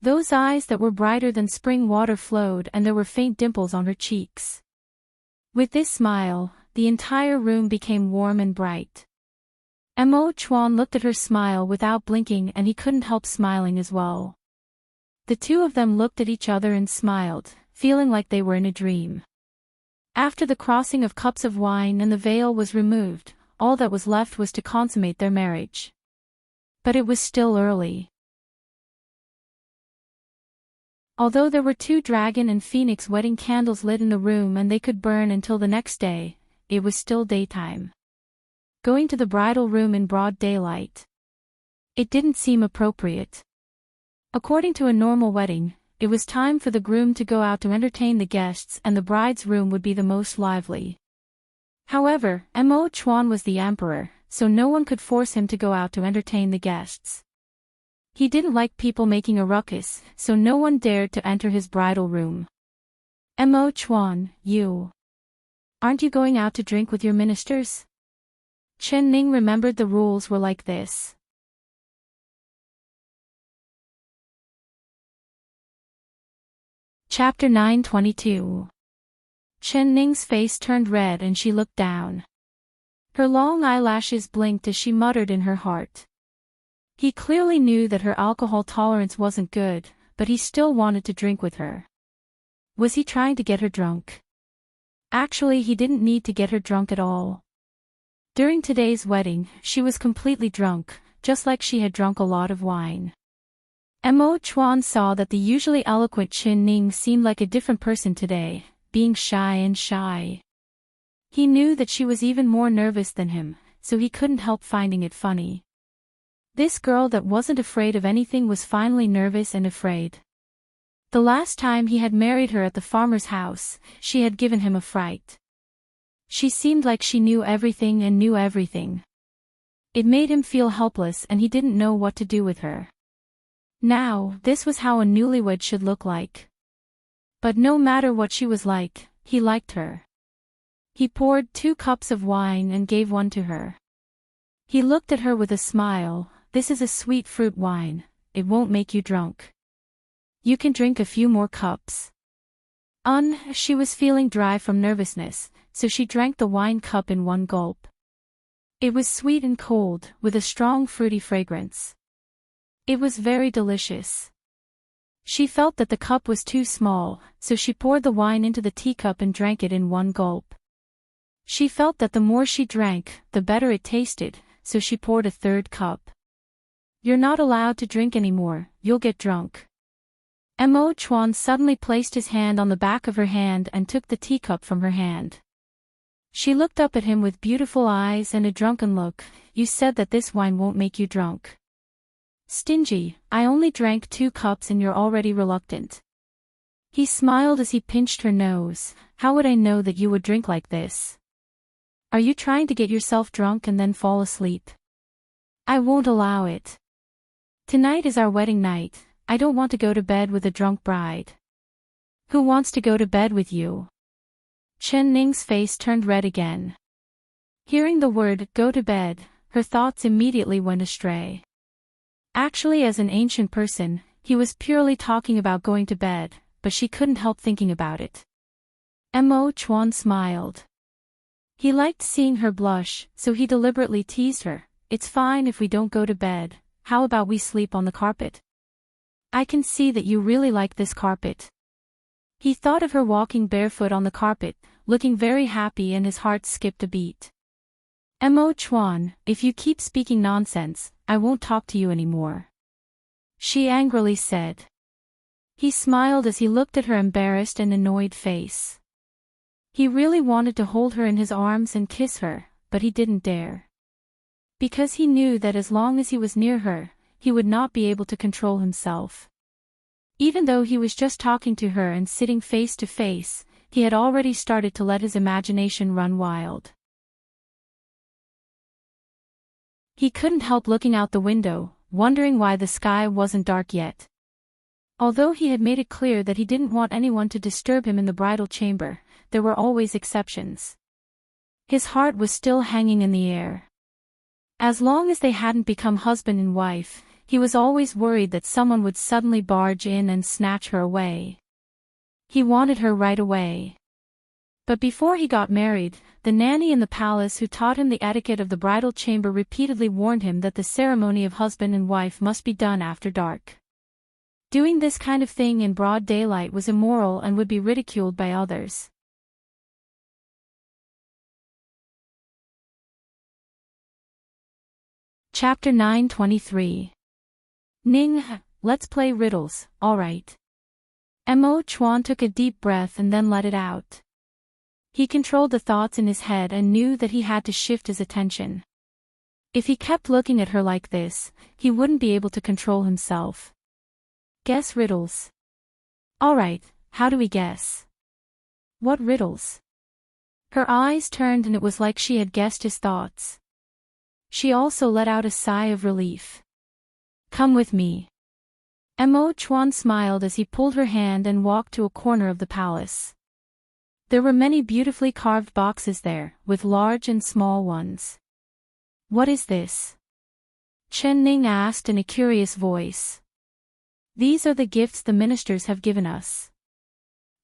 Those eyes that were brighter than spring water flowed and there were faint dimples on her cheeks. With this smile, the entire room became warm and bright. Mo Chuan looked at her smile without blinking, and he couldn't help smiling as well. The two of them looked at each other and smiled, feeling like they were in a dream. After the crossing of cups of wine and the veil was removed, all that was left was to consummate their marriage. But it was still early. Although there were 2 dragon and phoenix wedding candles lit in the room and they could burn until the next day, it was still daytime. Going to the bridal room in broad daylight. It didn't seem appropriate. According to a normal wedding, it was time for the groom to go out to entertain the guests and the bride's room would be the most lively. However, Mo Chuan was the emperor, so no one could force him to go out to entertain the guests. He didn't like people making a ruckus, so no one dared to enter his bridal room. Mo Chuan, aren't you going out to drink with your ministers? Chen Ning remembered the rules were like this. Chapter 922. Chen Ning's face turned red and she looked down. Her long eyelashes blinked as she muttered in her heart. He clearly knew that her alcohol tolerance wasn't good, but he still wanted to drink with her. Was he trying to get her drunk? Actually, he didn't need to get her drunk at all. During today's wedding, she was completely drunk, just like she had drunk a lot of wine. Mo Chuan saw that the usually eloquent Chen Ning seemed like a different person today, being shy and shy. He knew that she was even more nervous than him, so he couldn't help finding it funny. This girl that wasn't afraid of anything was finally nervous and afraid. The last time he had married her at the farmer's house, she had given him a fright. She seemed like she knew everything and knew everything. It made him feel helpless and he didn't know what to do with her. Now, this was how a newlywed should look like. But no matter what she was like, he liked her. He poured 2 cups of wine and gave one to her. He looked at her with a smile. This is a sweet fruit wine, it won't make you drunk. You can drink a few more cups. She was feeling dry from nervousness, so she drank the wine cup in one gulp. It was sweet and cold, with a strong fruity fragrance. It was very delicious. She felt that the cup was too small, so she poured the wine into the teacup and drank it in one gulp. She felt that the more she drank, the better it tasted, so she poured a 3rd cup. You're not allowed to drink anymore, you'll get drunk. Mo Chuan suddenly placed his hand on the back of her hand and took the teacup from her hand. She looked up at him with beautiful eyes and a drunken look. You said that this wine won't make you drunk. Stingy, I only drank 2 cups and you're already reluctant. He smiled as he pinched her nose. How would I know that you would drink like this? Are you trying to get yourself drunk and then fall asleep? I won't allow it. Tonight is our wedding night. I don't want to go to bed with a drunk bride. Who wants to go to bed with you? Chen Ning's face turned red again. Hearing the word, go to bed, her thoughts immediately went astray. Actually, as an ancient person, he was purely talking about going to bed, but she couldn't help thinking about it. Mo Chuan smiled. He liked seeing her blush, so he deliberately teased her. It's fine if we don't go to bed, how about we sleep on the carpet? I can see that you really like this carpet. He thought of her walking barefoot on the carpet, looking very happy, and his heart skipped a beat. Mo Chuan, if you keep speaking nonsense, I won't talk to you anymore. She angrily said. He smiled as he looked at her embarrassed and annoyed face. He really wanted to hold her in his arms and kiss her, but he didn't dare. Because he knew that as long as he was near her, he would not be able to control himself. Even though he was just talking to her and sitting face to face, he had already started to let his imagination run wild. He couldn't help looking out the window, wondering why the sky wasn't dark yet. Although he had made it clear that he didn't want anyone to disturb him in the bridal chamber, there were always exceptions. His heart was still hanging in the air. As long as they hadn't become husband and wife, he was always worried that someone would suddenly barge in and snatch her away. He wanted her right away. But before he got married, the nanny in the palace who taught him the etiquette of the bridal chamber repeatedly warned him that the ceremony of husband and wife must be done after dark. Doing this kind of thing in broad daylight was immoral and would be ridiculed by others. Chapter 9:23. Ning, let's play riddles, alright. Mo Chuan took a deep breath and then let it out. He controlled the thoughts in his head and knew that he had to shift his attention. If he kept looking at her like this, he wouldn't be able to control himself. Guess riddles. Alright, how do we guess? What riddles? Her eyes turned and it was like she had guessed his thoughts. She also let out a sigh of relief. Come with me. Mo Chuan smiled as he pulled her hand and walked to a corner of the palace. There were many beautifully carved boxes there, with large and small ones. What is this? Chen Ning asked in a curious voice. These are the gifts the ministers have given us.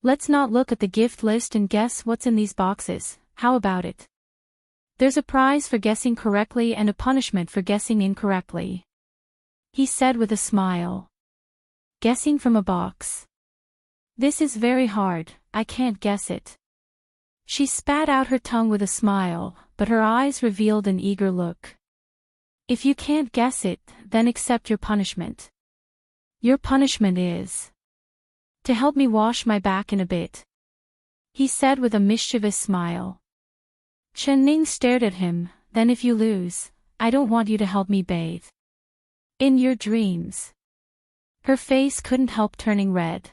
Let's not look at the gift list and guess what's in these boxes, how about it? There's a prize for guessing correctly and a punishment for guessing incorrectly. He said with a smile. Guessing from a box. This is very hard, I can't guess it. She spat out her tongue with a smile, but her eyes revealed an eager look. If you can't guess it, then accept your punishment. Your punishment is to help me wash my back in a bit, he said with a mischievous smile. Chen Ning stared at him. Then if you lose, I don't want you to help me bathe. In your dreams. Her face couldn't help turning red.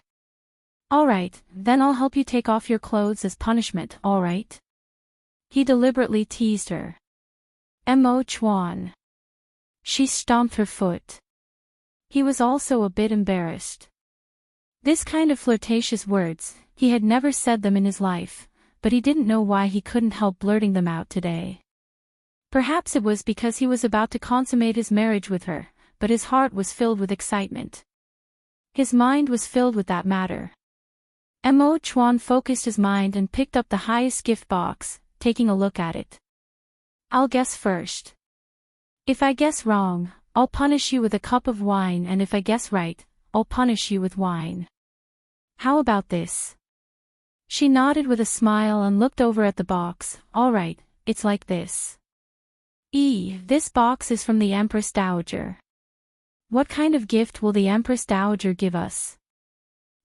Alright, then I'll help you take off your clothes as punishment, alright? He deliberately teased her. Mo Chuan. She stomped her foot. He was also a bit embarrassed. This kind of flirtatious words, he had never said them in his life, but he didn't know why he couldn't help blurting them out today. Perhaps it was because he was about to consummate his marriage with her, but his heart was filled with excitement. His mind was filled with that matter. Mo Chuan focused his mind and picked up the highest gift box, taking a look at it. I'll guess first. If I guess wrong, I'll punish you with a cup of wine, and if I guess right, I'll punish you with wine. How about this? She nodded with a smile and looked over at the box. Alright, it's like this. This box is from the Empress Dowager. What kind of gift will the Empress Dowager give us?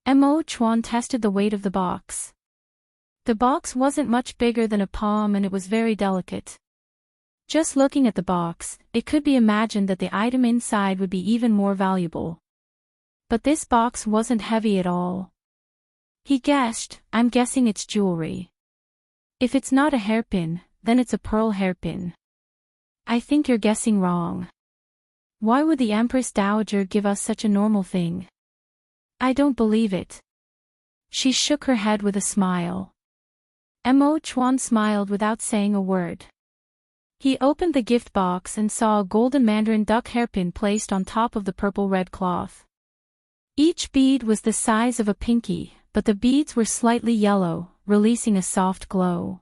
Mo Chuan tested the weight of the box. The box wasn't much bigger than a palm and it was very delicate. Just looking at the box, it could be imagined that the item inside would be even more valuable. But this box wasn't heavy at all. He guessed, I'm guessing it's jewelry. If it's not a hairpin, then it's a pearl hairpin. I think you're guessing wrong. Why would the Empress Dowager give us such a normal thing? I don't believe it. She shook her head with a smile. Mo Chuan smiled without saying a word. He opened the gift box and saw a golden mandarin duck hairpin placed on top of the purple-red cloth. Each bead was the size of a pinky, but the beads were slightly yellow, releasing a soft glow.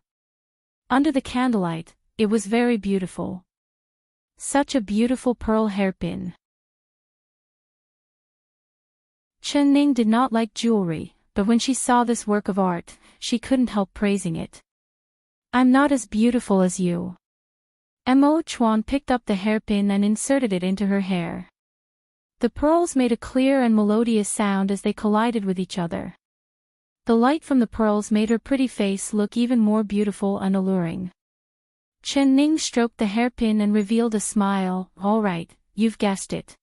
Under the candlelight, it was very beautiful. Such a beautiful pearl hairpin. Chen Ning did not like jewelry, but when she saw this work of art, she couldn't help praising it. I'm not as beautiful as you. Mo Chuan picked up the hairpin and inserted it into her hair. The pearls made a clear and melodious sound as they collided with each other. The light from the pearls made her pretty face look even more beautiful and alluring. Chen Ning stroked the hairpin and revealed a smile. All right, you've guessed it.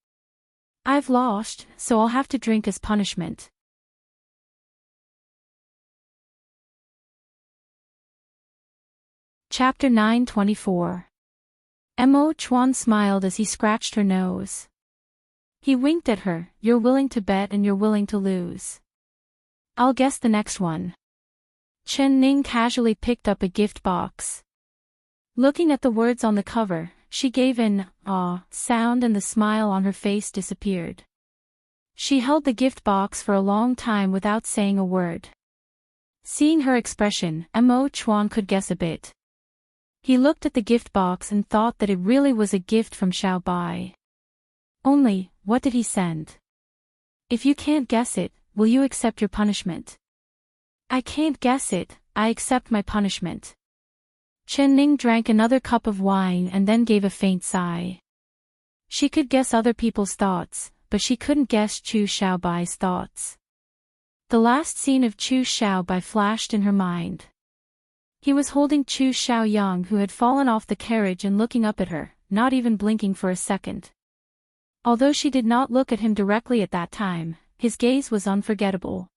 I've lost, so I'll have to drink as punishment. Chapter 9:24. Mo Chuan smiled as he scratched her nose. He winked at her. You're willing to bet and you're willing to lose. I'll guess the next one. Chen Ning casually picked up a gift box. Looking at the words on the cover, she gave an "ah" sound and the smile on her face disappeared. She held the gift box for a long time without saying a word. Seeing her expression, Mo Chuan could guess a bit. He looked at the gift box and thought that it really was a gift from Xiao Bai. Only, what did he send? If you can't guess it, will you accept your punishment? I can't guess it, I accept my punishment. Chen Ning drank another cup of wine and then gave a faint sigh. She could guess other people's thoughts, but she couldn't guess Chu Xiaobai's thoughts. The last scene of Chu Xiaobai flashed in her mind. He was holding Chu Xiaoyang, who had fallen off the carriage, and looking up at her, not even blinking for a second. Although she did not look at him directly at that time, his gaze was unforgettable.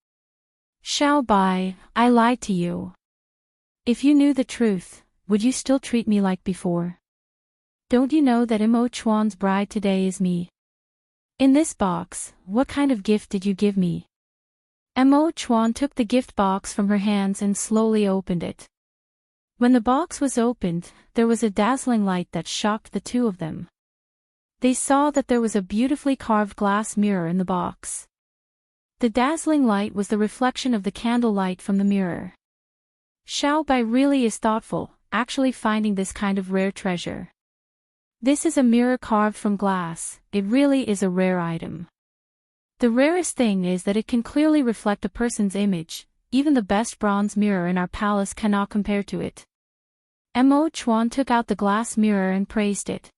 Xiaobai, I lied to you. If you knew the truth, would you still treat me like before? Don't you know that Mo Chuan's bride today is me? In this box, what kind of gift did you give me? Mo Chuan took the gift box from her hands and slowly opened it. When the box was opened, there was a dazzling light that shocked the two of them. They saw that there was a beautifully carved glass mirror in the box. The dazzling light was the reflection of the candle light from the mirror. Xiao Bai really is thoughtful, actually finding this kind of rare treasure. This is a mirror carved from glass, it really is a rare item. The rarest thing is that it can clearly reflect a person's image, even the best bronze mirror in our palace cannot compare to it. Mo Chuan took out the glass mirror and praised it.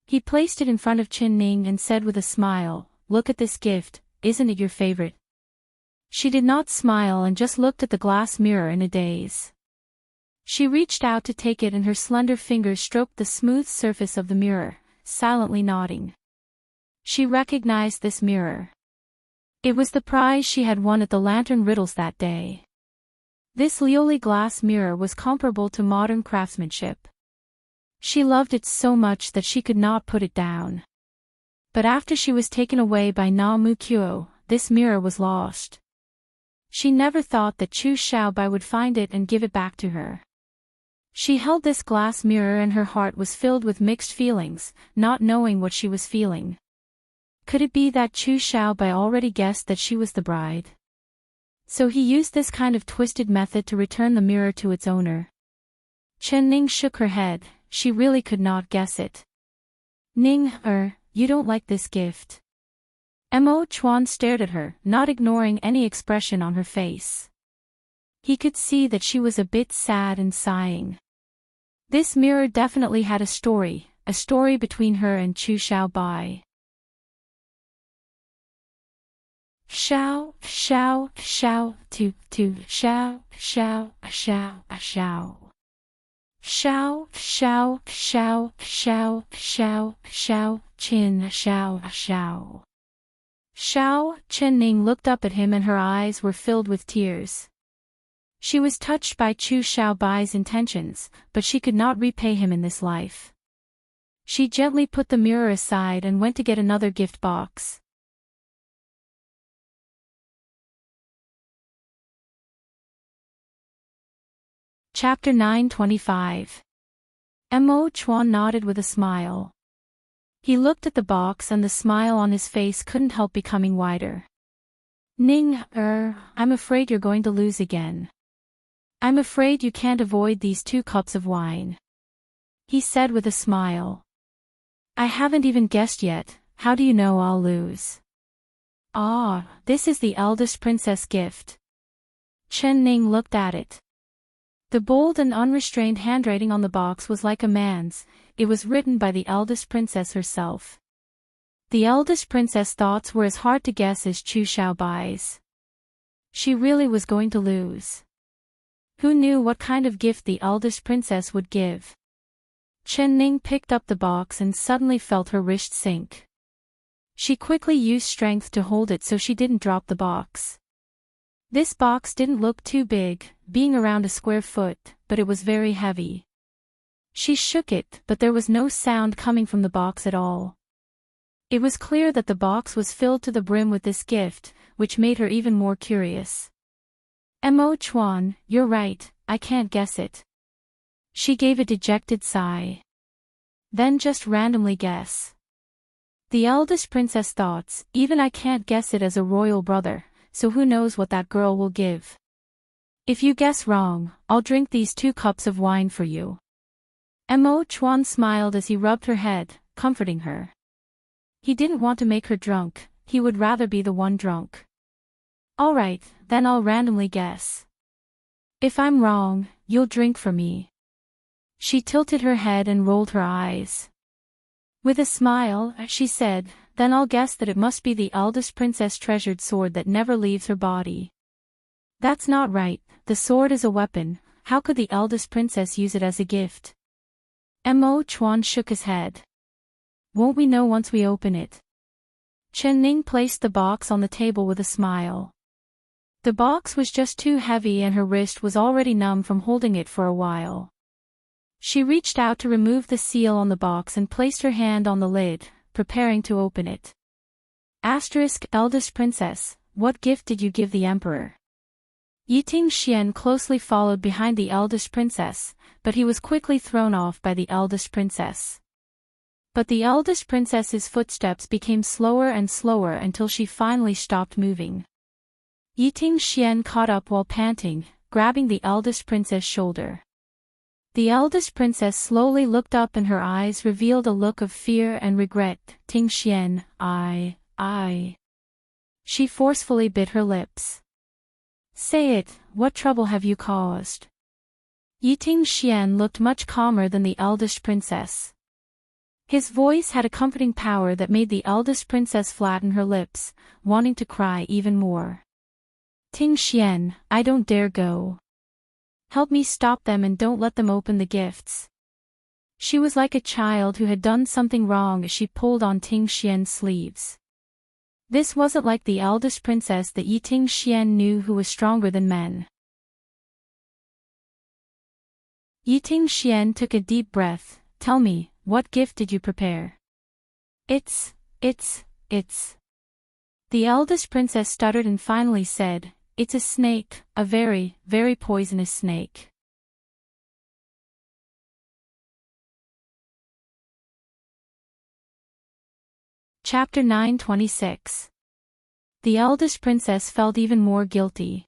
He placed it in front of Chen Ning and said with a smile, "Look at this gift, isn't it your favorite?" She did not smile and just looked at the glass mirror in a daze. She reached out to take it and her slender fingers stroked the smooth surface of the mirror, silently nodding. She recognized this mirror. It was the prize she had won at the lantern riddles that day. This Lioli glass mirror was comparable to modern craftsmanship. She loved it so much that she could not put it down. But after she was taken away by Na Mu Kuo, this mirror was lost. She never thought that Chu Xiaobai would find it and give it back to her. She held this glass mirror and her heart was filled with mixed feelings, not knowing what she was feeling. Could it be that Chu Xiaobai already guessed that she was the bride? So he used this kind of twisted method to return the mirror to its owner. Chen Ning shook her head, she really could not guess it. Ning, you don't like this gift. Mo Chuan stared at her, not ignoring any expression on her face. He could see that she was a bit sad and sighing. This mirror definitely had a story between her and Chu Xiaobai. Xiao, xiao, xiao, tu, xiao, xiao, xiao, xiao. Xiao, xiao, xiao, xiao, xiao, xiao, Qin, xiao, xiao. Xiao, Chen Ning looked up at him and her eyes were filled with tears. She was touched by Chu Xiaobai's intentions, but she could not repay him in this life. She gently put the mirror aside and went to get another gift box. Chapter 925. Mo Chuan nodded with a smile. He looked at the box and the smile on his face couldn't help becoming wider. Ning, I'm afraid you're going to lose again. I'm afraid you can't avoid these 2 cups of wine. He said with a smile. I haven't even guessed yet, how do you know I'll lose? Ah, this is the eldest princess gift. Chen Ning looked at it. The bold and unrestrained handwriting on the box was like a man's, it was written by the eldest princess herself. The eldest princess' thoughts were as hard to guess as Chu Xiaobai's. She really was going to lose. Who knew what kind of gift the eldest princess would give? Chen Ning picked up the box and suddenly felt her wrist sink. She quickly used strength to hold it so she didn't drop the box. This box didn't look too big, being around a square foot, but it was very heavy. She shook it, but there was no sound coming from the box at all. It was clear that the box was filled to the brim with this gift, which made her even more curious. Mo Chuan, you're right, I can't guess it. She gave a dejected sigh. Then just randomly guess. The eldest princess thoughts, even I can't guess it as a royal brother, so who knows what that girl will give. If you guess wrong, I'll drink these 2 cups of wine for you. Mo Chuan smiled as he rubbed her head, comforting her. He didn't want to make her drunk, he would rather be the one drunk. Alright, then I'll randomly guess. If I'm wrong, you'll drink for me. She tilted her head and rolled her eyes. With a smile, she said, then I'll guess that it must be the eldest princess' treasured sword that never leaves her body. That's not right, the sword is a weapon, how could the eldest princess use it as a gift? Mo Chuan shook his head. Won't we know once we open it? Chen Ning placed the box on the table with a smile. The box was just too heavy and her wrist was already numb from holding it for a while. She reached out to remove the seal on the box and placed her hand on the lid, preparing to open it. Eldest princess, what gift did you give the emperor? Yiting Xian closely followed behind the eldest princess, but he was quickly thrown off by the eldest princess. But the eldest princess's footsteps became slower and slower until she finally stopped moving. Yiting Xian caught up while panting, grabbing the eldest princess' shoulder. The eldest princess slowly looked up and her eyes revealed a look of fear and regret. Ting Xian, I. She forcefully bit her lips. Say it, what trouble have you caused? Yiting Xian looked much calmer than the eldest princess. His voice had a comforting power that made the eldest princess flatten her lips, wanting to cry even more. Ting Xian, I don't dare go. Help me stop them and don't let them open the gifts. She was like a child who had done something wrong as she pulled on Ting Xian's sleeves. This wasn't like the eldest princess that Yiting Xian knew, who was stronger than men. Yiting Xian took a deep breath. Tell me, what gift did you prepare? It's. The eldest princess stuttered and finally said, it's a snake, a very, very poisonous snake. Chapter 9:26. The eldest princess felt even more guilty.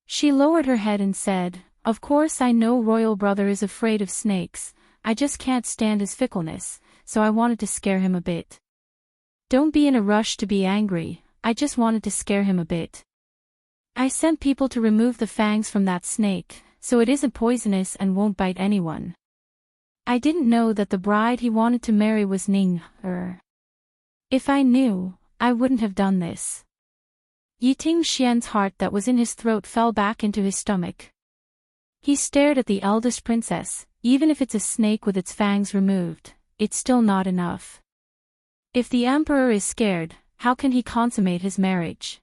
She lowered her head and said, of course I know royal brother is afraid of snakes, I just can't stand his fickleness, so I wanted to scare him a bit. Don't be in a rush to be angry, I just wanted to scare him a bit. I sent people to remove the fangs from that snake, so it isn't poisonous and won't bite anyone. I didn't know that the bride he wanted to marry was Ning. If I knew, I wouldn't have done this. Yiting Xian's heart that was in his throat fell back into his stomach. He stared at the eldest princess. Even if it's a snake with its fangs removed, it's still not enough. If the emperor is scared, how can he consummate his marriage?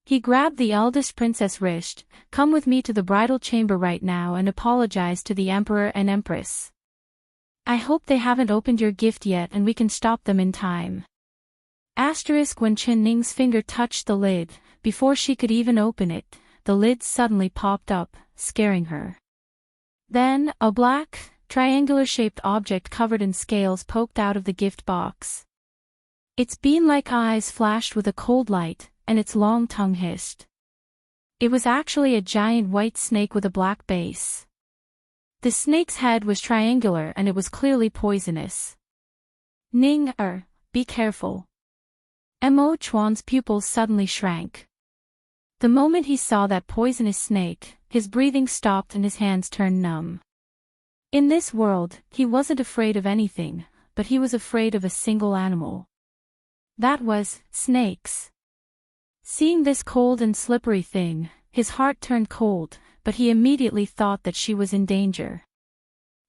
He grabbed the eldest princess' wrist. Come with me to the bridal chamber right now and apologize to the emperor and empress. I hope they haven't opened your gift yet and we can stop them in time. When Chen Ning's finger touched the lid, before she could even open it, the lid suddenly popped up, scaring her. Then, a black, triangular-shaped object covered in scales poked out of the gift box. Its bean-like eyes flashed with a cold light, and its long tongue hissed. It was actually a giant white snake with a black base. The snake's head was triangular and it was clearly poisonous. Ning, be careful. Mo Chuan's pupils suddenly shrank. The moment he saw that poisonous snake, his breathing stopped and his hands turned numb. In this world, he wasn't afraid of anything, but he was afraid of a single animal. That was, snakes. Seeing this cold and slippery thing, his heart turned cold, but he immediately thought that she was in danger.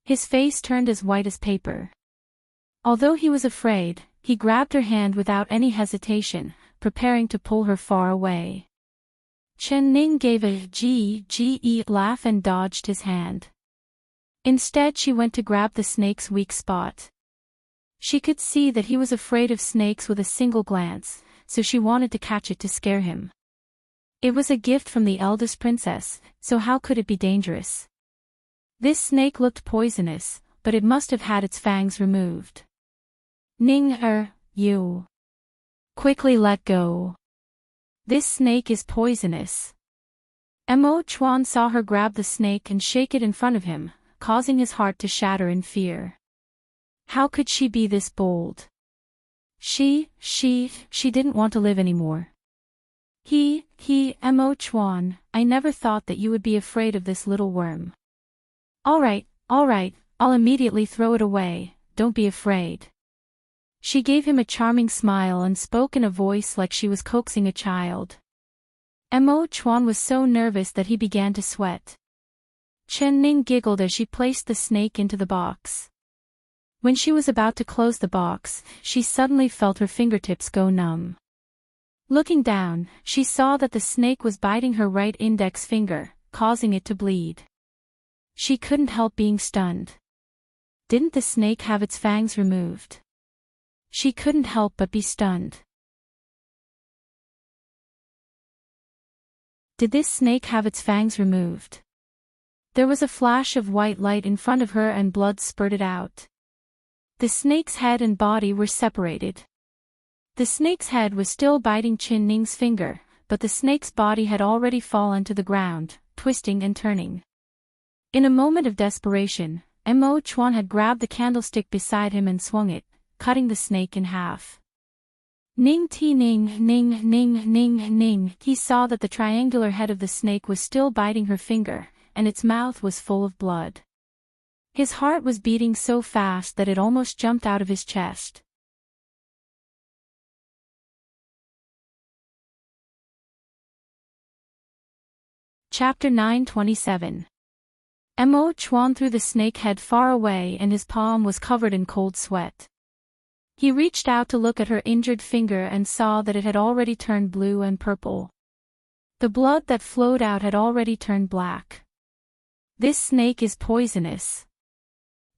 His face turned as white as paper. Although he was afraid, he grabbed her hand without any hesitation, preparing to pull her far away. Chen Ning gave a gee laugh and dodged his hand. Instead she went to grab the snake's weak spot. She could see that he was afraid of snakes with a single glance, so she wanted to catch it to scare him. It was a gift from the eldest princess, so how could it be dangerous? This snake looked poisonous, but it must have had its fangs removed. Ning, you. Quickly let go. This snake is poisonous. Mo Chuan saw her grab the snake and shake it in front of him, causing his heart to shatter in fear. How could she be this bold? She didn't want to live anymore. Mo Chuan, I never thought that you would be afraid of this little worm. All right, I'll immediately throw it away, don't be afraid. She gave him a charming smile and spoke in a voice like she was coaxing a child. Mo Chuan was so nervous that he began to sweat. Chen Ning giggled as she placed the snake into the box. When she was about to close the box, she suddenly felt her fingertips go numb. Looking down, she saw that the snake was biting her right index finger, causing it to bleed. She couldn't help being stunned. Didn't the snake have its fangs removed? She couldn't help but be stunned. Did this snake have its fangs removed? There was a flash of white light in front of her and blood spurted out. The snake's head and body were separated. The snake's head was still biting Chen Ning's finger, but the snake's body had already fallen to the ground, twisting and turning. In a moment of desperation, Mo Chuan had grabbed the candlestick beside him and swung it, cutting the snake in half. Ning ti ning ning ning ning ning. He saw that the triangular head of the snake was still biting her finger, and its mouth was full of blood. His heart was beating so fast that it almost jumped out of his chest. Chapter 927. Mo Chuan threw the snake head far away and his palm was covered in cold sweat. He reached out to look at her injured finger and saw that it had already turned blue and purple. The blood that flowed out had already turned black. This snake is poisonous,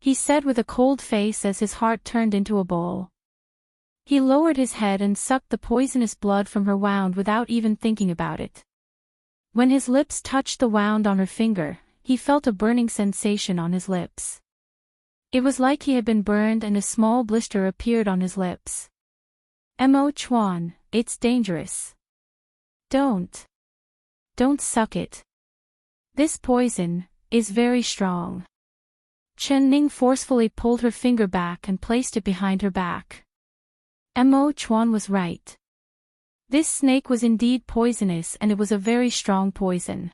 he said with a cold face as his heart turned into a bowl. He lowered his head and sucked the poisonous blood from her wound without even thinking about it. When his lips touched the wound on her finger, he felt a burning sensation on his lips. It was like he had been burned and a small blister appeared on his lips. Mo Chuan, it's dangerous. Don't suck it. This poison is very strong. Chen Ning forcefully pulled her finger back and placed it behind her back. Mo Chuan was right. This snake was indeed poisonous and it was a very strong poison.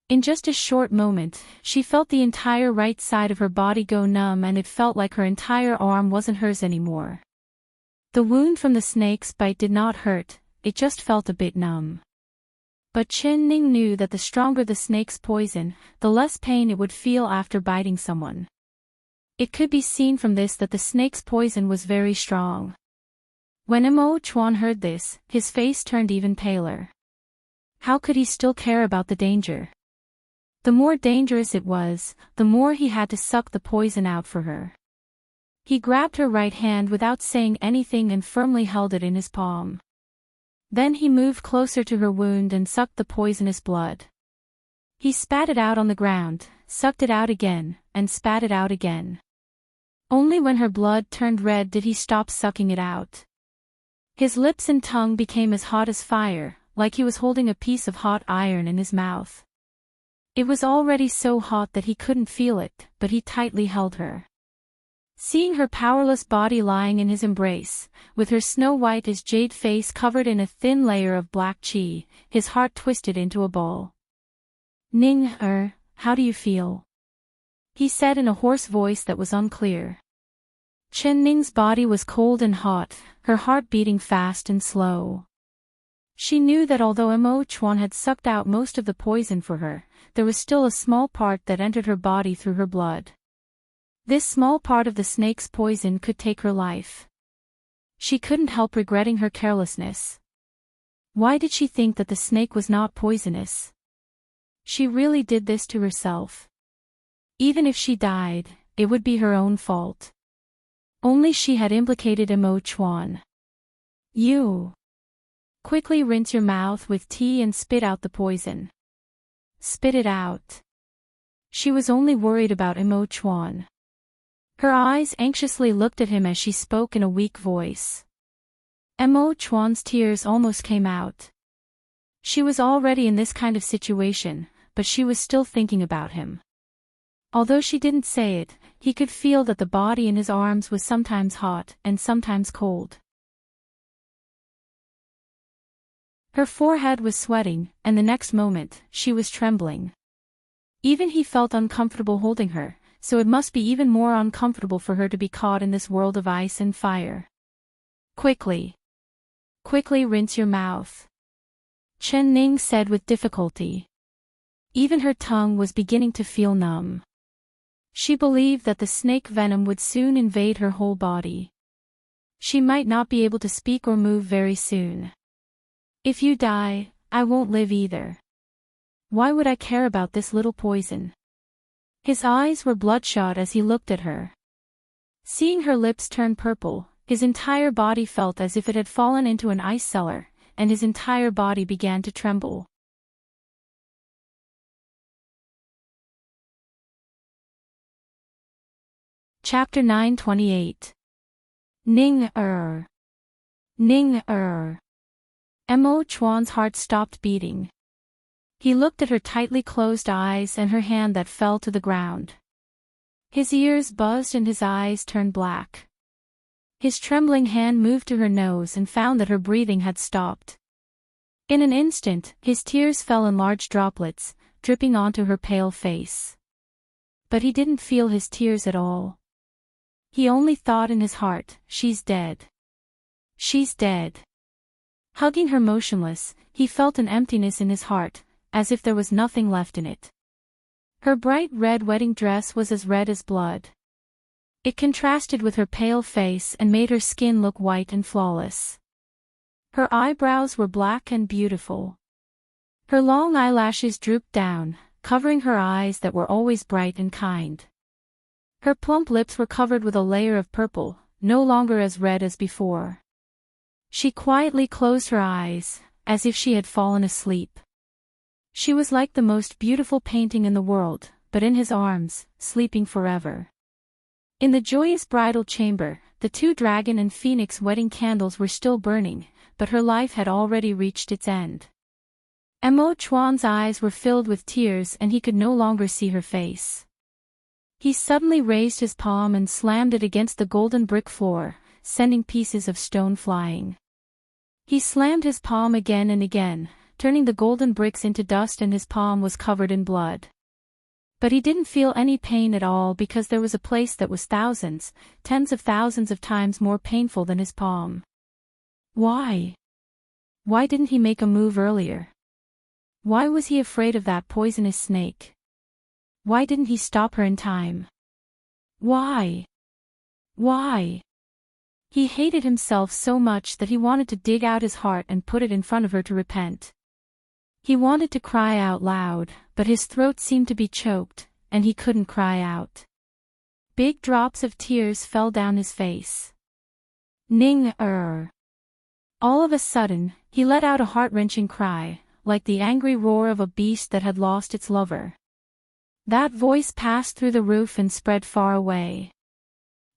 In just a short moment, she felt the entire right side of her body go numb and it felt like her entire arm wasn't hers anymore. The wound from the snake's bite did not hurt, it just felt a bit numb. But Chen Ning knew that the stronger the snake's poison, the less pain it would feel after biting someone. It could be seen from this that the snake's poison was very strong. When Mo Chuan heard this, his face turned even paler. How could he still care about the danger? The more dangerous it was, the more he had to suck the poison out for her. He grabbed her right hand without saying anything and firmly held it in his palm. Then he moved closer to her wound and sucked the poisonous blood. He spat it out on the ground, sucked it out again, and spat it out again. Only when her blood turned red did he stop sucking it out. His lips and tongue became as hot as fire, like he was holding a piece of hot iron in his mouth. It was already so hot that he couldn't feel it, but he tightly held her. Seeing her powerless body lying in his embrace, with her snow-white as jade face covered in a thin layer of black qi, his heart twisted into a ball. Ning, how do you feel? He said in a hoarse voice that was unclear. Chen Ning's body was cold and hot, her heart beating fast and slow. She knew that although Mo Chuan had sucked out most of the poison for her, there was still a small part that entered her body through her blood. This small part of the snake's poison could take her life. She couldn't help regretting her carelessness. Why did she think that the snake was not poisonous? She really did this to herself. Even if she died, it would be her own fault. Only she had implicated Mo Chuan. You. Quickly rinse your mouth with tea and spit out the poison. Spit it out. She was only worried about Mo Chuan. Her eyes anxiously looked at him as she spoke in a weak voice. Mo Chuan's tears almost came out. She was already in this kind of situation, but she was still thinking about him. Although she didn't say it, he could feel that the body in his arms was sometimes hot and sometimes cold. Her forehead was sweating, and the next moment, she was trembling. Even he felt uncomfortable holding her, so it must be even more uncomfortable for her to be caught in this world of ice and fire. Quickly. Quickly rinse your mouth, Chen Ning said with difficulty. Even her tongue was beginning to feel numb. She believed that the snake venom would soon invade her whole body. She might not be able to speak or move very soon. If you die, I won't live either. Why would I care about this little poison? His eyes were bloodshot as he looked at her. Seeing her lips turn purple, his entire body felt as if it had fallen into an ice cellar, and his entire body began to tremble. Chapter 928. Ning-er. Ning-er. Mo Chuan's heart stopped beating. He looked at her tightly closed eyes and her hand that fell to the ground. His ears buzzed and his eyes turned black. His trembling hand moved to her nose and found that her breathing had stopped. In an instant, his tears fell in large droplets, dripping onto her pale face. But he didn't feel his tears at all. He only thought in his heart, she's dead. She's dead. Hugging her motionless, he felt an emptiness in his heart, as if there was nothing left in it. Her bright red wedding dress was as red as blood. It contrasted with her pale face and made her skin look white and flawless. Her eyebrows were black and beautiful. Her long eyelashes drooped down, covering her eyes that were always bright and kind. Her plump lips were covered with a layer of purple, no longer as red as before. She quietly closed her eyes, as if she had fallen asleep. She was like the most beautiful painting in the world, but in his arms, sleeping forever. In the joyous bridal chamber, the 2 dragon and phoenix wedding candles were still burning, but her life had already reached its end. Mo Chuan's eyes were filled with tears and he could no longer see her face. He suddenly raised his palm and slammed it against the golden brick floor, sending pieces of stone flying. He slammed his palm again and again, turning the golden bricks into dust, and his palm was covered in blood. But he didn't feel any pain at all because there was a place that was thousands, tens of thousands of times more painful than his palm. Why? Why didn't he make a move earlier? Why was he afraid of that poisonous snake? Why didn't he stop her in time? Why? Why? He hated himself so much that he wanted to dig out his heart and put it in front of her to repent. He wanted to cry out loud, but his throat seemed to be choked, and he couldn't cry out. Big drops of tears fell down his face. Ning-er. All of a sudden, he let out a heart-wrenching cry, like the angry roar of a beast that had lost its lover. That voice passed through the roof and spread far away.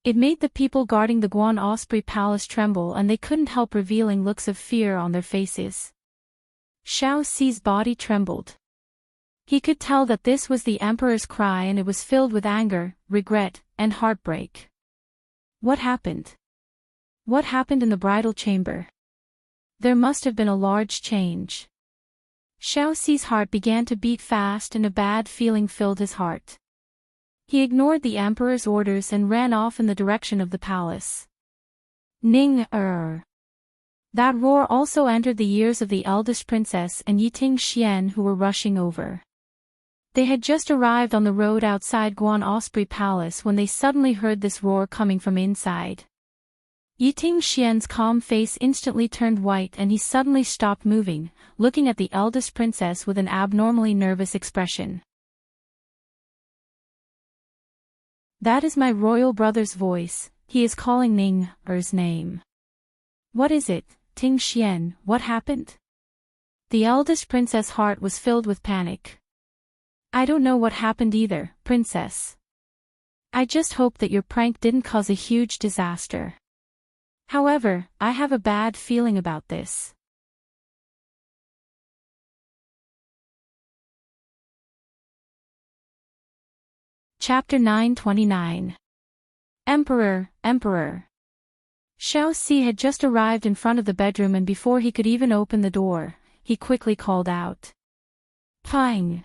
It made the people guarding the Guan Osprey Palace tremble, and they couldn't help revealing looks of fear on their faces. Xiao Xi's body trembled. He could tell that this was the Emperor's cry, and it was filled with anger, regret, and heartbreak. What happened? What happened in the bridal chamber? There must have been a large change. Xiao Xi's heart began to beat fast and a bad feeling filled his heart. He ignored the Emperor's orders and ran off in the direction of the palace. Ning-er. That roar also entered the ears of the eldest princess and Yiting Xian, who were rushing over. They had just arrived on the road outside Guan Osprey Palace when they suddenly heard this roar coming from inside. Yiting Xian's calm face instantly turned white and he suddenly stopped moving, looking at the eldest princess with an abnormally nervous expression. That is my royal brother's voice, he is calling Ning-er's name. What is it, Ting Xian, what happened? The eldest princess' heart was filled with panic. I don't know what happened either, princess. I just hope that your prank didn't cause a huge disaster. However, I have a bad feeling about this. Chapter 929. Emperor, Emperor. Xiao Si had just arrived in front of the bedroom, and before he could even open the door, he quickly called out. Pang!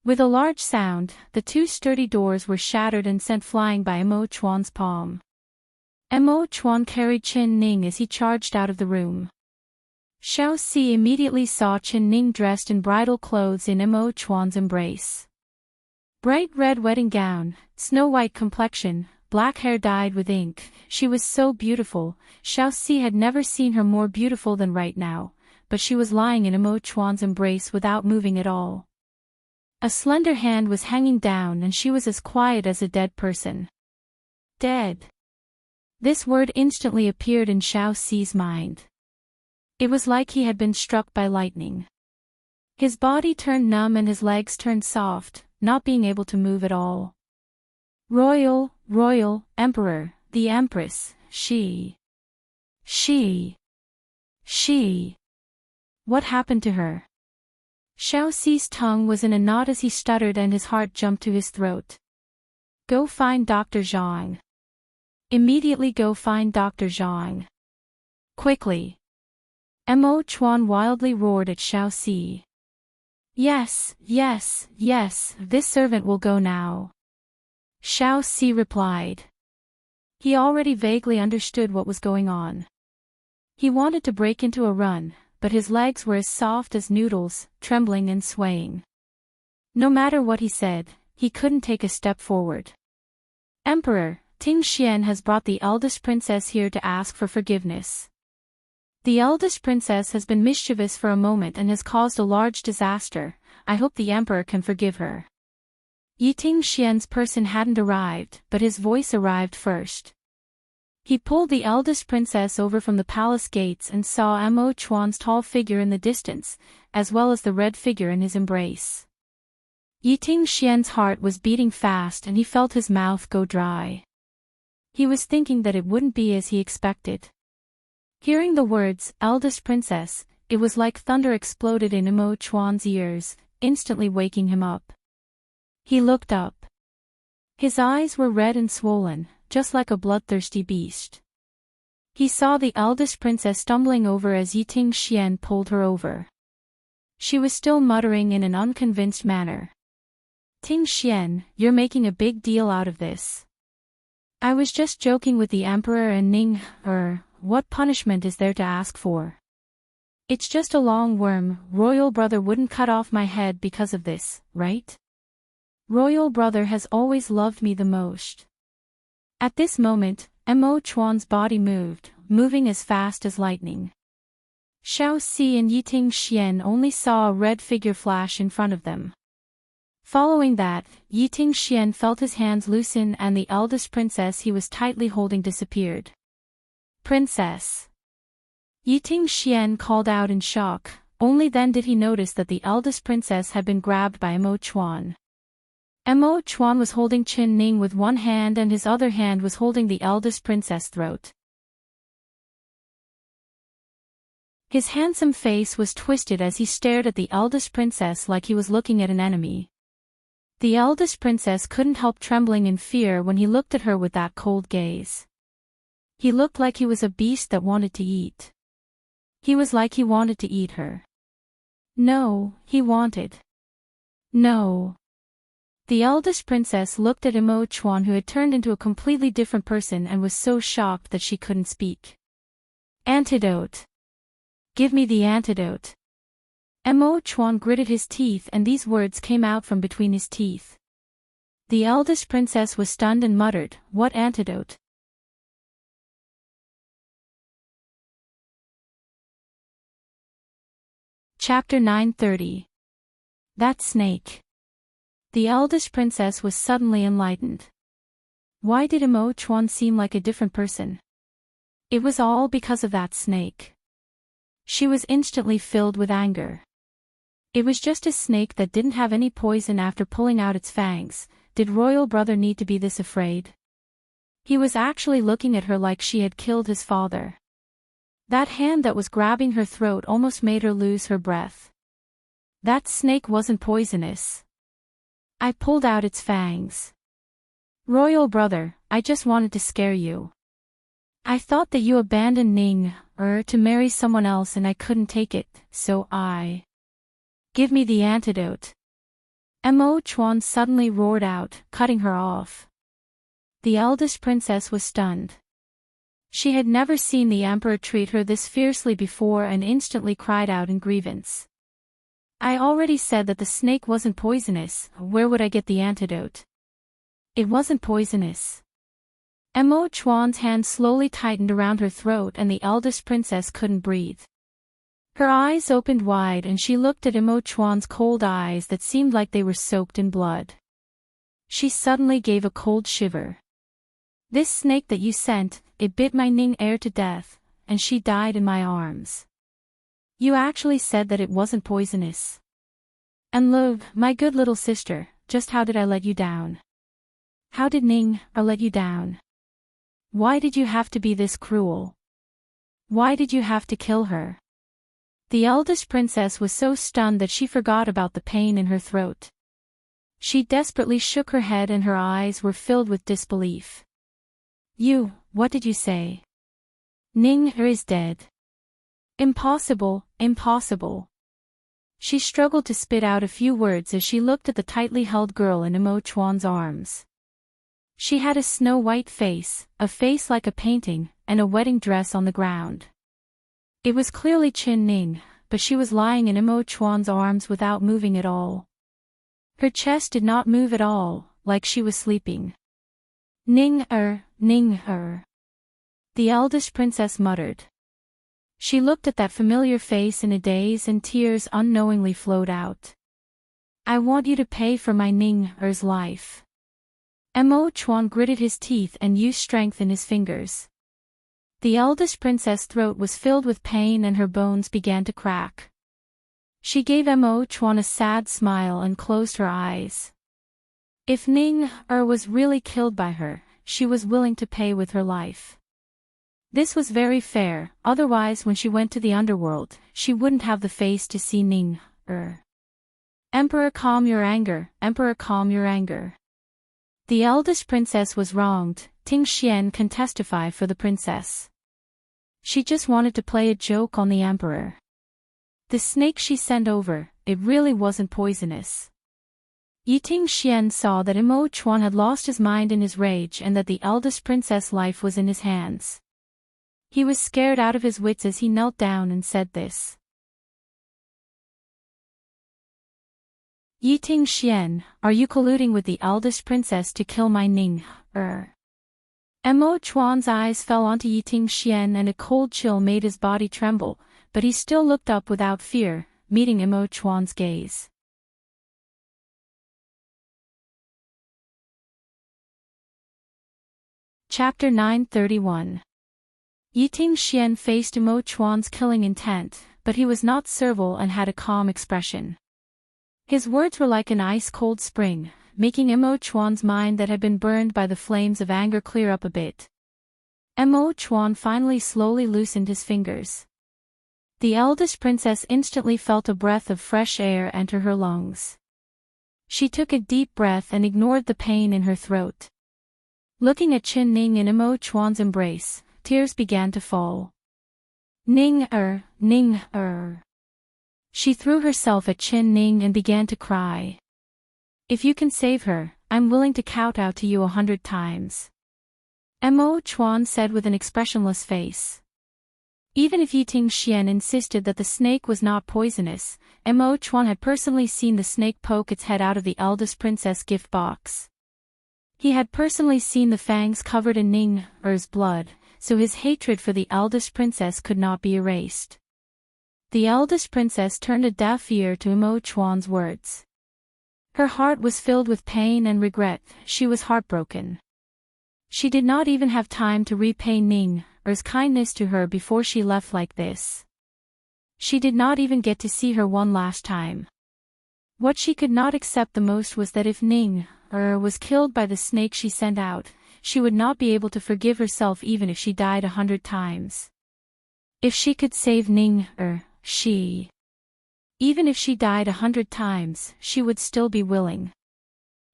With a large sound, the two sturdy doors were shattered and sent flying by Mo Chuan's palm. Mo Chuan carried Chen Ning as he charged out of the room. Xiao Si immediately saw Chen Ning dressed in bridal clothes in Mo Chuan's embrace. Bright red wedding gown, snow-white complexion, black hair dyed with ink, she was so beautiful. Xiao Si had never seen her more beautiful than right now, but she was lying in Mo Chuan's embrace without moving at all. A slender hand was hanging down and she was as quiet as a dead person. Dead. This word instantly appeared in Xiao Si's mind. It was like he had been struck by lightning. His body turned numb and his legs turned soft, not being able to move at all. Royal, Emperor, the Empress, she. What happened to her? Xiao Si's tongue was in a knot as he stuttered and his heart jumped to his throat. Go find Dr. Zhang. Immediately go find Dr. Zhang. Quickly. Mo Chuan wildly roared at Xiao Si. Yes, this servant will go now. Xiao Si replied. He already vaguely understood what was going on. He wanted to break into a run, but his legs were as soft as noodles, trembling and swaying. No matter what he said, he couldn't take a step forward. Emperor, Ting Xian has brought the eldest princess here to ask for forgiveness. The eldest princess has been mischievous for a moment and has caused a large disaster. I hope the emperor can forgive her. Ting Xian's person hadn't arrived, but his voice arrived first. He pulled the eldest princess over from the palace gates and saw Mo Chuan's tall figure in the distance, as well as the red figure in his embrace. Ting Xian's heart was beating fast and he felt his mouth go dry. He was thinking that it wouldn't be as he expected. Hearing the words, eldest princess, it was like thunder exploded in Mo Chuan's ears, instantly waking him up. He looked up. His eyes were red and swollen, just like a bloodthirsty beast. He saw the eldest princess stumbling over as Ting Xian pulled her over. She was still muttering in an unconvinced manner. Ting Xian, you're making a big deal out of this. I was just joking with the emperor and Ning, what punishment is there to ask for? It's just a long worm. Royal brother wouldn't cut off my head because of this, right? Royal brother has always loved me the most. At this moment, Mo Chuan's body moved, moving as fast as lightning. Xiao Si and Ting Xian only saw a red figure flash in front of them. Following that, Ting Xian felt his hands loosen and the eldest princess he was tightly holding disappeared. Princess. Ting Xian called out in shock, only then did he notice that the eldest princess had been grabbed by Mo Chuan. Mo Chuan was holding Chen Ning with one hand and his other hand was holding the eldest princess' throat. His handsome face was twisted as he stared at the eldest princess like he was looking at an enemy. The eldest princess couldn't help trembling in fear when he looked at her with that cold gaze. He looked like he was a beast that wanted to eat. He was like he wanted to eat her. No, he wanted. No. The eldest princess looked at Mo Chuan, who had turned into a completely different person, and was so shocked that she couldn't speak. Antidote. Give me the antidote. Mo Chuan gritted his teeth and these words came out from between his teeth. The eldest princess was stunned and muttered, "What antidote?" Chapter 930. That snake. The eldest princess was suddenly enlightened. Why did Mo Chuan seem like a different person? It was all because of that snake. She was instantly filled with anger. It was just a snake that didn't have any poison after pulling out its fangs. Did royal brother need to be this afraid? He was actually looking at her like she had killed his father. That hand that was grabbing her throat almost made her lose her breath. That snake wasn't poisonous. I pulled out its fangs. Royal brother, I just wanted to scare you. I thought that you abandoned Ning, to marry someone else and I couldn't take it, so I... Give me the antidote. Mo Chuan suddenly roared out, cutting her off. The eldest princess was stunned. She had never seen the emperor treat her this fiercely before and instantly cried out in grievance. I already said that the snake wasn't poisonous, where would I get the antidote? It wasn't poisonous. Mo Chuan's hand slowly tightened around her throat and the eldest princess couldn't breathe. Her eyes opened wide and she looked at Mo Chuan's cold eyes that seemed like they were soaked in blood. She suddenly gave a cold shiver. This snake that you sent, it bit my Ning heir to death, and she died in my arms. You actually said that it wasn't poisonous. And look, my good little sister, just how did I let you down? How did Ning let you down? Why did you have to be this cruel? Why did you have to kill her? The eldest princess was so stunned that she forgot about the pain in her throat. She desperately shook her head and her eyes were filled with disbelief. What did you say? Ning is dead. Impossible, impossible. She struggled to spit out a few words as she looked at the tightly held girl in Mo Chuan's arms. She had a snow-white face, a face like a painting, and a wedding dress on the ground. It was clearly Qin Ning, but she was lying in Mo Chuan's arms without moving at all. Her chest did not move at all, like she was sleeping. Ning. The eldest princess muttered. She looked at that familiar face in a daze and tears unknowingly flowed out. I want you to pay for my Ning-er's life. Mo Chuan gritted his teeth and used strength in his fingers. The eldest princess' throat was filled with pain and her bones began to crack. She gave Mo Chuan a sad smile and closed her eyes. If Ning-er was really killed by her, she was willing to pay with her life. This was very fair, otherwise when she went to the underworld, she wouldn't have the face to see Ning-er. Emperor, calm your anger, Emperor, calm your anger. The eldest princess was wronged, Ting Xian can testify for the princess. She just wanted to play a joke on the emperor. The snake she sent over, it really wasn't poisonous. Ting Xian saw that Mo Chuan had lost his mind in his rage and that the eldest princess' life was in his hands. He was scared out of his wits as he knelt down and said this. Ting Xian, are you colluding with the eldest princess to kill my Ning-er? Mo Chuan's eyes fell onto Ting Xian and a cold chill made his body tremble, but he still looked up without fear, meeting Mo Chuan's gaze. Chapter 931. Ting Xian faced Mo Chuan's killing intent, but he was not servile and had a calm expression. His words were like an ice-cold spring, making Mo Chuan's mind that had been burned by the flames of anger clear up a bit. Mo Chuan finally slowly loosened his fingers. The eldest princess instantly felt a breath of fresh air enter her lungs. She took a deep breath and ignored the pain in her throat. Looking at Qin Ning in Mo Chuan's embrace, tears began to fall. Ning-er. She threw herself at Qin Ning and began to cry. If you can save her, I'm willing to kowtow to you 100 times. Mo Chuan said with an expressionless face. Even if Ting Xian insisted that the snake was not poisonous, Mo Chuan had personally seen the snake poke its head out of the eldest princess' gift box. He had personally seen the fangs covered in Ning-er's blood, so his hatred for the eldest princess could not be erased. The eldest princess turned a deaf ear to Mo Chuan's words. Her heart was filled with pain and regret, she was heartbroken. She did not even have time to repay Ning-er's kindness to her before she left like this. She did not even get to see her one last time. What she could not accept the most was that if Ning-er was killed by the snake she sent out, she would not be able to forgive herself even if she died 100 times. If she could save Ning-er, even if she died 100 times, she would still be willing.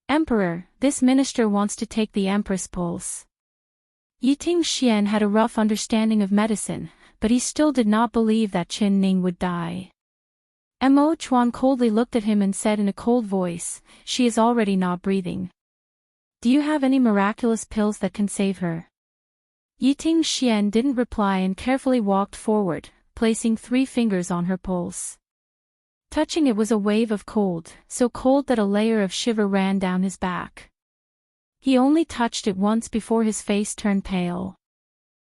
Emperor, this minister wants to take the Empress pulse. Yiting Xian had a rough understanding of medicine, but he still did not believe that Qin Ning would die. Mo Chuan coldly looked at him and said in a cold voice, "She is already not breathing. Do you have any miraculous pills that can save her?" Yiting Xian didn't reply and carefully walked forward, placing 3 fingers on her pulse. Touching it was a wave of cold, so cold that a layer of shiver ran down his back. He only touched it once before his face turned pale.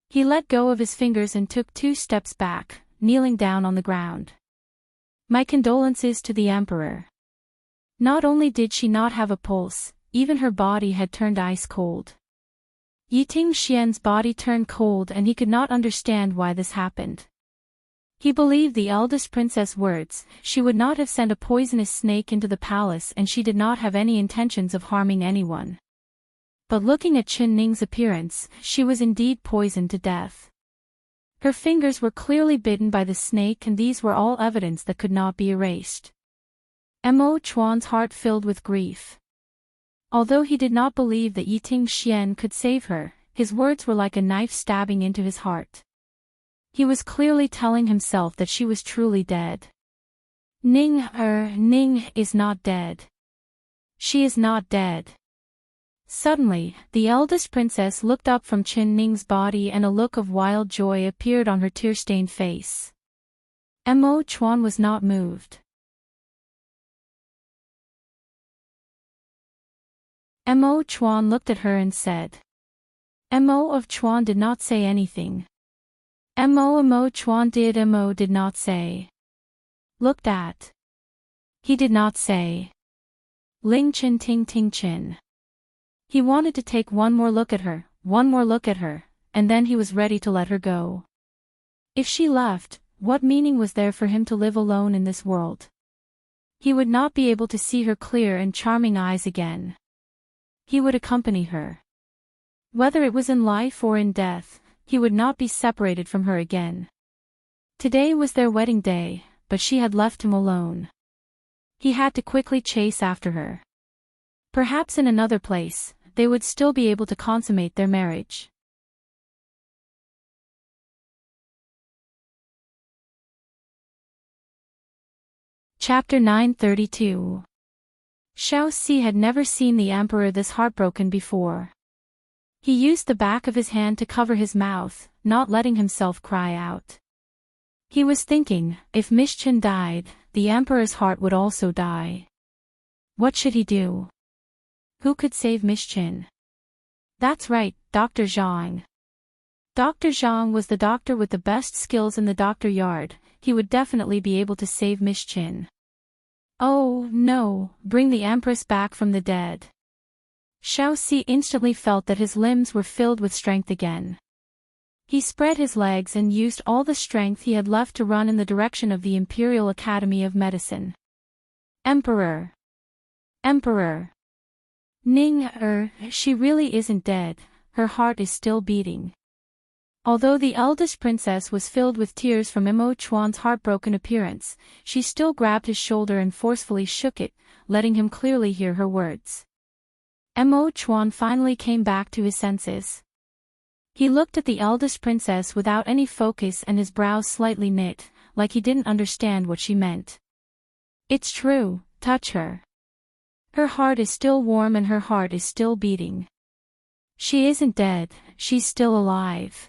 He let go of his fingers and took 2 steps back, kneeling down on the ground. "My condolences to the Emperor." Not only did she not have a pulse, even her body had turned ice cold. Yiting Xian's body turned cold and he could not understand why this happened. He believed the eldest princess' words, she would not have sent a poisonous snake into the palace and she did not have any intentions of harming anyone. But looking at Qin Ning's appearance, she was indeed poisoned to death. Her fingers were clearly bitten by the snake and these were all evidence that could not be erased. Mo Chuan's heart filled with grief. Although he did not believe that Yiting Xian could save her, his words were like a knife stabbing into his heart. He was clearly telling himself that she was truly dead. Ning is not dead. She is not dead. Suddenly, the eldest princess looked up from Qin Ning's body and a look of wild joy appeared on her tear-stained face. Mo Chuan was not moved. Mo Chuan looked at her and said. Mo of Chuan did not say anything. Mo Chuan did. Mo did not say. Looked at. He did not say. Ling Chin Ting Ting Chin. He wanted to take one more look at her, and then he was ready to let her go. If she left, what meaning was there for him to live alone in this world? He would not be able to see her clear and charming eyes again. He would accompany her. Whether it was in life or in death, he would not be separated from her again. Today was their wedding day, but she had left him alone. He had to quickly chase after her. Perhaps in another place, they would still be able to consummate their marriage. Chapter 932. Xiao Si had never seen the emperor this heartbroken before. He used the back of his hand to cover his mouth, not letting himself cry out. He was thinking, if Miss Qin died, the emperor's heart would also die. What should he do? Who could save Miss Qin? That's right, Dr. Zhang. Dr. Zhang was the doctor with the best skills in the doctor yard, he would definitely be able to save Miss Qin. Oh, no, bring the Empress back from the dead. Xiao Si instantly felt that his limbs were filled with strength again. He spread his legs and used all the strength he had left to run in the direction of the Imperial Academy of Medicine. Emperor! Emperor! Ning, she really isn't dead, her heart is still beating. Although the eldest princess was filled with tears from Mo Chuan's heartbroken appearance, she still grabbed his shoulder and forcefully shook it, letting him clearly hear her words. Mo Chuan finally came back to his senses. He looked at the eldest princess without any focus and his brows slightly knit, like he didn't understand what she meant. It's true, touch her. Her heart is still warm and her heart is still beating. She isn't dead, she's still alive.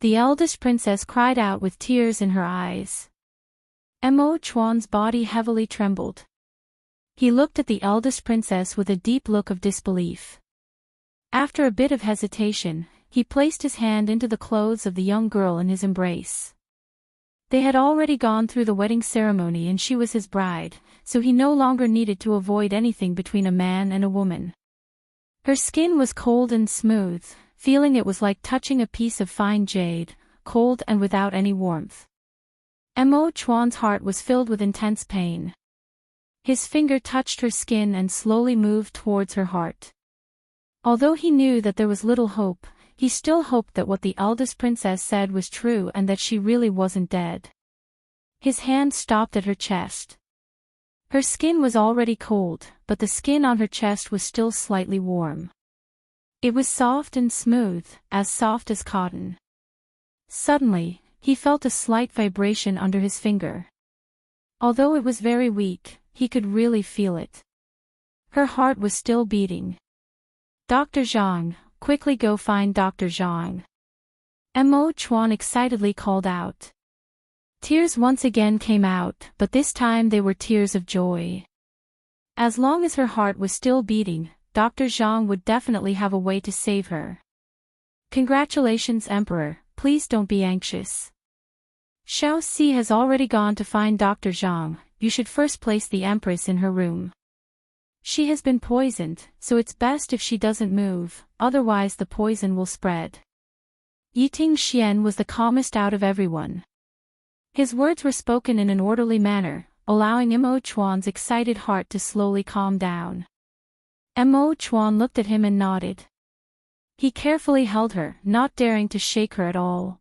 The eldest princess cried out with tears in her eyes. Mo Chuan's body heavily trembled. He looked at the eldest princess with a deep look of disbelief. After a bit of hesitation, he placed his hand into the clothes of the young girl in his embrace. They had already gone through the wedding ceremony and she was his bride, so he no longer needed to avoid anything between a man and a woman. Her skin was cold and smooth, feeling it was like touching a piece of fine jade, cold and without any warmth. Mo Chuan's heart was filled with intense pain. His finger touched her skin and slowly moved towards her heart. Although he knew that there was little hope, he still hoped that what the eldest princess said was true and that she really wasn't dead. His hand stopped at her chest. Her skin was already cold, but the skin on her chest was still slightly warm. It was soft and smooth, as soft as cotton. Suddenly, he felt a slight vibration under his finger. Although it was very weak, he could really feel it. Her heart was still beating. "Dr. Zhang, quickly go find Dr. Zhang." Mo Chuan excitedly called out. Tears once again came out, but this time they were tears of joy. As long as her heart was still beating, Dr. Zhang would definitely have a way to save her. "Congratulations, Emperor, please don't be anxious. Xiao Si has already gone to find Dr. Zhang. You should first place the Empress in her room. She has been poisoned, so it's best if she doesn't move, otherwise the poison will spread." Yiting Xian was the calmest out of everyone. His words were spoken in an orderly manner, allowing Mo Chuan's excited heart to slowly calm down. Mo Chuan looked at him and nodded. He carefully held her, not daring to shake her at all.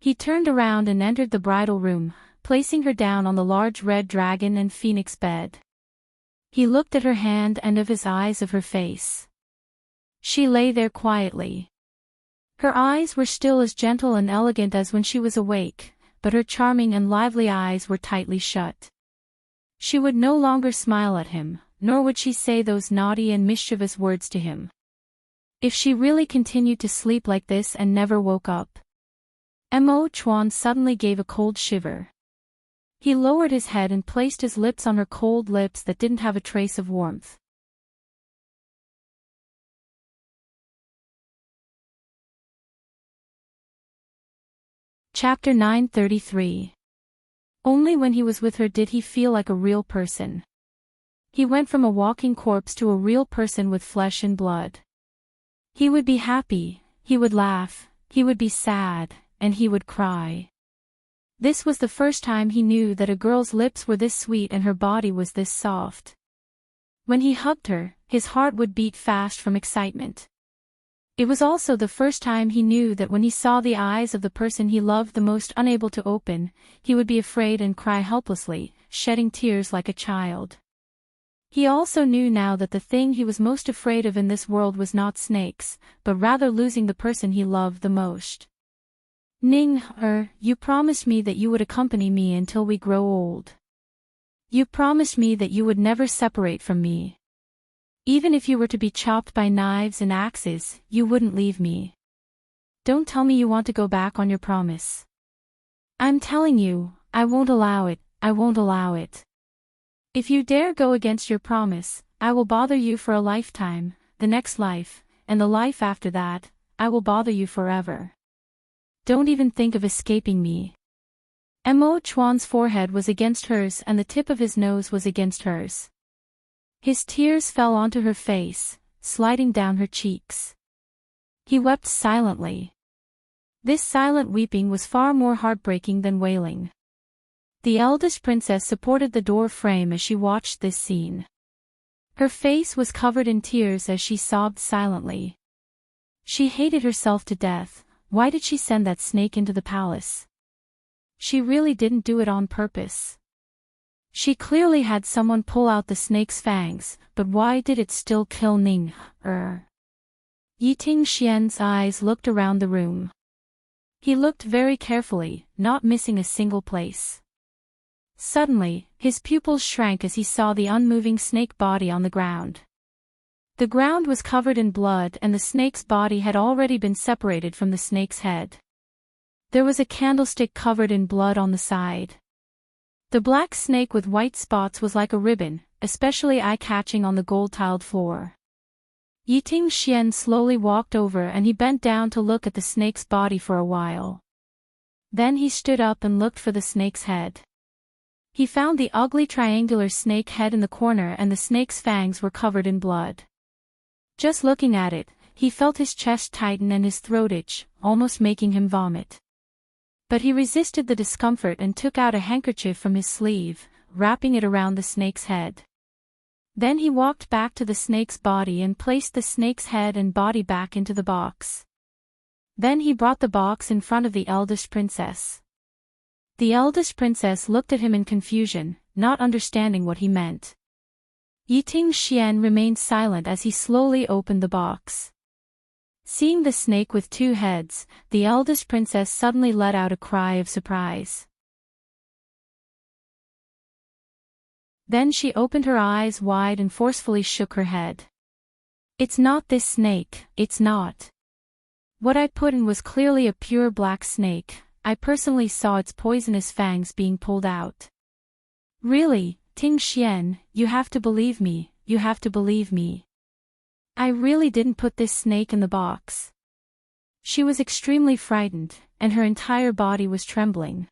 He turned around and entered the bridal room, placing her down on the large red dragon and phoenix bed. He looked at her hand and of his eyes of her face. She lay there quietly. Her eyes were still as gentle and elegant as when she was awake, but her charming and lively eyes were tightly shut. She would no longer smile at him, nor would she say those naughty and mischievous words to him. If she really continued to sleep like this and never woke up. Mo Chuan suddenly gave a cold shiver. He lowered his head and placed his lips on her cold lips that didn't have a trace of warmth. Chapter 933. Only when he was with her did he feel like a real person. He went from a walking corpse to a real person with flesh and blood. He would be happy, he would laugh, he would be sad, and he would cry. This was the first time he knew that a girl's lips were this sweet and her body was this soft. When he hugged her, his heart would beat fast from excitement. It was also the first time he knew that when he saw the eyes of the person he loved the most unable to open, he would be afraid and cry helplessly, shedding tears like a child. He also knew now that the thing he was most afraid of in this world was not snakes, but rather losing the person he loved the most. "Ning, you promised me that you would accompany me until we grow old. You promised me that you would never separate from me. Even if you were to be chopped by knives and axes, you wouldn't leave me. Don't tell me you want to go back on your promise. I'm telling you, I won't allow it, I won't allow it. If you dare go against your promise, I will bother you for a lifetime, the next life, and the life after that, I will bother you forever. Don't even think of escaping me." Mo Chuan's forehead was against hers and the tip of his nose was against hers. His tears fell onto her face, sliding down her cheeks. He wept silently. This silent weeping was far more heartbreaking than wailing. The eldest princess supported the door frame as she watched this scene. Her face was covered in tears as she sobbed silently. She hated herself to death. Why did she send that snake into the palace? She really didn't do it on purpose. She clearly had someone pull out the snake's fangs, but why did it still kill Ning? Yiting Xian's eyes looked around the room. He looked very carefully, not missing a single place. Suddenly, his pupils shrank as he saw the unmoving snake body on the ground. The ground was covered in blood and the snake's body had already been separated from the snake's head. There was a candlestick covered in blood on the side. The black snake with white spots was like a ribbon, especially eye-catching on the gold-tiled floor. Yiting Xian slowly walked over and he bent down to look at the snake's body for a while. Then he stood up and looked for the snake's head. He found the ugly triangular snake head in the corner and the snake's fangs were covered in blood. Just looking at it, he felt his chest tighten and his throat itch, almost making him vomit. But he resisted the discomfort and took out a handkerchief from his sleeve, wrapping it around the snake's head. Then he walked back to the snake's body and placed the snake's head and body back into the box. Then he brought the box in front of the eldest princess. The eldest princess looked at him in confusion, not understanding what he meant. Yiting Xian remained silent as he slowly opened the box. Seeing the snake with two heads, the eldest princess suddenly let out a cry of surprise. Then she opened her eyes wide and forcefully shook her head. "It's not this snake, it's not. What I put in was clearly a pure black snake. I personally saw its poisonous fangs being pulled out." "Really, Ting Xian, you have to believe me, you have to believe me. I really didn't put this snake in the box." She was extremely frightened, and her entire body was trembling.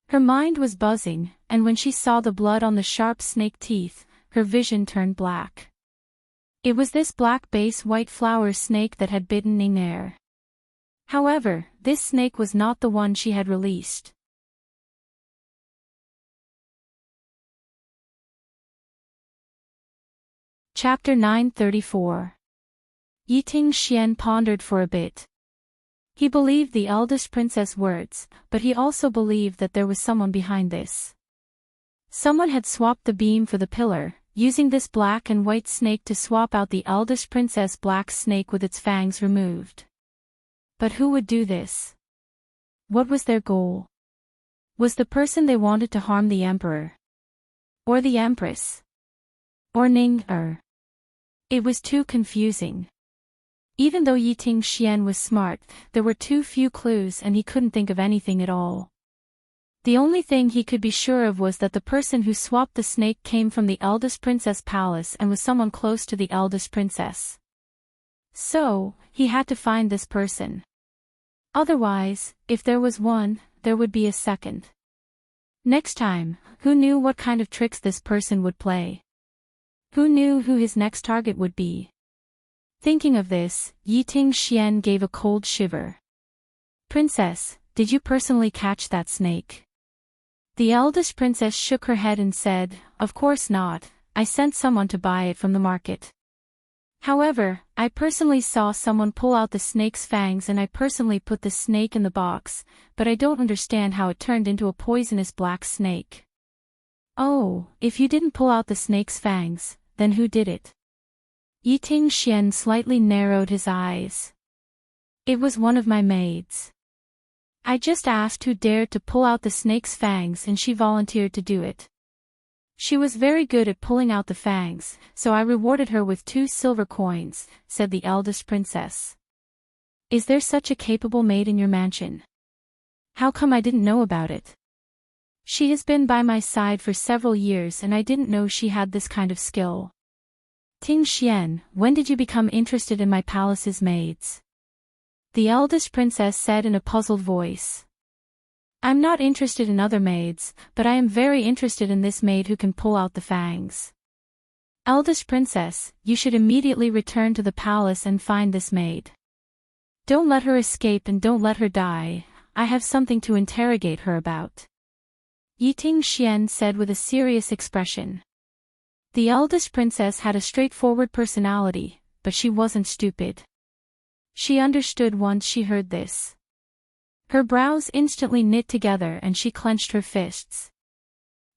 Her mind was buzzing, and when she saw the blood on the sharp snake teeth, her vision turned black. It was this black base white flower snake that had bitten Ning. However, this snake was not the one she had released. Chapter 934. Yiting Xian pondered for a bit. He believed the eldest princess' words, but he also believed that there was someone behind this. Someone had swapped the beam for the pillar, using this black and white snake to swap out the eldest princess' black snake with its fangs removed. But who would do this? What was their goal? Was the person they wanted to harm the emperor? Or the empress? Or Ning? It was too confusing. Even though Yiting Xian was smart, there were too few clues and he couldn't think of anything at all. The only thing he could be sure of was that the person who swapped the snake came from the eldest princess' palace and was someone close to the eldest princess. So, he had to find this person. Otherwise, if there was one, there would be a second. Next time, who knew what kind of tricks this person would play? Who knew who his next target would be? Thinking of this, Yiting Xian gave a cold shiver. "Princess, did you personally catch that snake?" The eldest princess shook her head and said, "Of course not, I sent someone to buy it from the market. However, I personally saw someone pull out the snake's fangs and I personally put the snake in the box, but I don't understand how it turned into a poisonous black snake." "Oh, if you didn't pull out the snake's fangs, then who did it?" Yiting Xian slightly narrowed his eyes. "It was one of my maids. I just asked who dared to pull out the snake's fangs and she volunteered to do it. She was very good at pulling out the fangs, so I rewarded her with 2 silver coins," said the eldest princess. "Is there such a capable maid in your mansion? How come I didn't know about it? She has been by my side for several years and I didn't know she had this kind of skill." "Ting Xian, when did you become interested in my palace's maids?" the eldest princess said in a puzzled voice. "I'm not interested in other maids, but I am very interested in this maid who can pull out the fangs. Eldest princess, you should immediately return to the palace and find this maid. Don't let her escape and don't let her die, I have something to interrogate her about," Yiting Xian said with a serious expression. The eldest princess had a straightforward personality, but she wasn't stupid. She understood once she heard this. Her brows instantly knit together and she clenched her fists.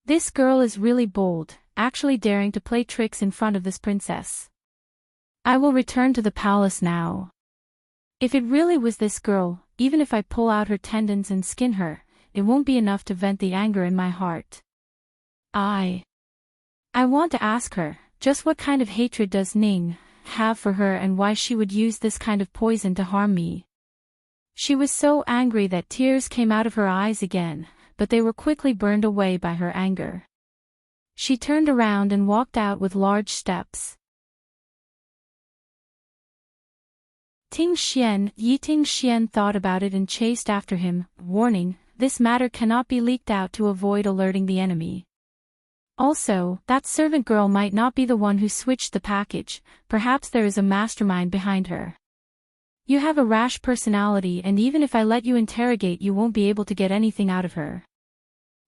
This girl is really bold, actually daring to play tricks in front of this princess. I will return to the palace now. If it really was this girl, even if I pull out her tendons and skin her, it won't be enough to vent the anger in my heart. I want to ask her, just what kind of hatred does Ning have for her and why she would use this kind of poison to harm me." She was so angry that tears came out of her eyes again, but they were quickly burned away by her anger. She turned around and walked out with large steps. Yiting Xian thought about it and chased after him, warning, "This matter cannot be leaked out to avoid alerting the enemy. Also, that servant girl might not be the one who switched the package, perhaps there is a mastermind behind her. You have a rash personality and even if I let you interrogate you won't be able to get anything out of her.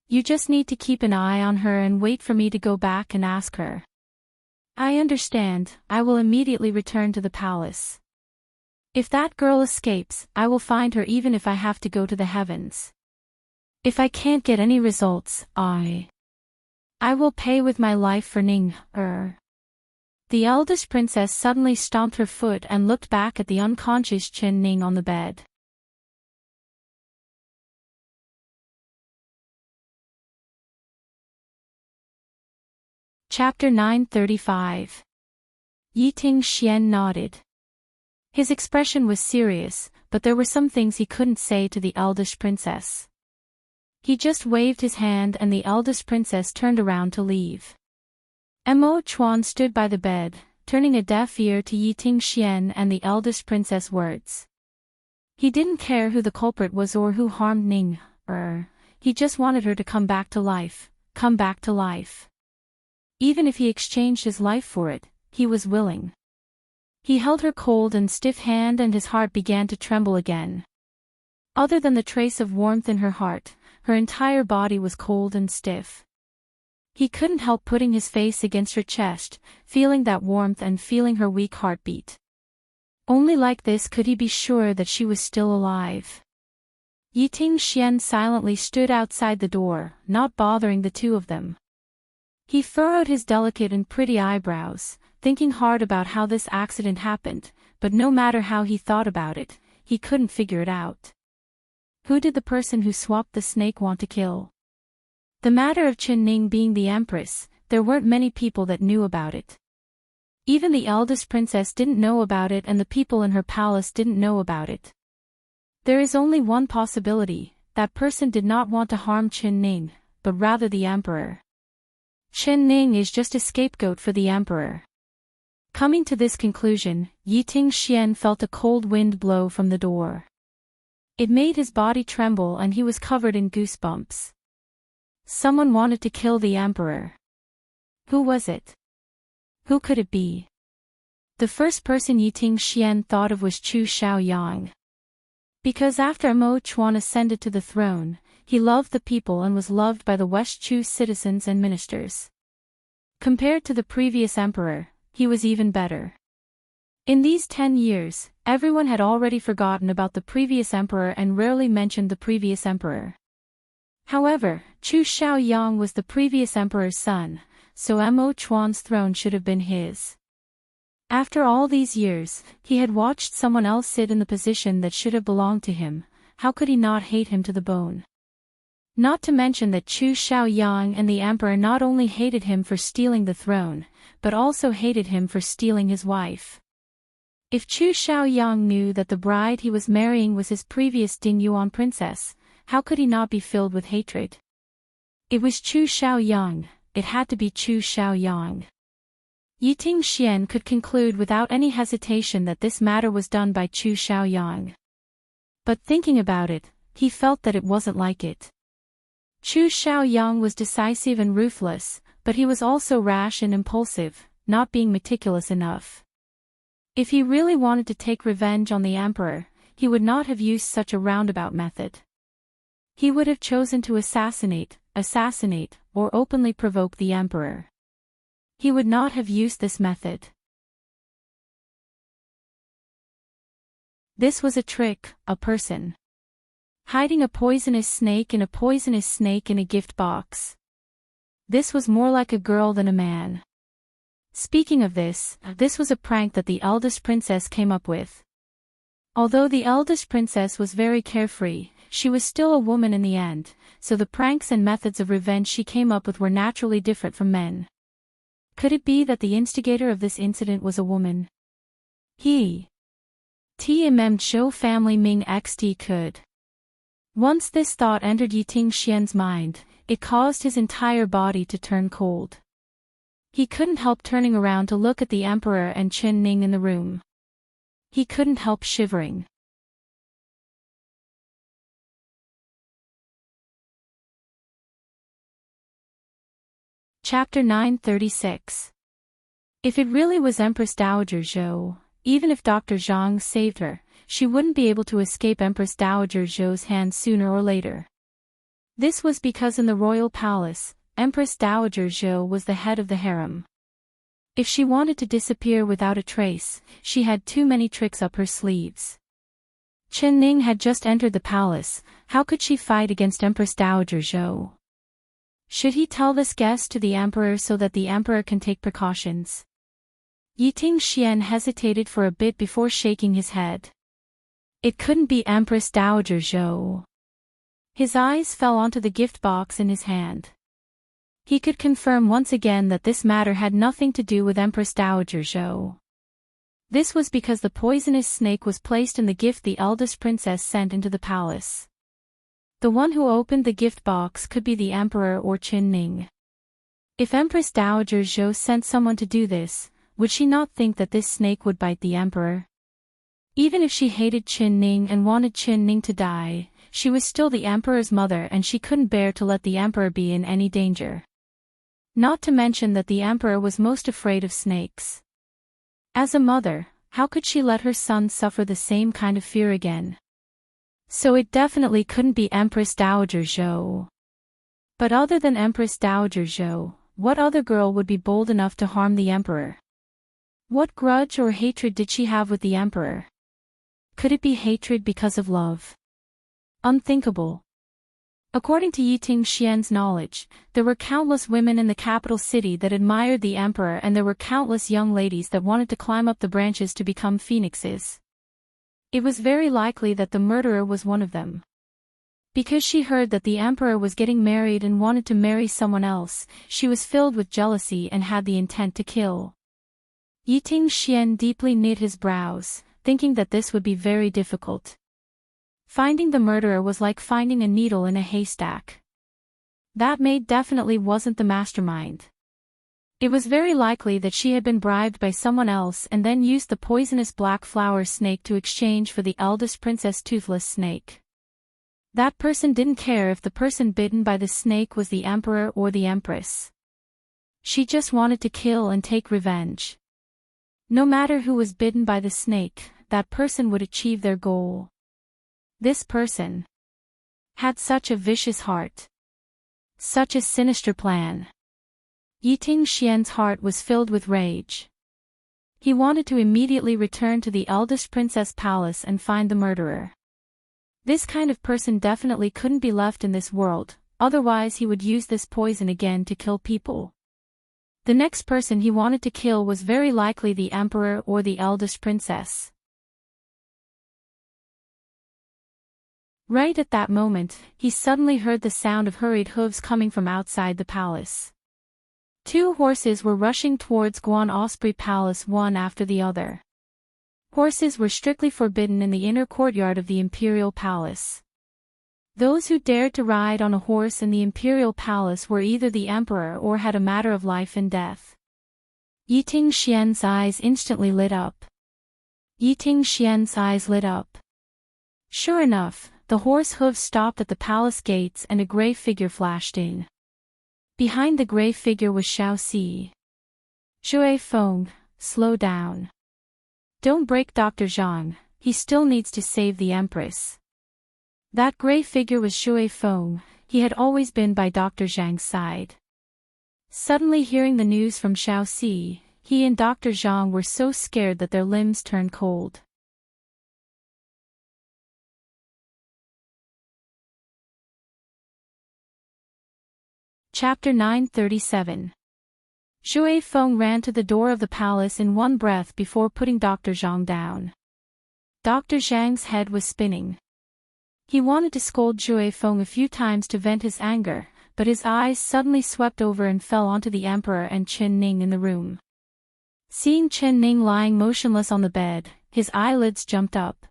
You just need to keep an eye on her and wait for me to go back and ask her." "I understand, I will immediately return to the palace. If that girl escapes, I will find her even if I have to go to the heavens." If I can't get any results, I will pay with my life for Ning. The eldest princess suddenly stomped her foot and looked back at the unconscious Chen Ning on the bed. Chapter 935. Yiting Xian nodded. His expression was serious, but there were some things he couldn't say to the eldest princess. He just waved his hand and the eldest princess turned around to leave. Mo Chuan stood by the bed, turning a deaf ear to Yiting Xian and the eldest princess' words. He didn't care who the culprit was or who harmed Ning. He just wanted her to come back to life, come back to life. Even if he exchanged his life for it, he was willing. He held her cold and stiff hand and his heart began to tremble again. Other than the trace of warmth in her heart, her entire body was cold and stiff. He couldn't help putting his face against her chest, feeling that warmth and feeling her weak heartbeat. Only like this could he be sure that she was still alive. Yiting Xian silently stood outside the door, not bothering the two of them. He furrowed his delicate and pretty eyebrows, thinking hard about how this accident happened, but no matter how he thought about it, he couldn't figure it out. Who did the person who swapped the snake want to kill? The matter of Chen Ning being the Empress, there weren't many people that knew about it. Even the eldest princess didn't know about it and the people in her palace didn't know about it. There is only one possibility, that person did not want to harm Chen Ning, but rather the emperor. Chen Ning is just a scapegoat for the emperor. Coming to this conclusion, Yiting Xian felt a cold wind blow from the door. It made his body tremble and he was covered in goosebumps. Someone wanted to kill the emperor. Who was it? Who could it be? The first person Yiting Xian thought of was Chu Xiaoyang. Because after Mo Chuan ascended to the throne, he loved the people and was loved by the West Chu citizens and ministers. Compared to the previous emperor, he was even better. In these 10 years, everyone had already forgotten about the previous emperor and rarely mentioned the previous emperor. However, Chu Xiaoyang was the previous emperor's son, so Mo Chuan's throne should have been his. After all these years, he had watched someone else sit in the position that should have belonged to him. How could he not hate him to the bone? Not to mention that Chu Xiaoyang and the emperor not only hated him for stealing the throne, but also hated him for stealing his wife. If Chu Xiaoyang knew that the bride he was marrying was his previous Dingyuan princess, how could he not be filled with hatred? It was Chu Xiaoyang, it had to be Chu Xiaoyang. Yiting Xian could conclude without any hesitation that this matter was done by Chu Xiaoyang. But thinking about it, he felt that it wasn't like it. Chu Xiaoyang was decisive and ruthless, but he was also rash and impulsive, not being meticulous enough. If he really wanted to take revenge on the emperor, he would not have used such a roundabout method. He would have chosen to assassinate, or openly provoke the emperor. He would not have used this method. This was a trick, a person. Hiding a poisonous snake in a gift box. This was more like a girl than a man. Speaking of this was a prank that the eldest princess came up with. Although the eldest princess was very carefree, she was still a woman in the end, so the pranks and methods of revenge she came up with were naturally different from men. Could it be that the instigator of this incident was a woman? Zhou family Ming XT could. Once this thought entered Yiting Xian's mind, it caused his entire body to turn cold. He couldn't help turning around to look at the emperor and Chen Ning in the room. He couldn't help shivering. Chapter 936. If it really was Empress Dowager Zhou, even if Dr. Zhang saved her, she wouldn't be able to escape Empress Dowager Zhou's hands sooner or later. This was because in the royal palace, Empress Dowager Zhou was the head of the harem. If she wanted to disappear without a trace, she had too many tricks up her sleeves. Chen Ning had just entered the palace. How could she fight against Empress Dowager Zhou? Should he tell this guest to the emperor so that the emperor can take precautions? Yiting Xian hesitated for a bit before shaking his head. It couldn't be Empress Dowager Zhou. His eyes fell onto the gift box in his hand. He could confirm once again that this matter had nothing to do with Empress Dowager Zhou. This was because the poisonous snake was placed in the gift the eldest princess sent into the palace. The one who opened the gift box could be the emperor or Chen Ning. If Empress Dowager Zhou sent someone to do this, would she not think that this snake would bite the emperor? Even if she hated Chen Ning and wanted Chen Ning to die, she was still the emperor's mother and she couldn't bear to let the emperor be in any danger. Not to mention that the emperor was most afraid of snakes. As a mother, how could she let her son suffer the same kind of fear again? So it definitely couldn't be Empress Dowager Zhou. But other than Empress Dowager Zhou, what other girl would be bold enough to harm the emperor? What grudge or hatred did she have with the emperor? Could it be hatred because of love? Unthinkable. According to Yiting Xian's knowledge, there were countless women in the capital city that admired the emperor and there were countless young ladies that wanted to climb up the branches to become phoenixes. It was very likely that the murderer was one of them. Because she heard that the emperor was getting married and wanted to marry someone else, she was filled with jealousy and had the intent to kill. Yiting Xian deeply knit his brows, thinking that this would be very difficult. Finding the murderer was like finding a needle in a haystack. That maid definitely wasn't the mastermind. It was very likely that she had been bribed by someone else and then used the poisonous black flower snake to exchange for the eldest princess toothless snake. That person didn't care if the person bitten by the snake was the emperor or the empress. She just wanted to kill and take revenge. No matter who was bitten by the snake, that person would achieve their goal. This person had such a vicious heart. Such a sinister plan. Yiting Xian's heart was filled with rage. He wanted to immediately return to the eldest princess palace and find the murderer. This kind of person definitely couldn't be left in this world, otherwise he would use this poison again to kill people. The next person he wanted to kill was very likely the emperor or the eldest princess. Right at that moment, he suddenly heard the sound of hurried hooves coming from outside the palace. 2 horses were rushing towards Guan Osprey Palace one after the other. Horses were strictly forbidden in the inner courtyard of the imperial palace. Those who dared to ride on a horse in the imperial palace were either the emperor or had a matter of life and death. Yiting Xian's eyes instantly lit up. Yiting Xian's eyes lit up. Sure enough, the horse hooves stopped at the palace gates and a gray figure flashed in. Behind the gray figure was Xiaoxi. Shui Feng, slow down. Don't break Dr. Zhang, he still needs to save the Empress. That gray figure was Shui Feng, he had always been by Dr. Zhang's side. Suddenly hearing the news from Xiaoxi, he and Dr. Zhang were so scared that their limbs turned cold. Chapter 937. Shui Feng ran to the door of the palace in one breath before putting Dr. Zhang down. Dr. Zhang's head was spinning. He wanted to scold Shui Feng a few times to vent his anger, but his eyes suddenly swept over and fell onto the emperor and Chen Ning in the room. Seeing Chen Ning lying motionless on the bed, his eyelids jumped up.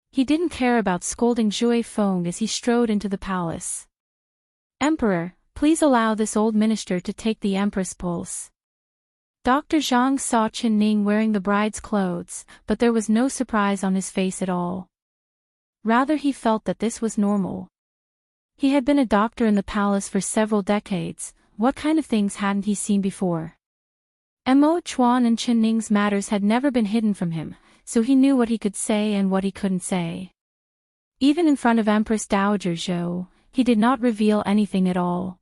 He didn't care about scolding Shui Feng as he strode into the palace. Emperor, please allow this old minister to take the Empress pulse. Dr. Zhang saw Chen Ning wearing the bride's clothes, but there was no surprise on his face at all. Rather he felt that this was normal. He had been a doctor in the palace for several decades, what kind of things hadn't he seen before? Mo Chuan and Chen Ning's matters had never been hidden from him, so he knew what he could say and what he couldn't say. Even in front of Empress Dowager Zhou, he did not reveal anything at all.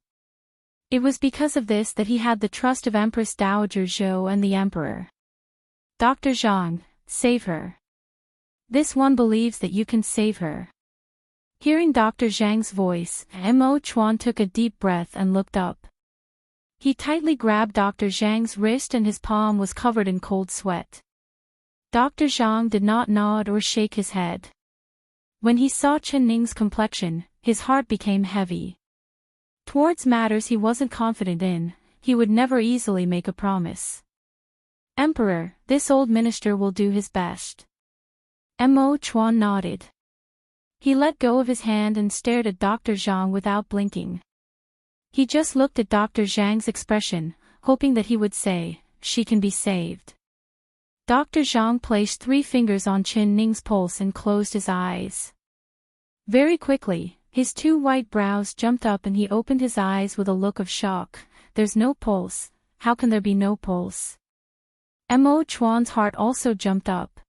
It was because of this that he had the trust of Empress Dowager Zhou and the Emperor. Dr. Zhang, save her. This one believes that you can save her. Hearing Dr. Zhang's voice, Mo Chuan took a deep breath and looked up. He tightly grabbed Dr. Zhang's wrist and his palm was covered in cold sweat. Dr. Zhang did not nod or shake his head. When he saw Chen Ning's complexion, his heart became heavy. Towards matters he wasn't confident in, he would never easily make a promise. Emperor, this old minister will do his best. Mo Chuan nodded. He let go of his hand and stared at Dr. Zhang without blinking. He just looked at Dr. Zhang's expression, hoping that he would say, "She can be saved." Dr. Zhang placed 3 fingers on Chen Ning's pulse and closed his eyes. Very quickly, his 2 white brows jumped up and he opened his eyes with a look of shock. There's no pulse. How can there be no pulse? Mo Chuan's heart also jumped up.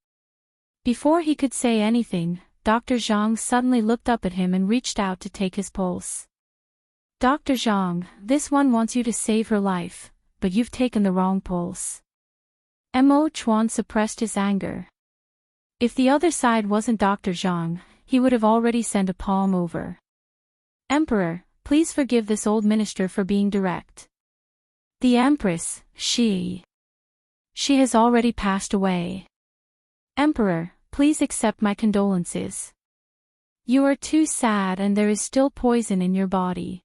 Before he could say anything, Dr. Zhang suddenly looked up at him and reached out to take his pulse. Dr. Zhang, this one wants you to save her life, but you've taken the wrong pulse. Mo Chuan suppressed his anger. If the other side wasn't Dr. Zhang, he would have already sent a palm over. Emperor, please forgive this old minister for being direct. The Empress, she has already passed away. Emperor, please accept my condolences. You are too sad and there is still poison in your body.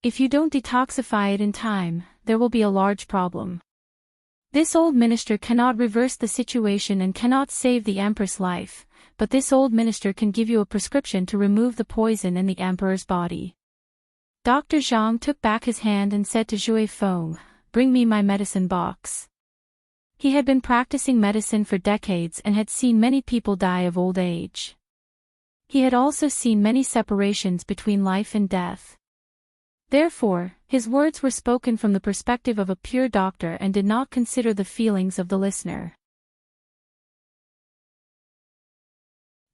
If you don't detoxify it in time, there will be a large problem. This old minister cannot reverse the situation and cannot save the Empress' life, but this old minister can give you a prescription to remove the poison in the Emperor's body. Dr. Zhang took back his hand and said to Zhui Feng, "Bring me my medicine box." He had been practicing medicine for decades and had seen many people die of old age. He had also seen many separations between life and death. Therefore, his words were spoken from the perspective of a pure doctor and did not consider the feelings of the listener.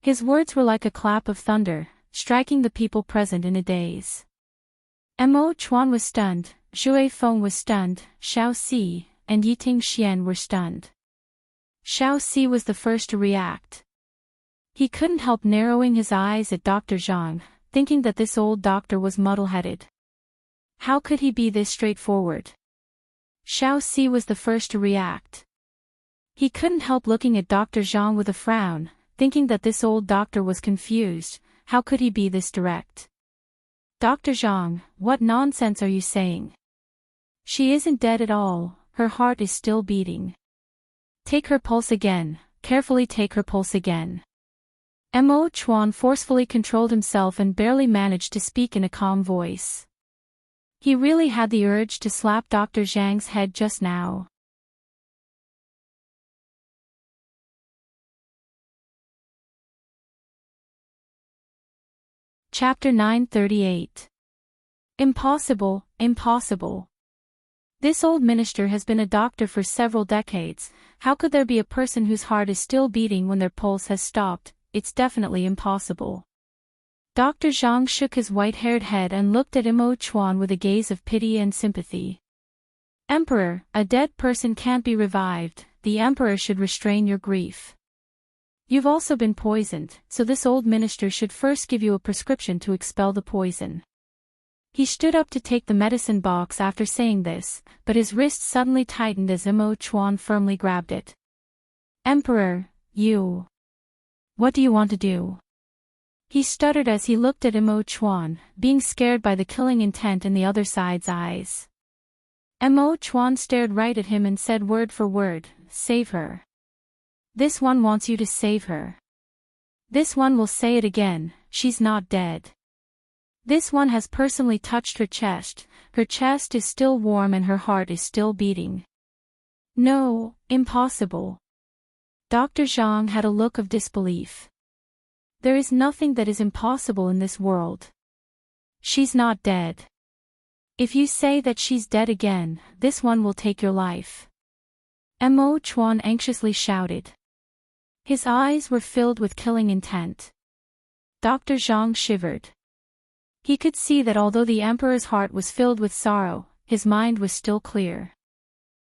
His words were like a clap of thunder, striking the people present in a daze. Mo Chuan was stunned, Zhui Feng was stunned, Xiao Si and Yiting Xian were stunned. Xiao Si was the first to react. He couldn't help narrowing his eyes at Dr. Zhang, thinking that this old doctor was muddle-headed. How could he be this straightforward? Xiao Si was the first to react. He couldn't help looking at Dr. Zhang with a frown, thinking that this old doctor was confused. How could he be this direct? Dr. Zhang, what nonsense are you saying? She isn't dead at all, her heart is still beating. Take her pulse again, carefully take her pulse again. Mo Chuan forcefully controlled himself and barely managed to speak in a calm voice. He really had the urge to slap Dr. Zhang's head just now. Chapter 938. Impossible, impossible. This old minister has been a doctor for several decades. How could there be a person whose heart is still beating when their pulse has stopped? It's definitely impossible. Dr. Zhang shook his white-haired head and looked at Mo Chuan with a gaze of pity and sympathy. Emperor, a dead person can't be revived. The Emperor should restrain your grief. You've also been poisoned, so this old minister should first give you a prescription to expel the poison. He stood up to take the medicine box after saying this, but his wrist suddenly tightened as Mo Chuan firmly grabbed it. Emperor, you. What do you want to do? He stuttered as he looked at Mo Chuan, being scared by the killing intent in the other side's eyes. Mo Chuan stared right at him and said word for word, "Save her. This one wants you to save her. This one will say it again, she's not dead. This one has personally touched her chest is still warm and her heart is still beating." No, impossible. Dr. Zhang had a look of disbelief. There is nothing that is impossible in this world. She's not dead. If you say that she's dead again, this one will take your life. Mo Chuan anxiously shouted. His eyes were filled with killing intent. Dr. Zhang shivered. He could see that although the Emperor's heart was filled with sorrow, his mind was still clear.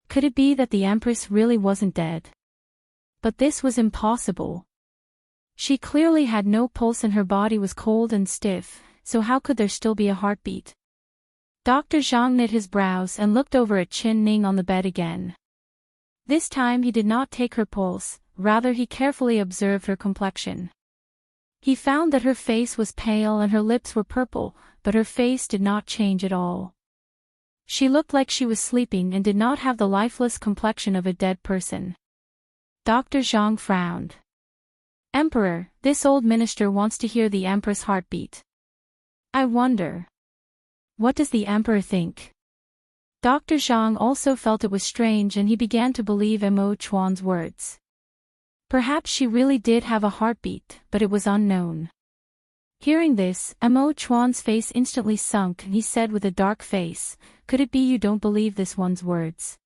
Could it be that the Empress really wasn't dead? But this was impossible. She clearly had no pulse and her body was cold and stiff, so how could there still be a heartbeat? Dr. Zhang knit his brows and looked over at Qin Ning on the bed again. This time he did not take her pulse, rather he carefully observed her complexion. He found that her face was pale and her lips were purple, but her face did not change at all. She looked like she was sleeping and did not have the lifeless complexion of a dead person. Dr. Zhang frowned. Emperor, this old minister wants to hear the Empress' heartbeat. I wonder. What does the Emperor think? Dr. Zhang also felt it was strange and he began to believe Mo Chuan's words. Perhaps she really did have a heartbeat, but it was unknown. Hearing this, Mo Chuan's face instantly sunk and he said with a dark face, could it be you don't believe this one's words?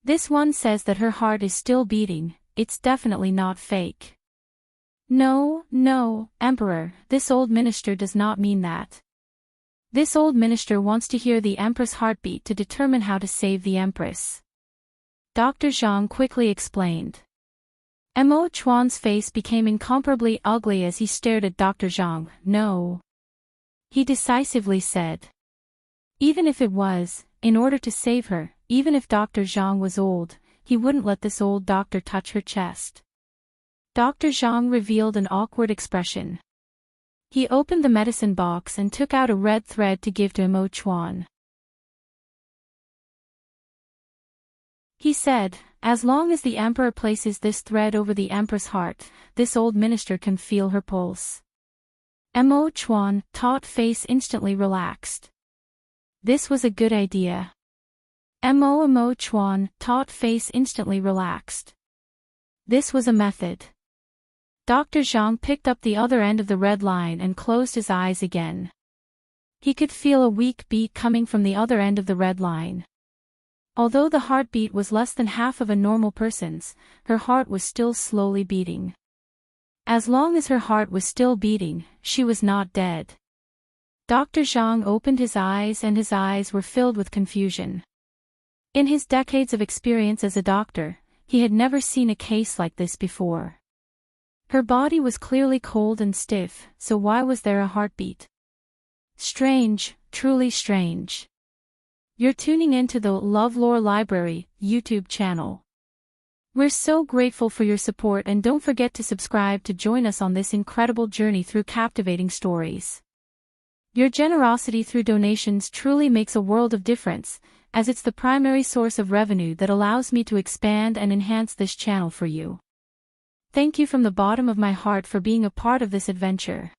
This one says that her heart is still beating, it's definitely not fake. No, Emperor, this old minister does not mean that. This old minister wants to hear the Empress' heartbeat to determine how to save the Empress. Dr. Zhang quickly explained. Mo Chuan's face became incomparably ugly as he stared at Dr. Zhang. No. He decisively said. Even if it was, in order to save her, even if Dr. Zhang was old, he wouldn't let this old doctor touch her chest. Dr. Zhang revealed an awkward expression. He opened the medicine box and took out a red thread to give to Mo Chuan. He said, as long as the Emperor places this thread over the Empress' heart, this old minister can feel her pulse. Mo Chuan, taut face instantly relaxed. This was a good idea. Mo Chuan, taut face instantly relaxed. This was a method. Dr. Zhang picked up the other end of the red line and closed his eyes again. He could feel a weak beat coming from the other end of the red line. Although the heartbeat was less than half of a normal person's, her heart was still slowly beating. As long as her heart was still beating, she was not dead. Dr. Zhang opened his eyes and his eyes were filled with confusion. In his decades of experience as a doctor, he had never seen a case like this before. Her body was clearly cold and stiff, so why was there a heartbeat? Strange, truly strange. You're tuning in to the LoveLore Library YouTube channel. We're so grateful for your support and don't forget to subscribe to join us on this incredible journey through captivating stories. Your generosity through donations truly makes a world of difference, as it's the primary source of revenue that allows me to expand and enhance this channel for you. Thank you from the bottom of my heart for being a part of this adventure.